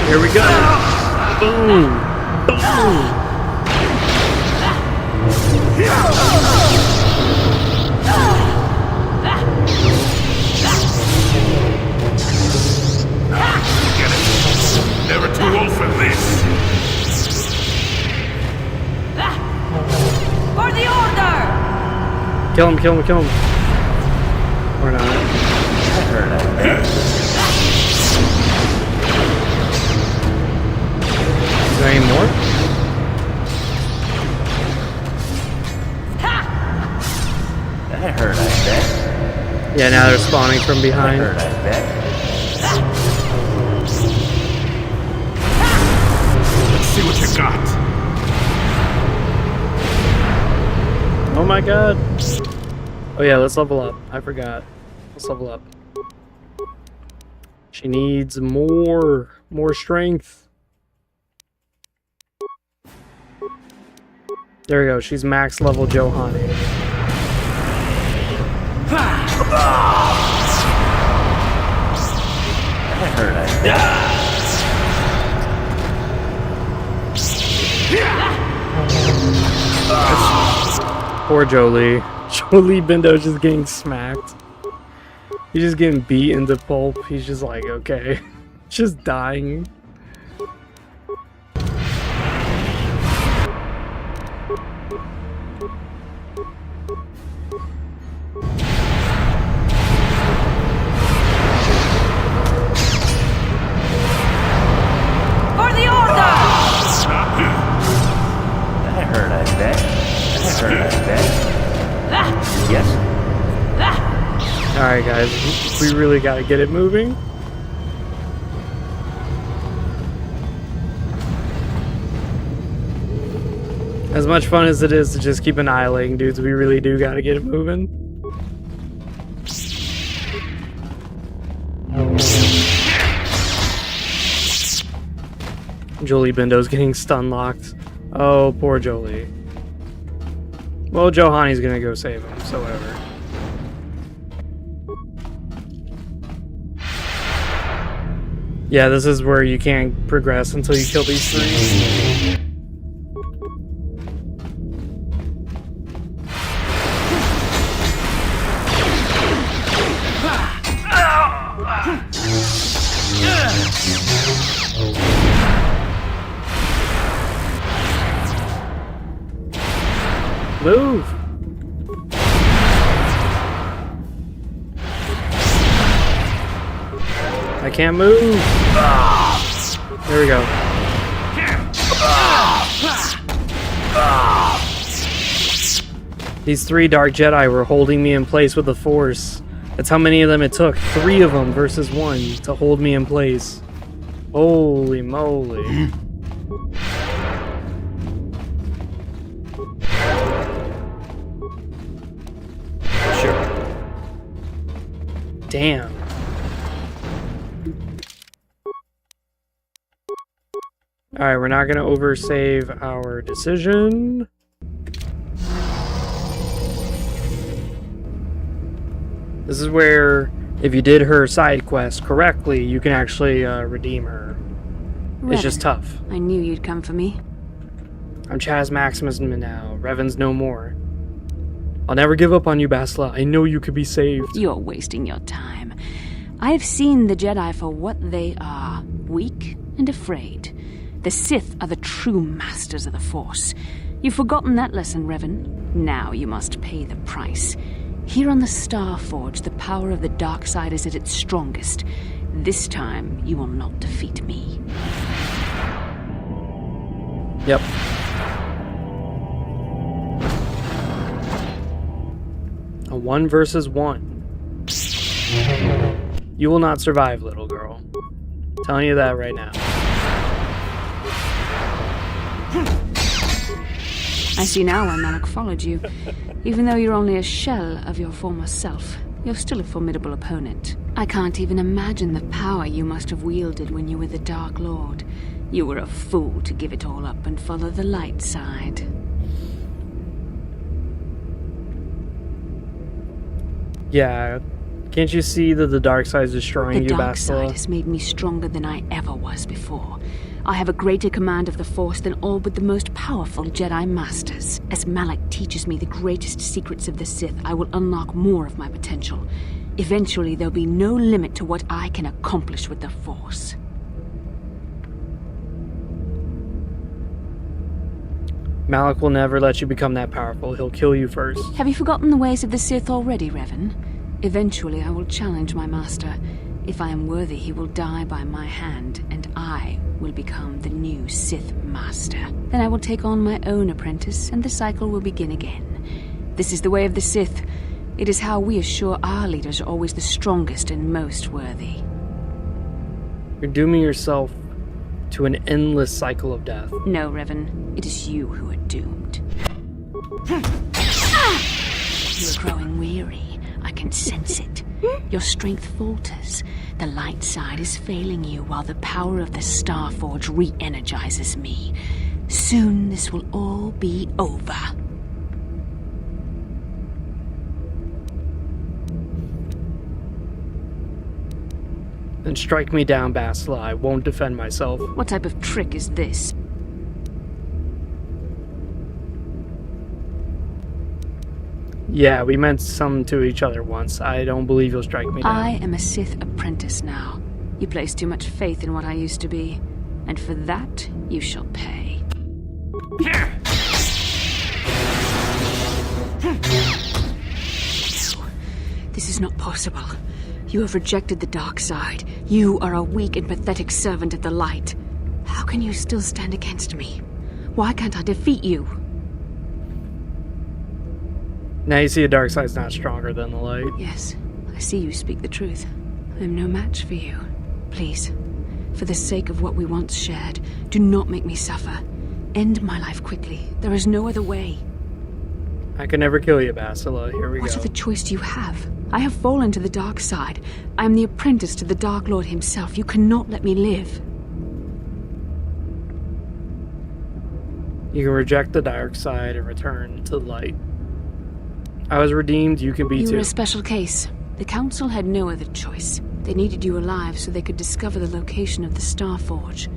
Here we go. Boom. Boom. Get it. Never too old for this. For the order! Kill him, kill him, kill him. Or not. I heard that. Is there any more? That hurt, I bet. Yeah, now they're spawning from behind. That hurt, I bet. Let's see what you got. Oh my god. Oh yeah, let's level up. I forgot. Let's level up. She needs more strength. There we go. She's max level Johani. That hurt, I bet. Poor Jolie. Jolie Bindo's just getting smacked. He's just getting beat into pulp. He's just like, okay. Just dying. Alright guys, we really gotta get it moving. As much fun as it is to just keep annihilating dudes, we really do gotta get it moving. Jolie Bindo's getting stun locked. Oh, poor Jolie. Well, Johani's gonna go save him, so whatever. Yeah, this is where you can't progress until you kill these three. Move! I can't move! There we go. These 3 Dark Jedi were holding me in place with the Force. That's how many of them it took. 3 of them versus 1 to hold me in place. Holy moly. Damn. Alright, we're not gonna oversave our decision. This is where, if you did her side quest correctly, you can actually redeem her. Revan, It's just tough. I knew you'd come for me. I'm Chaz Maximus now. Revan's no more. I'll never give up on you, Bastila. I know you could be saved. You're wasting your time. I have seen the Jedi for what they are, weak and afraid. The Sith are the true masters of the Force. You've forgotten that lesson, Revan. Now you must pay the price. Here on the Star Forge, the power of the dark side is at its strongest. This time, you will not defeat me. Yep. A 1 versus 1. You will not survive, little girl. I'm telling you that right now. I see now why Malak followed you. Even though you're only a shell of your former self, you're still a formidable opponent. I can't even imagine the power you must have wielded when you were the Dark Lord. You were a fool to give it all up and follow the light side. Yeah, can't you see that the dark side is destroying you, The dark Bastila? side has made me stronger than I ever was before. I have a greater command of the Force than all but the most powerful Jedi Masters. As Malak teaches me the greatest secrets of the Sith, I will unlock more of my potential. Eventually, there'll be no limit to what I can accomplish with the Force. Malak will never let you become that powerful. He'll kill you first. Have you forgotten the ways of the Sith already, Revan? Eventually, I will challenge my master. If I am worthy, he will die by my hand, and I will become the new Sith Master. Then I will take on my own apprentice, and the cycle will begin again. This is the way of the Sith. It is how we assure our leaders are always the strongest and most worthy. You're dooming yourself to an endless cycle of death. No, Revan. It is you who are doomed. You are growing weary. I can sense it. Your strength falters. The light side is failing you while the power of the Starforge re-energizes me. Soon this will all be over. Then strike me down, Bastila. I won't defend myself. What type of trick is this? Yeah, we meant some to each other once. I don't believe you'll strike me down. I am a Sith apprentice now. You place too much faith in what I used to be, and for that you shall pay. No. This is not possible. You have rejected the dark side. You are a weak and pathetic servant of the light. How can you still stand against me? Why can't I defeat you? Now you see the dark side's not stronger than the light. Yes, I see you speak the truth. I am no match for you. Please, for the sake of what we once shared, do not make me suffer. End my life quickly. There is no other way. I can never kill you, Bastila. Here we What go. other choice do you have? I have fallen to the dark side. I am the apprentice to the Dark Lord himself. You cannot let me live. You can reject the dark side and return to the light. I was redeemed, you can be You too. were a special case. The Council had no other choice. They needed you alive so they could discover the location of the Star Forge.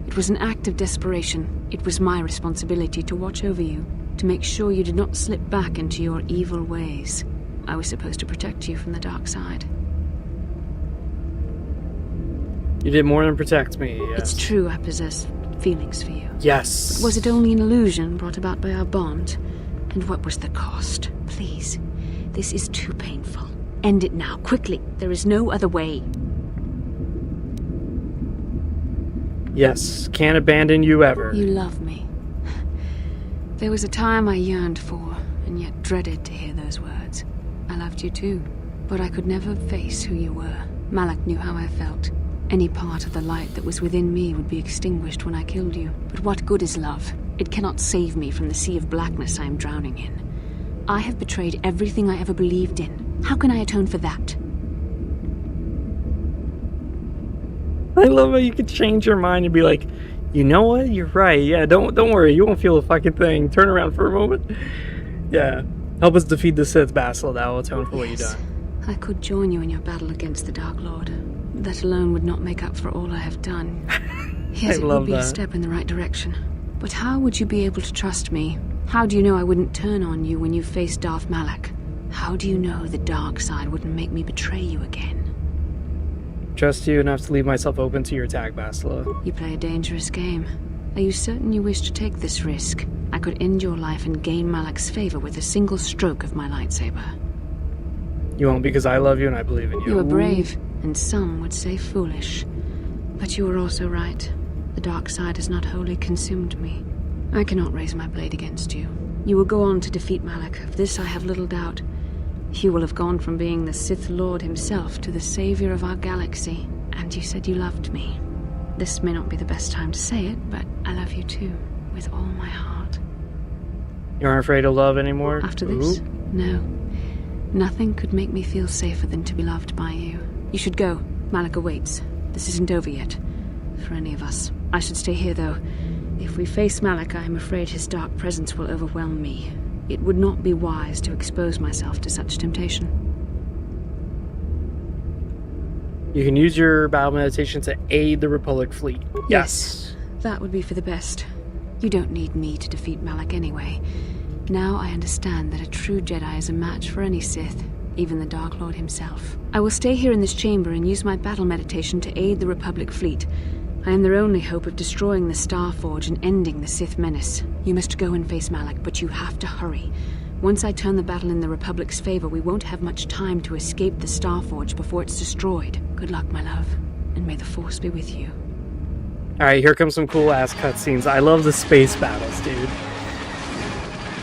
It was an act of desperation. It was my responsibility to watch over you, to make sure you did not slip back into your evil ways. I was supposed to protect you from the dark side. You did more than protect me, yes. It's true I possess feelings for you. Yes. But was it only an illusion brought about by our bond? And what was the cost? Please, this is too painful. End it now, quickly. There is no other way. Yes, can't abandon you ever. You love me. There was a time I yearned for, and yet dreaded to hear those words. I loved you too, but I could never face who you were. Malak knew how I felt. Any part of the light that was within me would be extinguished when I killed you. But what good is love? It cannot save me from the sea of blackness I am drowning in. I have betrayed everything I ever believed in. How can I atone for that? I love how you could change your mind and be like, you know what? You're right. Yeah, don't worry. You won't feel a fucking thing. Turn around for a moment. Yeah. Help us defeat the Sith, Bastila. That will atone for what you've done. I could join you in your battle against the Dark Lord. That alone would not make up for all I have done. Yes, it would be a step in the right direction. But how would you be able to trust me? How do you know I wouldn't turn on you when you faced Darth Malak? How do you know the dark side wouldn't make me betray you again? Trust you enough to leave myself open to your attack, Bastila. You play a dangerous game. Are you certain you wish to take this risk? I could end your life and gain Malak's favor with a single stroke of my lightsaber. You won't, because I love you and I believe in you. You are brave, and some would say foolish. But you are also right. The dark side has not wholly consumed me. I cannot raise my blade against you. You will go on to defeat Malak. Of this I have little doubt. You will have gone from being the Sith Lord himself to the savior of our galaxy. And you said you loved me. This may not be the best time to say it, but I love you too, with all my heart. You aren't afraid of love anymore? After this? No. Nothing could make me feel safer than to be loved by you. You should go. Malak awaits. This isn't over yet. For any of us. I should stay here, though. If we face Malak, I am afraid his dark presence will overwhelm me. It would not be wise to expose myself to such temptation. You can use your battle meditation to aid the Republic fleet. Yes. That would be for the best. You don't need me to defeat Malak anyway. Now I understand that a true Jedi is a match for any Sith, even the Dark Lord himself. I will stay here in this chamber and use my battle meditation to aid the Republic fleet. I am their only hope of destroying the Star Forge and ending the Sith menace. You must go and face Malak, but you have to hurry. Once I turn the battle in the Republic's favor, we won't have much time to escape the Star Forge before it's destroyed. Good luck, my love, and may the Force be with you. Alright, here comes some cool-ass cutscenes. I love the space battles, dude.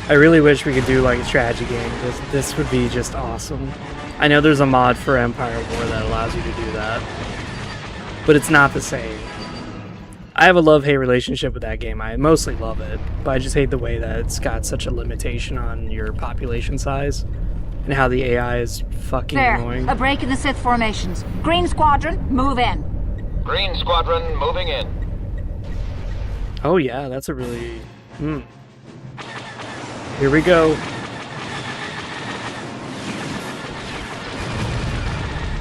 I really wish we could do, like, a strategy game. This would be just awesome. I know there's a mod for Empire War that allows you to do that. But it's not the same. I have a love-hate relationship with that game. I mostly love it, but I just hate the way that it's got such a limitation on your population size and how the AI is fucking annoying. A break in the Sith formations. Green Squadron, move in. Green Squadron, moving in. Oh yeah, that's a really... Here we go.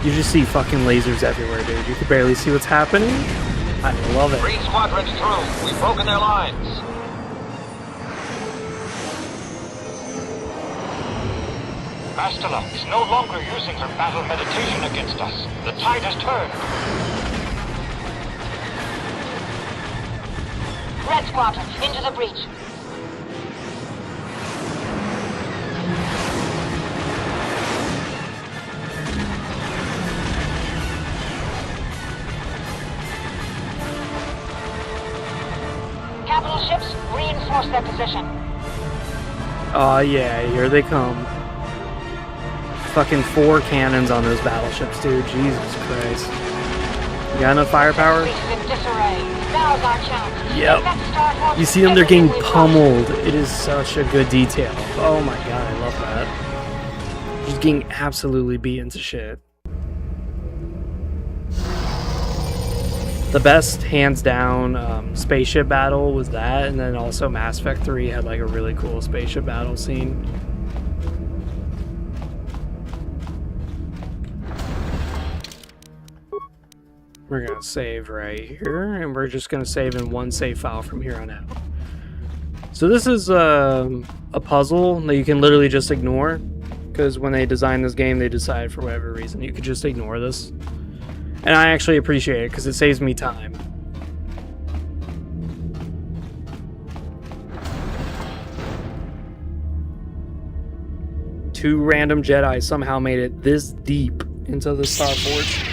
You just see fucking lasers everywhere, dude. You can barely see what's happening. I love it. Green Squadron's through. We've broken their lines. Bastila is no longer using her battle meditation against us. The tide has turned. Red Squadron, into the breach. Capital ships, reinforce their position. Oh yeah, here they come. Fucking 4 cannons on those battleships, dude. Jesus Christ. You got enough firepower? Yep. You see them, they're getting pummeled. It is such a good detail. Oh my god, I love that. Just getting absolutely beaten to shit. The best, hands down, spaceship battle was that, and then also Mass Effect 3 had like a really cool spaceship battle scene. We're gonna save right here, and we're just gonna save in one save file from here on out. So this is a puzzle that you can literally just ignore, because when they designed this game, they decided for whatever reason you could just ignore this. And I actually appreciate it, because it saves me time. Two random Jedi somehow made it this deep into the Star Forge.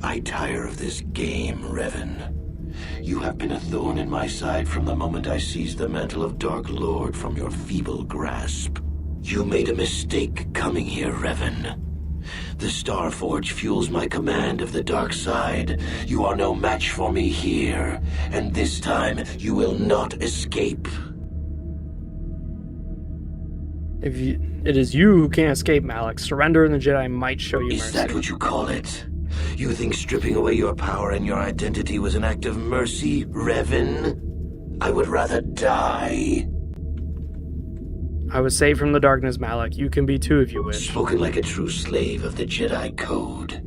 I tire of this game, Revan. You have been a thorn in my side from the moment I seized the mantle of Dark Lord from your feeble grasp. You made a mistake coming here, Revan. The Star Forge fuels my command of the dark side. You are no match for me here, and this time you will not escape. It is you who can't escape, Malik. Surrender and the Jedi might show you mercy. Is that what you call it? You think stripping away your power and your identity was an act of mercy, Revan? I would rather die. I was saved from the darkness, Malik. You can be too if you wish. Spoken like a true slave of the Jedi Code.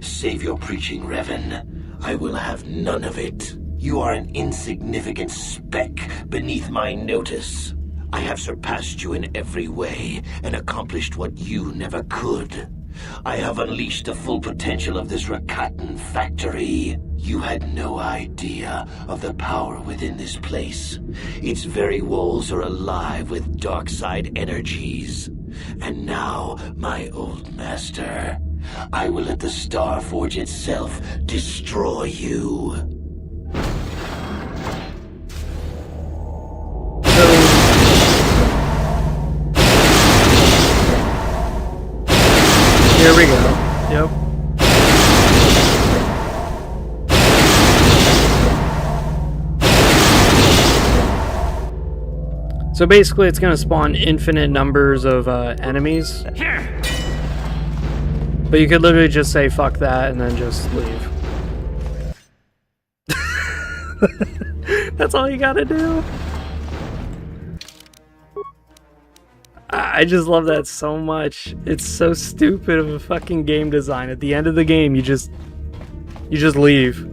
Save your preaching, Revan. I will have none of it. You are an insignificant speck beneath my notice. I have surpassed you in every way and accomplished what you never could. I have unleashed the full potential of this Rakatan factory. You had no idea of the power within this place. Its very walls are alive with dark side energies. And now, my old master, I will let the Starforge itself destroy you. Here we go. Yep. So basically it's going to spawn infinite numbers of enemies. But you could literally just say fuck that and then just leave. That's all you gotta do. I just love that so much. It's so stupid of a fucking game design. At the end of the game, you just leave.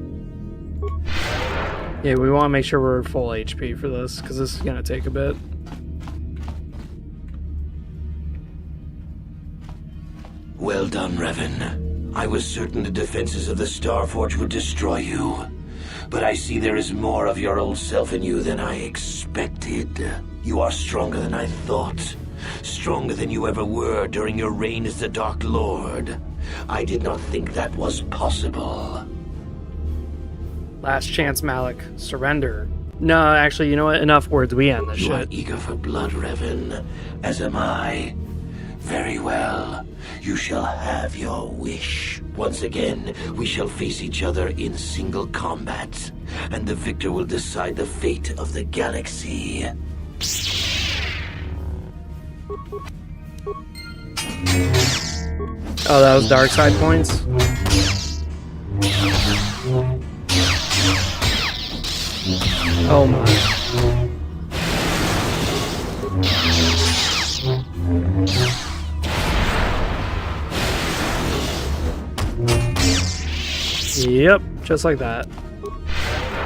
Yeah, we want to make sure we're full HP for this, because this is going to take a bit. Well done, Revan. I was certain the defenses of the Starforge would destroy you. But I see there is more of your old self in you than I expected. You are stronger than I thought. Stronger than you ever were during your reign as the Dark Lord. I did not think that was possible. Last chance, Malik. Surrender. No, actually, you know what? Enough words. We end this shit. You are eager for blood, Revan, as am I. Very well. You shall have your wish. Once again, we shall face each other in single combat, and the victor will decide the fate of the galaxy. Oh, that was dark side points? Oh my. Yep, just like that.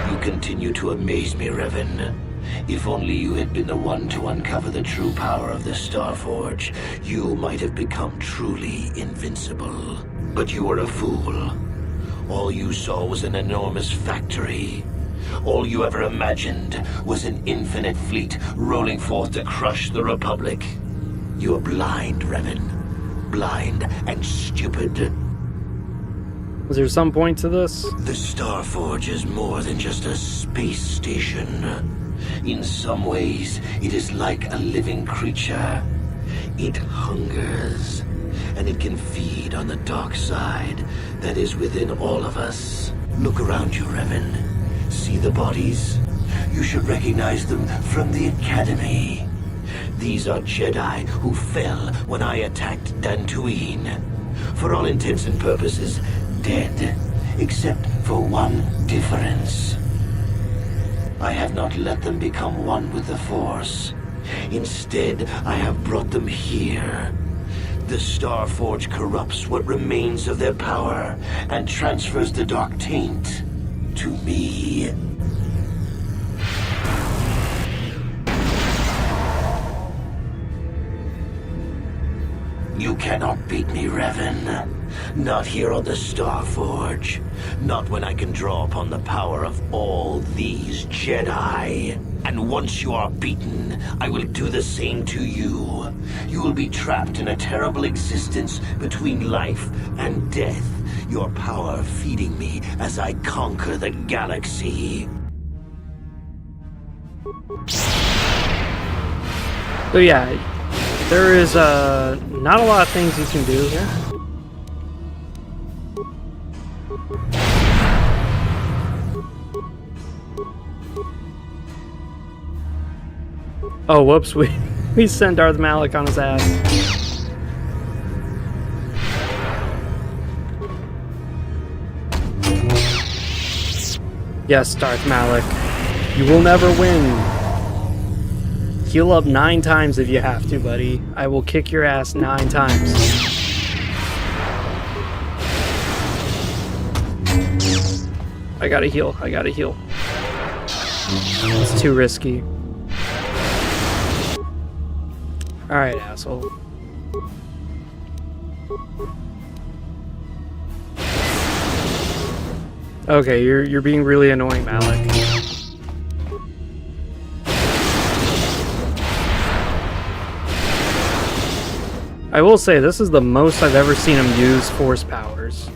You continue to amaze me, Revan. If only you had been the one to uncover the true power of the Starforge, you might have become truly invincible. But you were a fool. All you saw was an enormous factory. All you ever imagined was an infinite fleet rolling forth to crush the Republic. You are blind, Revan. Blind and stupid. Was there some point to this? The Starforge is more than just a space station. In some ways, it is like a living creature. It hungers, and it can feed on the dark side that is within all of us. Look around you, Revan. See the bodies? You should recognize them from the Academy. These are Jedi who fell when I attacked Dantooine. For all intents and purposes, dead, except for one difference. I have not let them become one with the Force. Instead, I have brought them here. The Starforge corrupts what remains of their power and transfers the dark taint to me. You cannot beat me, Revan. Not here on the Starforge. Not when I can draw upon the power of all these Jedi. And once you are beaten, I will do the same to you. You will be trapped in a terrible existence between life and death. Your power feeding me as I conquer the galaxy. So yeah, there is not a lot of things you can do here. Oh, whoops, we We send Darth Malik on his ass. Yes, Darth Malik. You will never win. Heal up 9 times if you have to, buddy. I will kick your ass 9 times. I gotta heal. I gotta heal. It's too risky. Alright, asshole. Okay, you're being really annoying, Malik. I will say, this is the most I've ever seen him use force powers.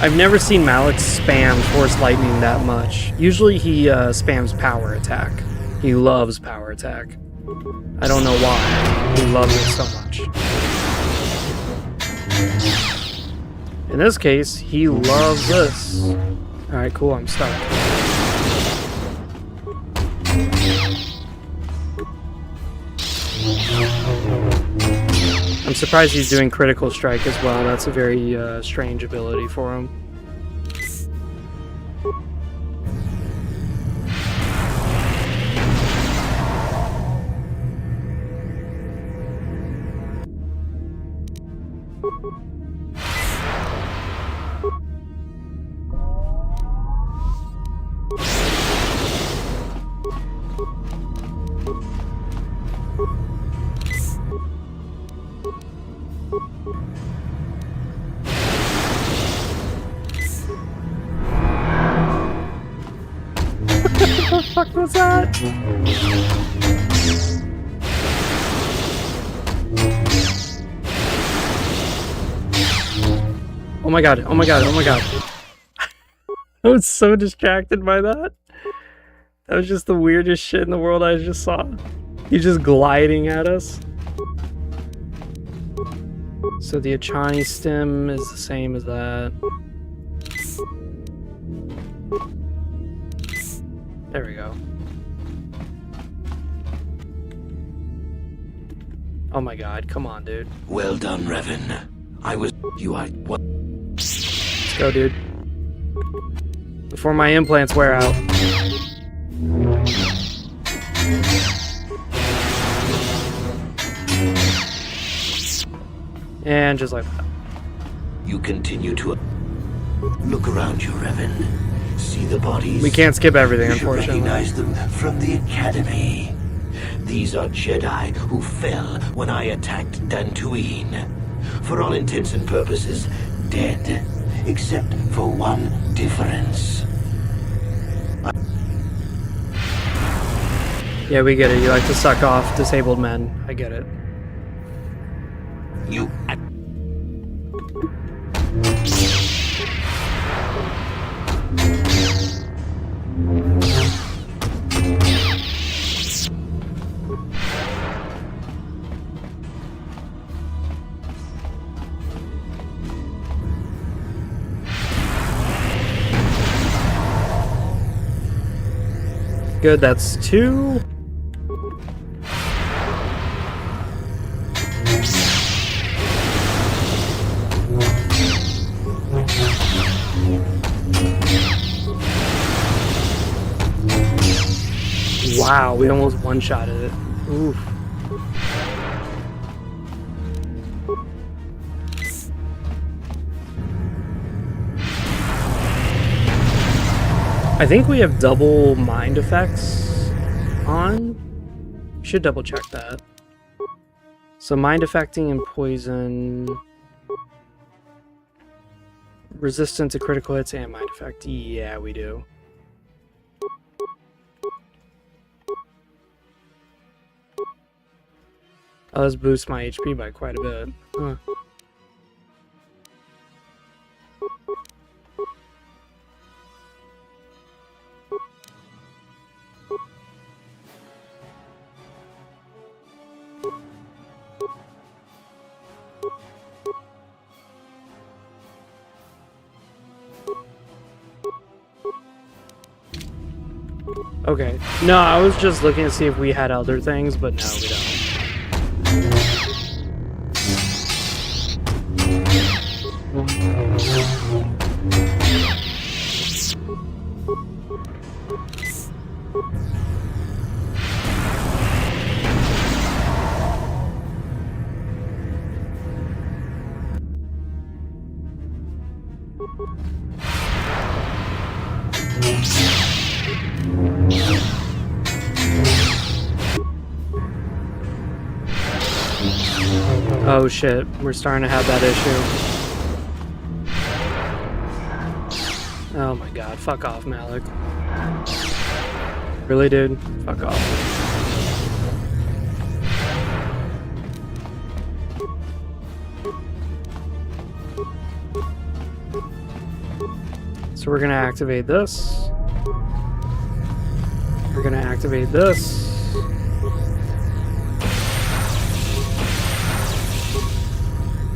I've never seen Malik spam Force Lightning that much. Usually he spams Power Attack. He loves Power Attack. I don't know why. He loves it so much. In this case, he loves this. Alright, cool, I'm stuck. I'm surprised he's doing Critical Strike as well. That's a very strange ability for him. What the fuck was that? Oh my god, oh my god, oh my god. I was so distracted by that. That was just the weirdest shit in the world I just saw. He's just gliding at us. So the Achani stem is the same as that. There we go. Oh my god, come on, dude. Well done, Revan. You are what? Let's go, dude. Before my implants wear out. And just like that. You continue to look around you, Revan. See the bodies. We can't skip everything, You should unfortunately. recognize them from the Academy. These are Jedi who fell when I attacked Dantooine. For all intents and purposes, dead. Except for one difference. Yeah, we get it. You like to suck off disabled men. I get it. You... Good, that's 2. Wow, we almost one-shotted it. Oof. I think we have double mind effects on. Should double check that. So mind affecting and poison. Resistant to critical hits and mind effect. Yeah, we do. Oh, this boosts my HP by quite a bit. Huh. Okay. No, I was just looking to see if we had other things, but no, we don't. Oh shit, we're starting to have that issue. Oh my god, fuck off, Malik. Really, dude? Fuck off. So we're gonna activate this. We're gonna activate this.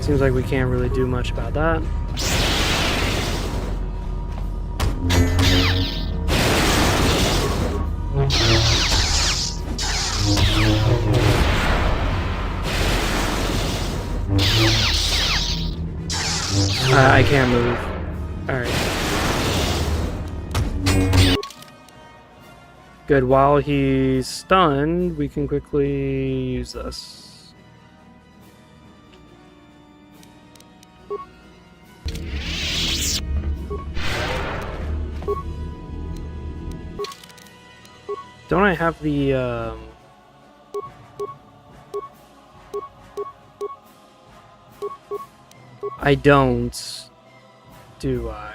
Seems like we can't really do much about that. I can't move. Alright. Good. While he's stunned, we can quickly use this. Don't I have the, I don't, do I?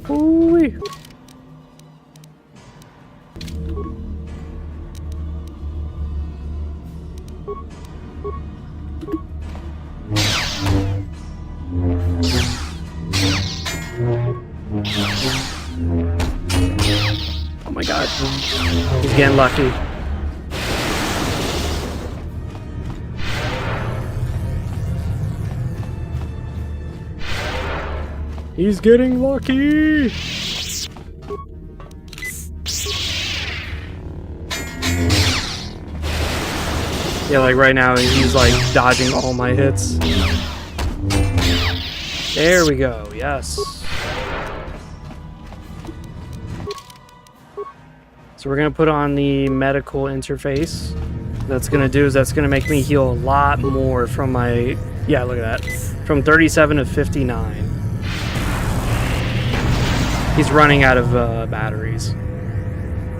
Holy. Oh my god. He's getting lucky. He's getting lucky! Yeah, like right now, he's like dodging all my hits. There we go, yes. So we're gonna put on the medical interface. That's gonna do is that's gonna make me heal a lot more from my, yeah, look at that. From 37 to 59. He's running out of batteries.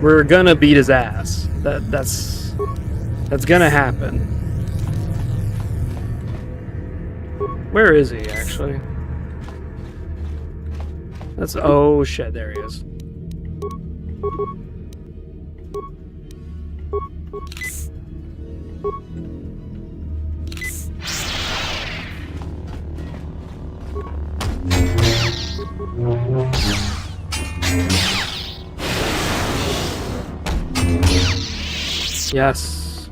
We're gonna beat his ass. That's gonna happen. Where is he actually? That's, oh shit, there he is. Yes.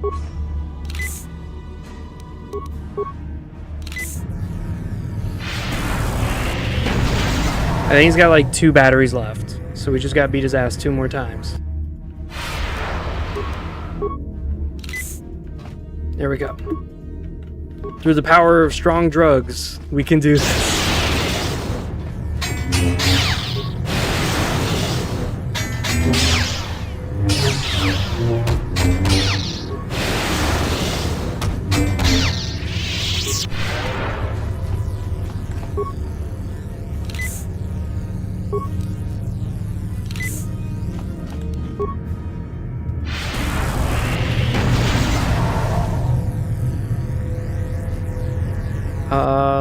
I think he's got like 2 batteries left, so we just gotta beat his ass 2 more times. There we go. Through the power of strong drugs, we can do this.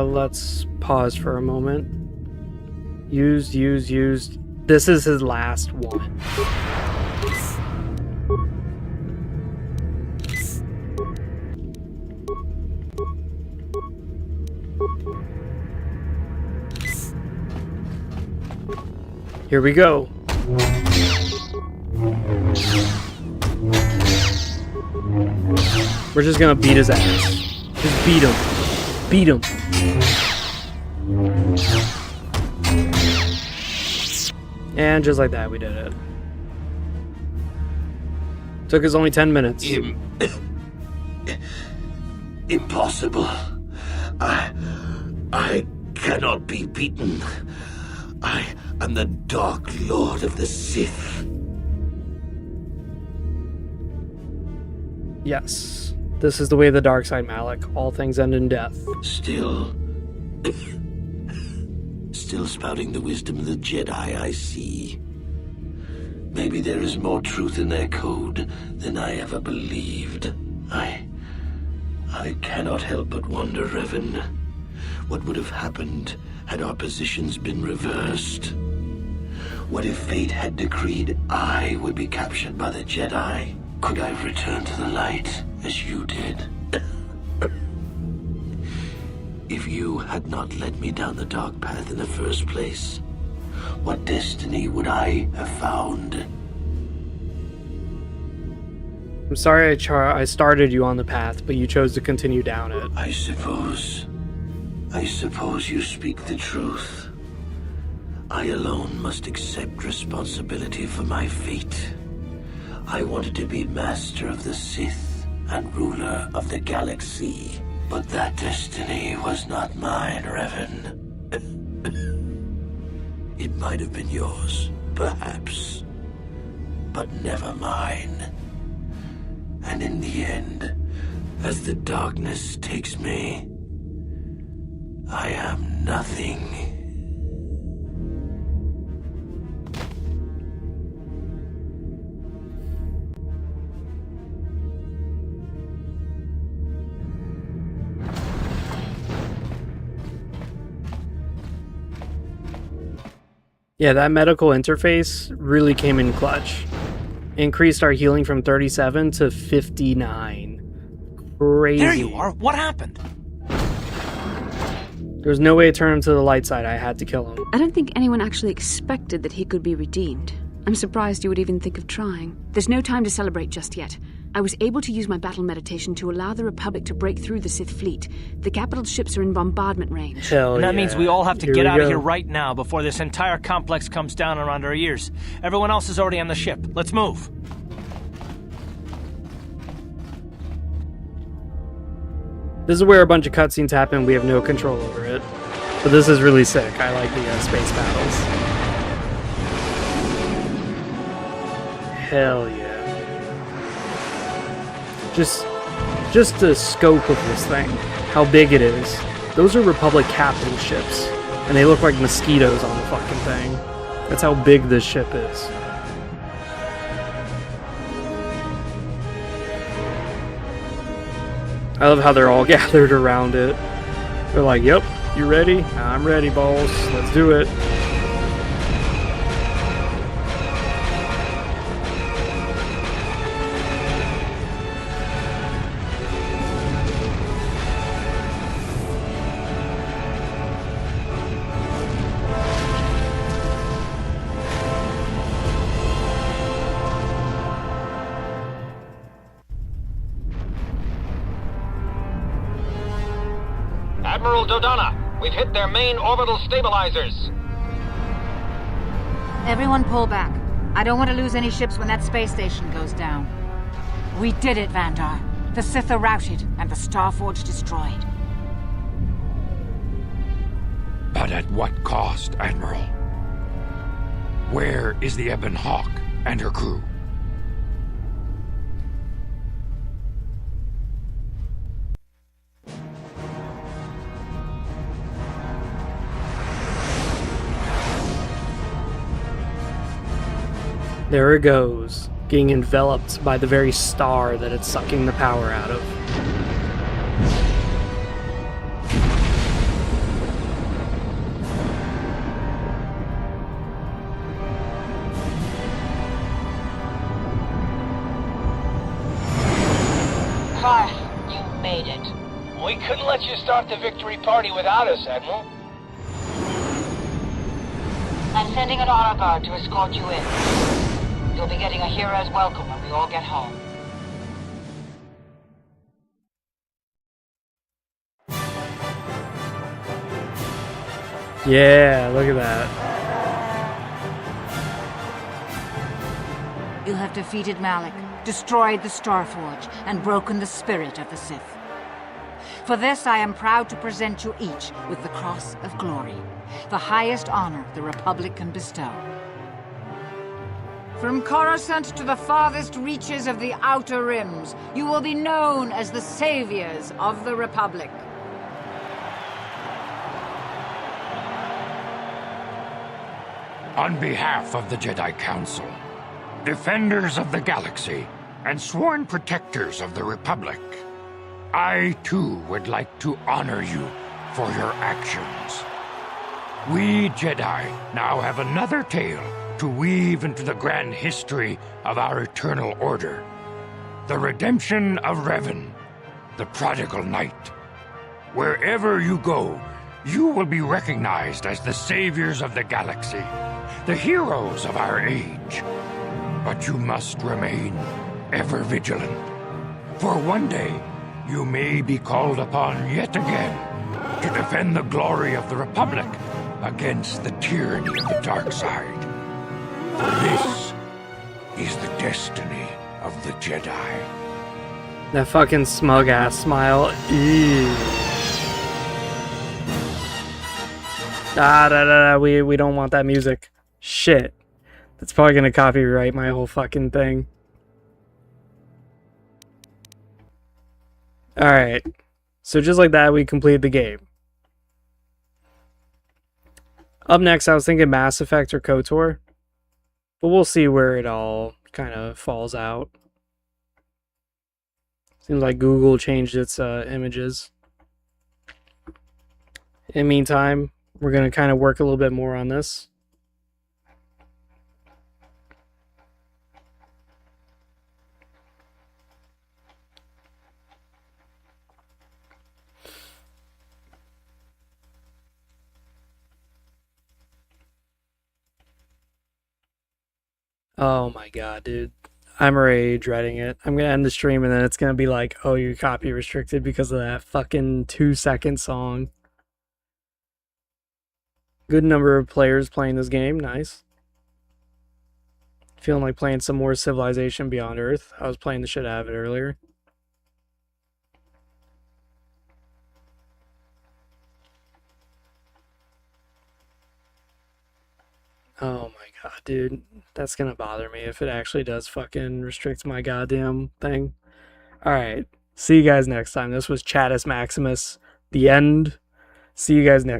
Let's pause for a moment. Used. This is his last one. Here we go. We're just gonna beat his ass. Just beat him. Beat him. And just like that, we did it. Took us only 10 minutes. Impossible. I cannot be beaten. I am the Dark Lord of the Sith. Yes. This is the way of the dark side, Malik. All things end in death. Still spouting the wisdom of the Jedi, I see. Maybe there is more truth in their code than I ever believed. I cannot help but wonder, Revan, what would have happened had our positions been reversed? What if fate had decreed I would be captured by the Jedi? Could I return to the light as you did? If you had not led me down the dark path in the first place, what destiny would I have found? I'm sorry I started you on the path, but you chose to continue down it. I suppose you speak the truth. I alone must accept responsibility for my fate. I wanted to be master of the Sith and ruler of the galaxy, but that destiny was not mine, Revan. It might have been yours, perhaps, but never mine. And in the end, as the darkness takes me, I am nothing. Yeah, that medical interface really came in clutch. Increased our healing from 37 to 59. Crazy. There you are. What happened? There's no way to turn him to the light side. I had to kill him. I don't think anyone actually expected that he could be redeemed. I'm surprised you would even think of trying. There's no time to celebrate just yet. I was able to use my battle meditation to allow the Republic to break through the Sith fleet. The capital ships are in bombardment range. Hell and that yeah. means we all have to Here get we out of go. here right now before this entire complex comes down around our ears. Everyone else is already on the ship. Let's move. This is where a bunch of cutscenes happen. We have no control over it. But this is really sick. I like the space battles. Hell yeah. Just the scope of this thing. How big it is. Those are Republic capital ships. And they look like mosquitoes on the fucking thing. That's how big this ship is. I love how they're all gathered around it. They're like, yep, you ready? I'm ready, boss. Let's do it. Admiral Dodonna, we've hit their main orbital stabilizers. Everyone pull back. I don't want to lose any ships when that space station goes down. We did it, Vandar. The Sith are routed, and the Starforge destroyed. But at what cost, Admiral? Where is the Ebon Hawk and her crew? There it goes, getting enveloped by the very star that it's sucking the power out of. Karth, you made it. We couldn't let you start the victory party without us, Admiral. I'm sending an honor guard to escort you in. You'll be getting a hero's welcome when we all get home. Yeah, look at that. You have defeated Malik, destroyed the Starforge, and broken the spirit of the Sith. For this, I am proud to present you each with the Cross of Glory, the highest honor the Republic can bestow. From Coruscant to the farthest reaches of the Outer Rims, you will be known as the saviors of the Republic. On behalf of the Jedi Council, defenders of the galaxy, and sworn protectors of the Republic, I too would like to honor you for your actions. We Jedi now have another tale to weave into the grand history of our eternal order. The redemption of Revan, the prodigal knight. Wherever you go, you will be recognized as the saviors of the galaxy, the heroes of our age. But you must remain ever vigilant. For one day, you may be called upon yet again to defend the glory of the Republic against the tyranny of the dark side. For this is the destiny of the Jedi. That fucking smug ass smile. Ew. We don't want that music. Shit. That's probably gonna copyright my whole fucking thing. Alright. So just like that, we complete the game. Up next, I was thinking Mass Effect or KOTOR. But we'll see where it all kind of falls out. Seems like Google changed its images. In the meantime, we're going to kind of work a little bit more on this. Oh my god, dude. I'm already dreading it. I'm gonna end the stream and then it's gonna be like, oh, you're copy restricted because of that fucking 2-second song. Good number of players playing this game. Nice. Feeling like playing some more Civilization Beyond Earth. I was playing the shit out of it earlier. Oh my god, dude. That's gonna bother me if it actually does fucking restrict my goddamn thing. Alright. See you guys next time. This was Chadus Maximus. The end. See you guys next